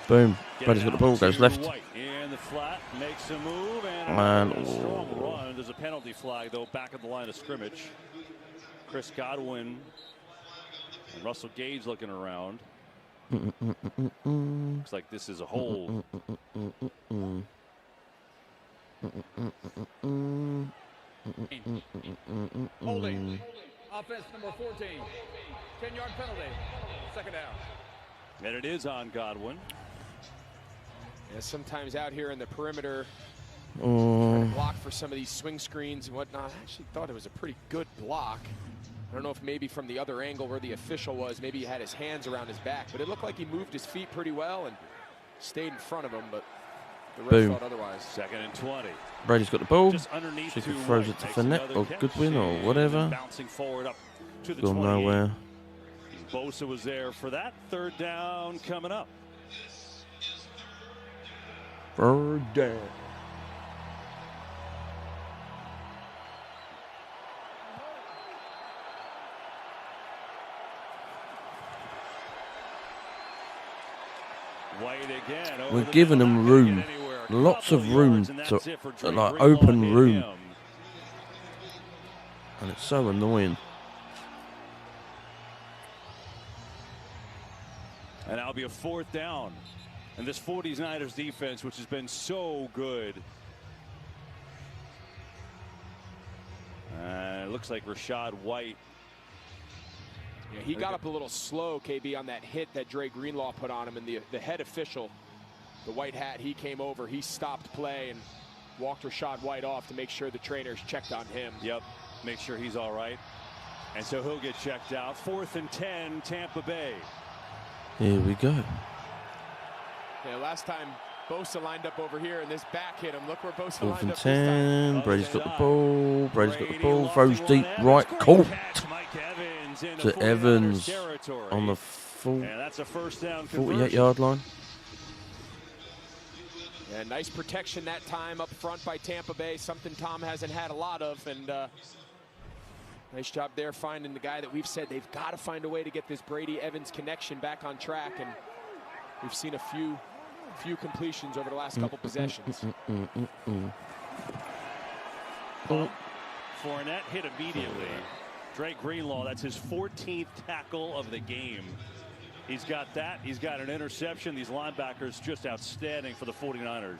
Boom. Brady's got the ball, goes left. In the flat, makes a move, and a strong run. There's a penalty flag, though, back at the line of scrimmage. Chris Godwin and Russell Gage looking around. Looks like this is a hold. Holding. Offense number 14. 10-yard penalty. Second down. And it is on Godwin. Yeah, sometimes out here in the perimeter, trying to block for some of these swing screens and whatnot. I actually thought it was a pretty good block. I don't know if maybe from the other angle where the official was, maybe he had his hands around his back, but it looked like he moved his feet pretty well and stayed in front of him, but the ref thought otherwise. 2nd and 20. Brady's got the ball. Just underneath so he throws it to Fournette or Goodwin or whatever. Bouncing forward up to the Gone nowhere. Bosa was there for that. 3rd down coming up. 3rd down. White again. We're giving them room. Lots of room to like open room. And it's so annoying. And that'll be a 4th down. And this 49ers defense, which has been so good. It looks like Rachaad White. Yeah, he got up a little slow, KB, on that hit that Dre Greenlaw put on him. And the head official, the white hat, he came over. He stopped play and walked Rachaad White off to make sure the trainers checked on him. Yep, make sure he's all right. And so he'll get checked out. 4th and 10, Tampa Bay. Here we go. Yeah, last time Bosa lined up over here and this back hit him. Look where Bosa 4th lined and up 10. this time. Brady's got the ball. Brady's got the ball. Throws deep right. Caught to Evans on the full 48-yard line. Yeah, nice protection that time up front by Tampa Bay. Something Tom hasn't had a lot of. And nice job there finding the guy that we've said they've got to find a way to get this Brady-Evans connection back on track. And we've seen a few completions over the last couple possessions. Fournette hit immediately. Dre Greenlaw, that's his 14th tackle of the game. He's got that. He's got an interception. These linebackers just outstanding for the 49ers.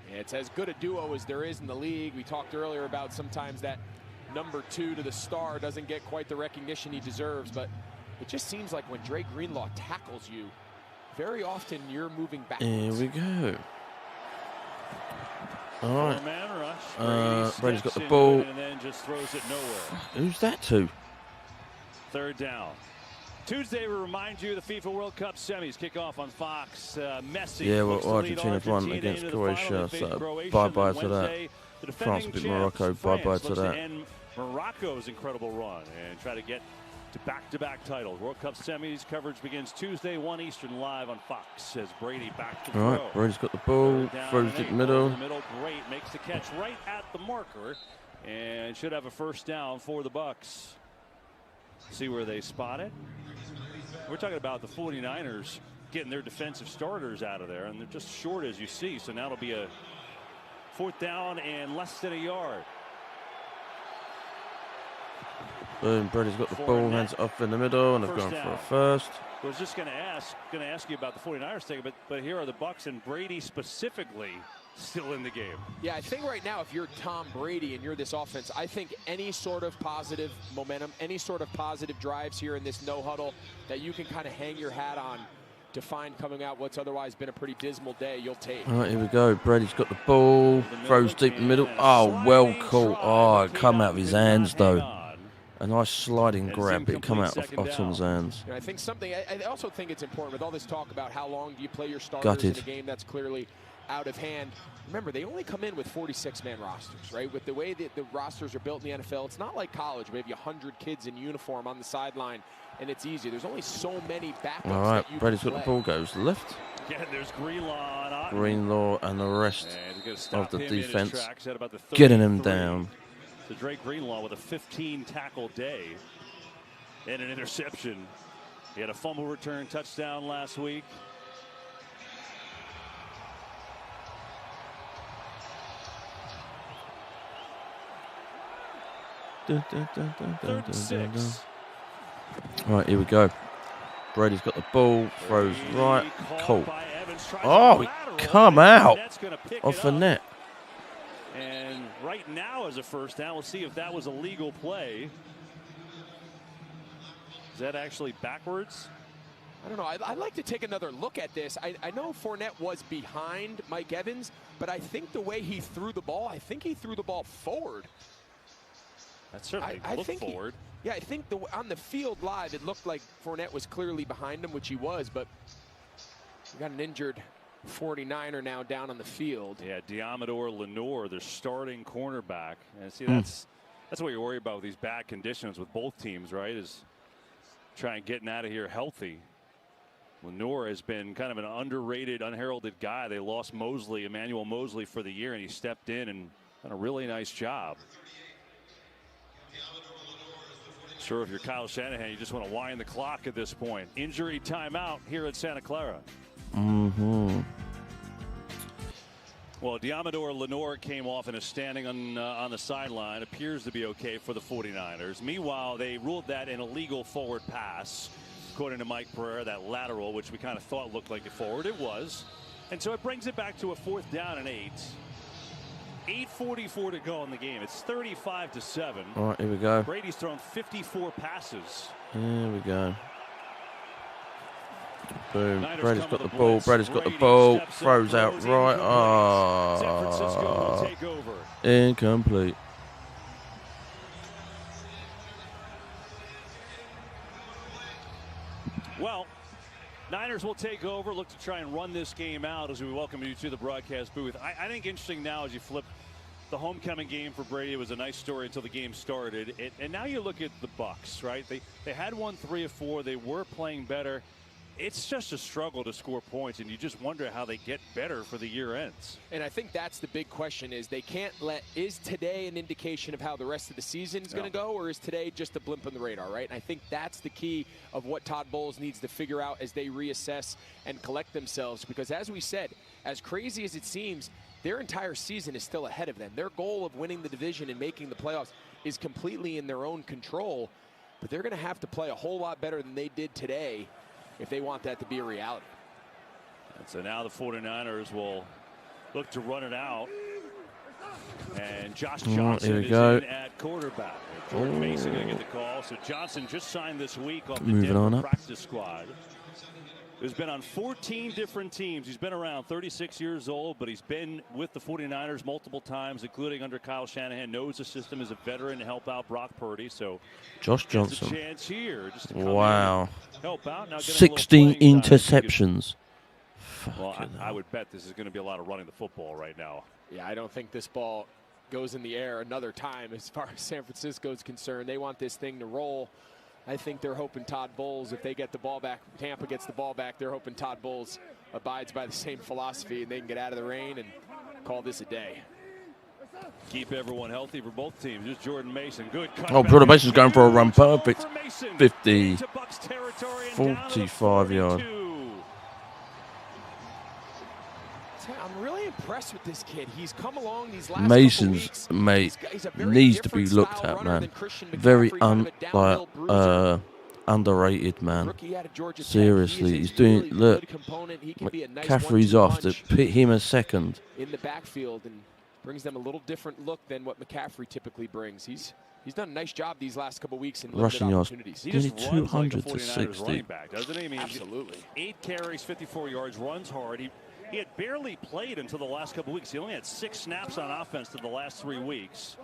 Yeah, it's as good a duo as there is in the league. We talked earlier about sometimes that number 2 to the star doesn't get quite the recognition he deserves, but it just seems like when Dre Greenlaw tackles you, very often you're moving backwards. Here we go. All right. Brady's got the ball. And then just throws it nowhere. Who's that to? 3rd down. Tuesday, we remind you the FIFA World Cup semis kick off on Fox. Messi. Yeah, well, Argentina's won against Croatia, so bye-bye to that. The France defending beat champs, Morocco. Bye-bye France, to looks that. end Morocco's incredible run and try to get to back-to-back titles. World Cup semis coverage begins Tuesday, 1 Eastern, live on Fox. As Brady back to throw. All right, Brady's got the ball. Throws it middle. Great, makes the catch right at the marker, and should have a first down for the Bucks. See where they spot it. We're talking about the 49ers getting their defensive starters out of there, and they're just short, as you see. So now it'll be a 4th down and less than a yard. Boom, Brady's got the ball, hands it off in the middle, and they've gone for a first. I was just going to ask you about the 49ers thing, but here are the Bucks and Brady specifically still in the game. Yeah, I think right now if you're Tom Brady and you're this offense, I think any sort of positive momentum, any sort of positive drives here in this no huddle that you can kind of hang your hat on to find coming out what's otherwise been a pretty dismal day, you'll take. All right, here we go. Brady's got the ball, throws deep in the middle. Oh, well caught. Oh, it come out of his hands, though. A nice sliding grab, but it come out of Otton's hands. And I think I also think it's important with all this talk about how long do you play your starters in a game that's clearly out of hand. Remember, they only come in with 46-man rosters, right? With the way that the rosters are built in the NFL, it's not like college. Maybe 100 kids in uniform on the sideline, and it's easy. There's only so many backups. All right, Brady's got the ball, goes left. Again, there's Greenlaw and the rest of the defense the getting him down. So Drake Greenlaw with a 15-tackle day and an interception. He had a fumble return touchdown last week. Third and 6. All right, here we go. Brady's got the ball, throws right, cool. Oh, he come out off the net. And right now is a first down. We'll see if that was a legal play. Is that actually backwards? I don't know. I'd like to take another look at this. I know Fournette was behind Mike Evans, but I think the way he threw the ball, I think he threw the ball forward. That certainly looked forward. Yeah, I think on the field live, it looked like Fournette was clearly behind him, which he was, but we got an injured 49er now down on the field. Yeah, Diamador Lenore, their starting cornerback. And see, that's what you're worried about with these bad conditions with both teams, right? Is trying getting out of here healthy. Lenore has been kind of an underrated, unheralded guy. They lost Mosley, Emmanuel Mosley, for the year, and he stepped in and done a really nice job. Sure, if you're Kyle Shanahan, you just want to wind the clock at this point. Injury timeout here at Santa Clara. Well, Diamador Lenore came off and is standing on the sideline. Appears to be okay for the 49ers. Meanwhile, they ruled that an illegal forward pass, according to Mike Pereira, that lateral, which we kind of thought looked like a forward. It was. And so it brings it back to a 4th down and 8. 8:44 to go in the game. It's 35-7. All right, here we go. Brady's thrown 54 passes. Here we go. Boom. Brady's got the ball. Brady's got the ball. Throws out right. Oh, incomplete. Well, Niners will take over, look to try and run this game out as we welcome you to the broadcast booth. I think interesting now as you flip the homecoming game for Brady. It was a nice story until the game started. And now you look at the Bucs, right? They had won 3 of 4. They were playing better. It's just a struggle to score points, and you just wonder how they get better for the year ends. And I think that's the big question is they can't is today an indication of how the rest of the season is going to go, or is today just a blimp on the radar, right? And I think that's the key of what Todd Bowles needs to figure out as they reassess and collect themselves. Because as we said, as crazy as it seems, their entire season is still ahead of them. Their goal of winning the division and making the playoffs is completely in their own control, but they're going to have to play a whole lot better than they did today if they want that to be a reality. And so now the 49ers will look to run it out. And Josh Johnson is in at quarterback. Jordan Mason going to get the call. So Johnson just signed this week off the Denver practice squad. He's been on 14 different teams. He's been around 36 years old, but he's been with the 49ers multiple times, including under Kyle Shanahan. Knows the system, is a veteran to help out Brock Purdy. So Josh Johnson. A chance here just to come wow. Help out. Now 16 interceptions. Well, I would bet this is going to be a lot of running the football right now. Yeah, I don't think this ball goes in the air another time as far as San Francisco is concerned. They want this thing to roll. I think they're hoping Todd Bowles, if they get the ball back, Tampa gets the ball back, they're hoping Todd Bowles abides by the same philosophy and they can get out of the rain and call this a day. Keep everyone healthy for both teams. Here's Jordan Mason. Good cut. Oh, Jordan Mason's going for a run. Perfect. 50, 45 yard. I'm really impressed with this kid. He's come along these last Mason's weeks. mate He's a very needs to be different looked style at, runner man. than Christian Very McCaffrey, kind of a downhill bruiser. underrated, man. Rookie out of Georgia Tech. Seriously, He is he's a doing. really Look, good component. He can be a nice McCaffrey's 1-2 off to punch put him a second. in the backfield and brings them a little different look than what McCaffrey typically brings. He's done a nice job these last couple weeks in Rushing yards, opportunities. He nearly just runs like a 200 to 49ers 60. running back, doesn't he? I mean, Absolutely. 8 carries, 54 yards, runs hard. He had barely played until the last couple weeks. He only had 6 snaps on offense to the last 3 weeks.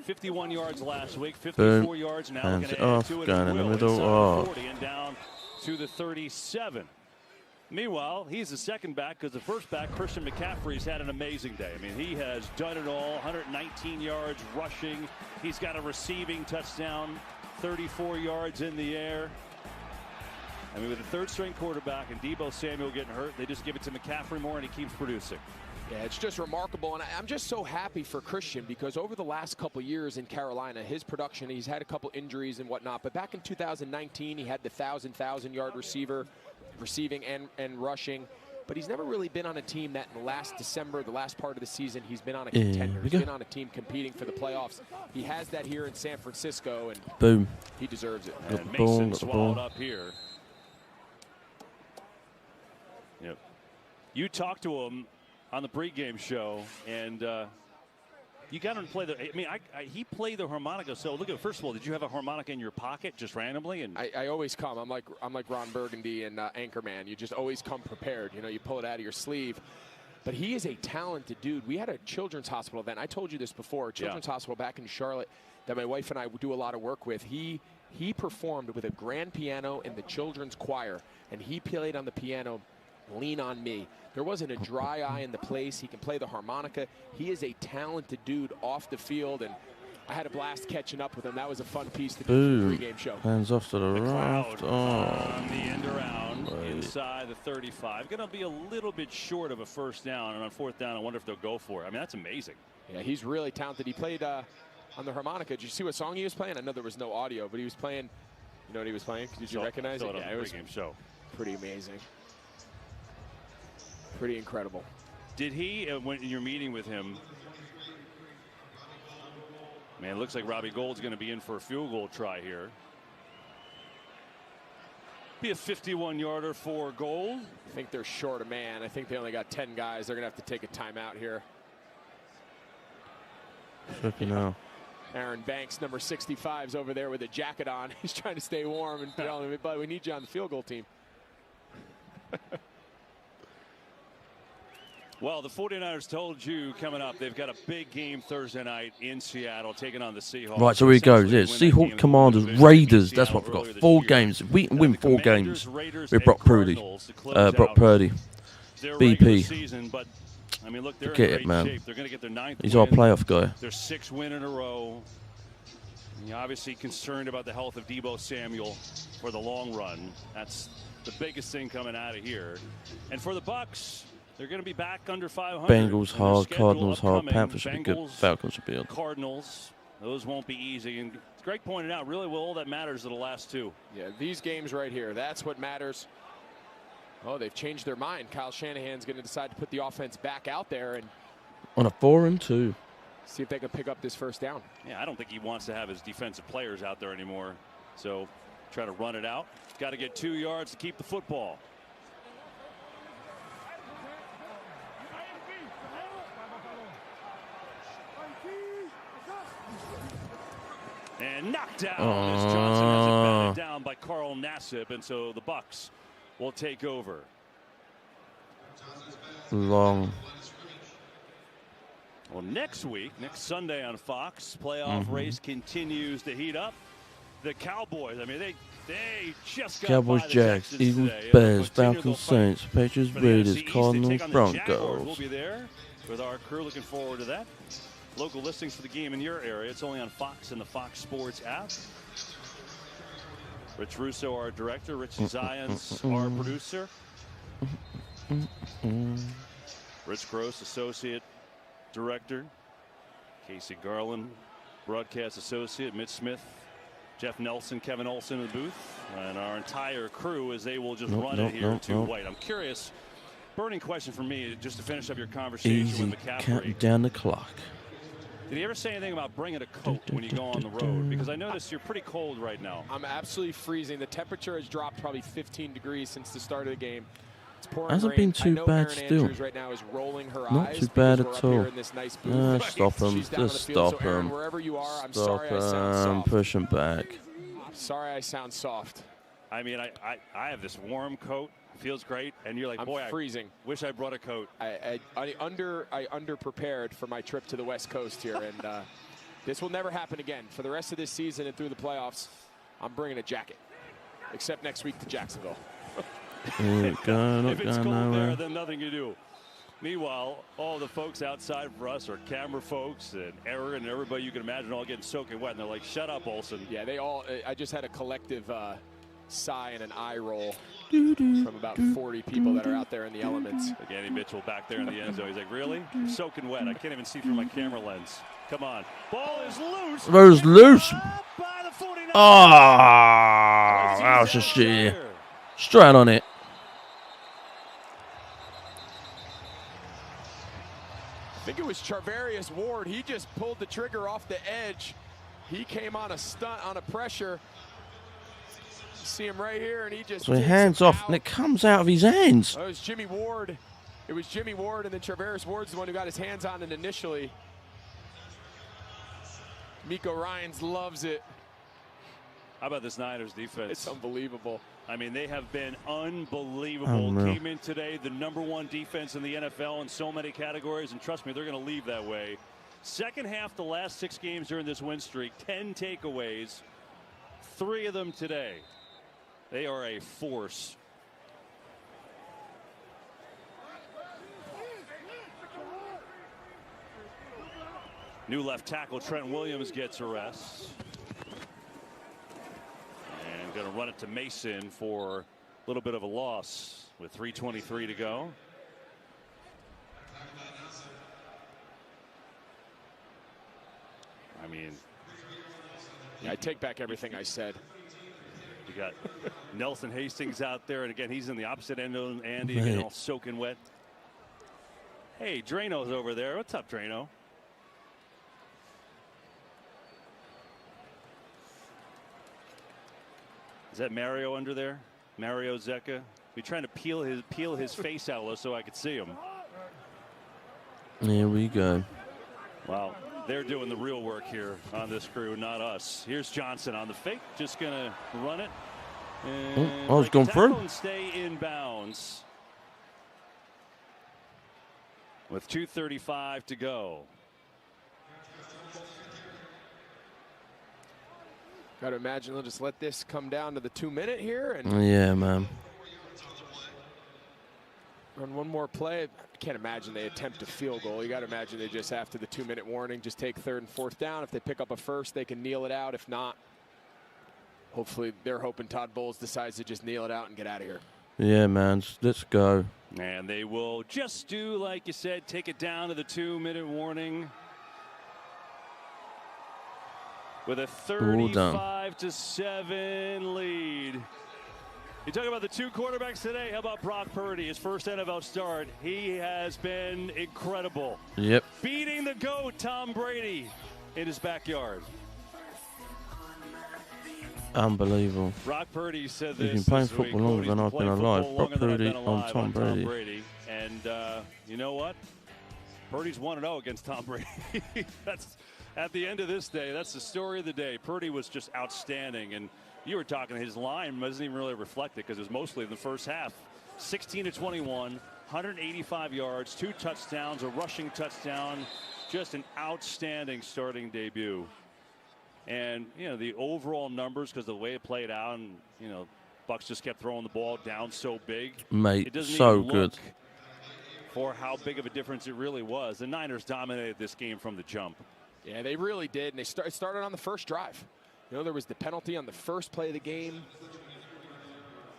51 yards last week, 54 Boom. yards now. Hands Going it to add off, to it going and in the will middle. inside Oh. the 40 and down to the 37. Meanwhile, he's the second back because the first back, Christian McCaffrey's had an amazing day. I mean, he has done it all. 119 yards rushing. He's got a receiving touchdown, 34 yards in the air. I mean, with a third-string quarterback and Deebo Samuel getting hurt, they just give it to McCaffrey more, and he keeps producing. Yeah, it's just remarkable, and I'm just so happy for Christian because over the last couple years in Carolina, his production, he's had a couple injuries and whatnot, but back in 2019, he had the 1,000-yard receiver, receiving and rushing, but he's never really been on a team that in the last December, the last part of the season, he's been on a contender. He's been on a team competing for the playoffs. He has that here in San Francisco, and Boom. he deserves it. And Mason swallowed up here. Yep. You talked to him on the pregame show, and you got him to play the. I mean, he played the harmonica. So look at, first of all, did you have a harmonica in your pocket just randomly? And I always come. I'm like Ron Burgundy and Anchorman. You just always come prepared. You know, you pull it out of your sleeve. But he is a talented dude. We had a children's hospital event. I told you this before. Children's hospital back in Charlotte that my wife and I do a lot of work with. He performed with a grand piano in the children's choir, and he played on the piano. Lean on Me. There wasn't a dry eye in the place. He can play the harmonica. He is a talented dude off the field, and I had a blast catching up with him. That was a fun piece to do for the pregame show. Hands off to the right. On the end around inside the 35. Going to be a little bit short of a first down, and on fourth down, I wonder if they'll go for it. I mean, that's amazing. Yeah, he's really talented. He played on the harmonica. Did you see what song he was playing? I know there was no audio, but he was playing. You know what he was playing? Did you recognize it? Yeah, it was pregame show. Pretty amazing. Pretty incredible. Did he, when you're meeting with him, man, it looks like Robbie Gould's going to be in for a field goal try here. Be a 51-yarder for Gould. I think they're short a man. I think they only got 10 guys. They're going to have to take a timeout here. Fucking hell. Aaron Banks, number 65, is over there with a jacket on. He's trying to stay warm and telling him, but we need you on the field goal team. Well, the 49ers told you coming up, they've got a big game Thursday night in Seattle, taking on the Seahawks. Right, so here we go. Yeah, Seahawks, Commanders, Raiders. That's what I forgot. 4 games. If we can win 4 games with Brock Purdy. BP. But I mean, look, they're Forget in it, great man. shape. They're going to get their 9th He's win. our playoff guy. Their 6th win in a row. And you're obviously concerned about the health of Deebo Samuel for the long run. That's the biggest thing coming out of here. And for the Bucs, they're going to be back under 500. Bengals hard, Cardinals hard, Panthers should be good, Falcons should be good. Cardinals, those won't be easy. And Greg pointed out, really, all that matters are the last 2. Yeah, these games right here, that's what matters. Oh, they've changed their mind. Kyle Shanahan's going to decide to put the offense back out there and on a 4-2. See if they can pick up this first down. Yeah, I don't think he wants to have his defensive players out there anymore. So try to run it out. Got to get 2 yards to keep the football. And knocked down. As Johnson has it batted down by Carl Nassib, and so the Bucs will take over. Long. Well, next week, next Sunday on Fox, playoff race continues to heat up. The Cowboys, I mean, they just got Cowboys, by the Jags, Texans Eagles, today. Bears, Continue Falcons, to fight Saints, Patriots, for the Raiders, NFC East. They Cardinals, take on the Jaguars. Broncos. We'll be there with our crew. Looking forward to that. local listings for the game in your area. It's only on Fox and the Fox Sports app. Rich Russo, our director. Rich Zions, our producer. Rich Gross, associate director. Casey Garland, broadcast associate. Mitch Smith, Jeff Nelson, Kevin Olson in the booth. And our entire crew as they will just run it here to White. I'm curious, burning question for me, just to finish up your conversation with McCaffrey. Counting down the clock. Did he ever say anything about bringing a coat when you go on the road? Because I noticed you're pretty cold right now. I'm absolutely freezing. The temperature has dropped probably 15 degrees since the start of the game. It's pouring Hasn't rain. been too bad still. Right now is rolling her Not eyes too bad we're at up all. here in this nice booth. Stop him. She's down on the Just field. stop So Aaron, him. wherever you are, I'm Stop sorry I sound soft. Push him back. Sorry I sound soft. I mean, I have this warm coat. Feels great, and you're like, I'm boy, freezing. I wish I brought a coat. I under prepared for my trip to the West Coast here, and this will never happen again. For the rest of this season and through the playoffs, I'm bringing a jacket, except next week to Jacksonville. If it's cold there, then nothing you do. Meanwhile, all the folks outside for us are camera folks and Aaron and everybody you can imagine all getting soaking wet, and they're like, "Shut up, Olsen." Yeah, they all. I just had a collective sigh and an eye roll from about 40 people that are out there in the elements. Like Andy Mitchell back there in the end zone. He's like, "Really? You're soaking wet. I can't even see through my camera lens. Come on, ball is loose. Ball's loose. Oh, that was just straight on it. I think it was Charvarius Ward. He just pulled the trigger off the edge. He came on a stunt, on a pressure. You see him right here, and he just. So he hands off, and it comes out of his hands. Oh, it was Jimmy Ward. It was Jimmy Ward, and then Charvarius Ward's the one who got his hands on it initially. Miko Ryans loves it. How about this Niners defense? It's unbelievable. I mean, they have been unbelievable. Came in today, the #1 defense in the NFL in so many categories, and trust me, they're going to leave that way. Second half, the last 6 games during this win streak, 10 takeaways, 3 of them today. They are a force. New left tackle Trent Williams gets a rest. And going to run it to Mason for a little bit of a loss with 3:23 to go. I mean, yeah, I take back everything I said. You got Nelson Hastings out there, and again, he's in the opposite end of Andy, again, all soaking wet. Hey, Drano's over there. What's up, Drano? Is that Mario under there? Mario Zecca? We're trying to peel his face out so I could see him. Here we go. Wow, they're doing the real work here on this crew, not us. Here's Johnson on the fake, just gonna run it. And I was going through. And stay in bounds. With 2:35 to go. Got to imagine they'll just let this come down to the 2-minute here and yeah, man. run one more play. I can't imagine they attempt a field goal. You got to imagine they just, after the 2-minute warning, just take 3rd and 4th down. If they pick up a first, they can kneel it out. If not, hopefully they're hoping Todd Bowles decides to just kneel it out and get out of here. Yeah, man. Let's go. And they will just do, like you said, take it down to the 2-minute warning. With a 35-7 lead. You talk about the 2 quarterbacks today. How about Brock Purdy, his first NFL start? He has been incredible. Yep. Beating the GOAT, Tom Brady, in his backyard. Unbelievable. Brock Purdy said He's this. been playing this week, football longer than I've been alive. Brock Purdy on Tom Brady. And you know what? Purdy's 1-0 against Tom Brady. That's at the end of this day. That's the story of the day. Purdy was just outstanding, and you were talking. His line doesn't even really reflect it because it was mostly in the first half. 16-21, 185 yards, 2 touchdowns, a rushing touchdown. Just an outstanding starting debut. And you know the overall numbers, because the way it played out, and you know Bucs just kept throwing the ball down so big. Mate, it doesn't so even good. look for how big of a difference it really was. The Niners dominated this game from the jump. Yeah, they really did, and they started on the first drive. You know, there was the penalty on the first play of the game,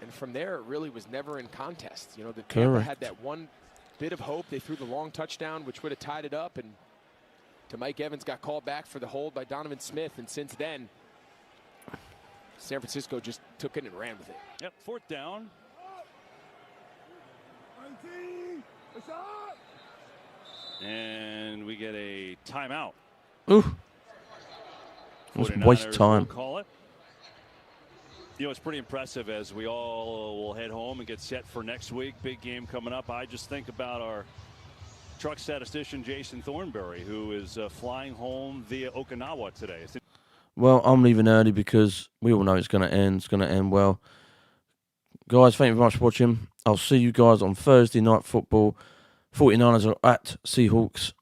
and from there, it really was never in contest. You know, the Tampa had that one bit of hope. They threw the long touchdown, which would have tied it up, and to Mike Evans got called back for the hold by Donovan Smith, and since then, San Francisco just took it and ran with it. Yep, 4th down. And we get a timeout. Ooh. It was waste time. Call it. You know, it's pretty impressive as we all will head home and get set for next week. Big game coming up. I just think about our truck statistician, Jason Thornberry, who is flying home via Okinawa today. Well, I'm leaving early because we all know it's going to end. It's going to end well. Guys, thank you very much for watching. I'll see you guys on Thursday Night Football. 49ers are at Seahawks.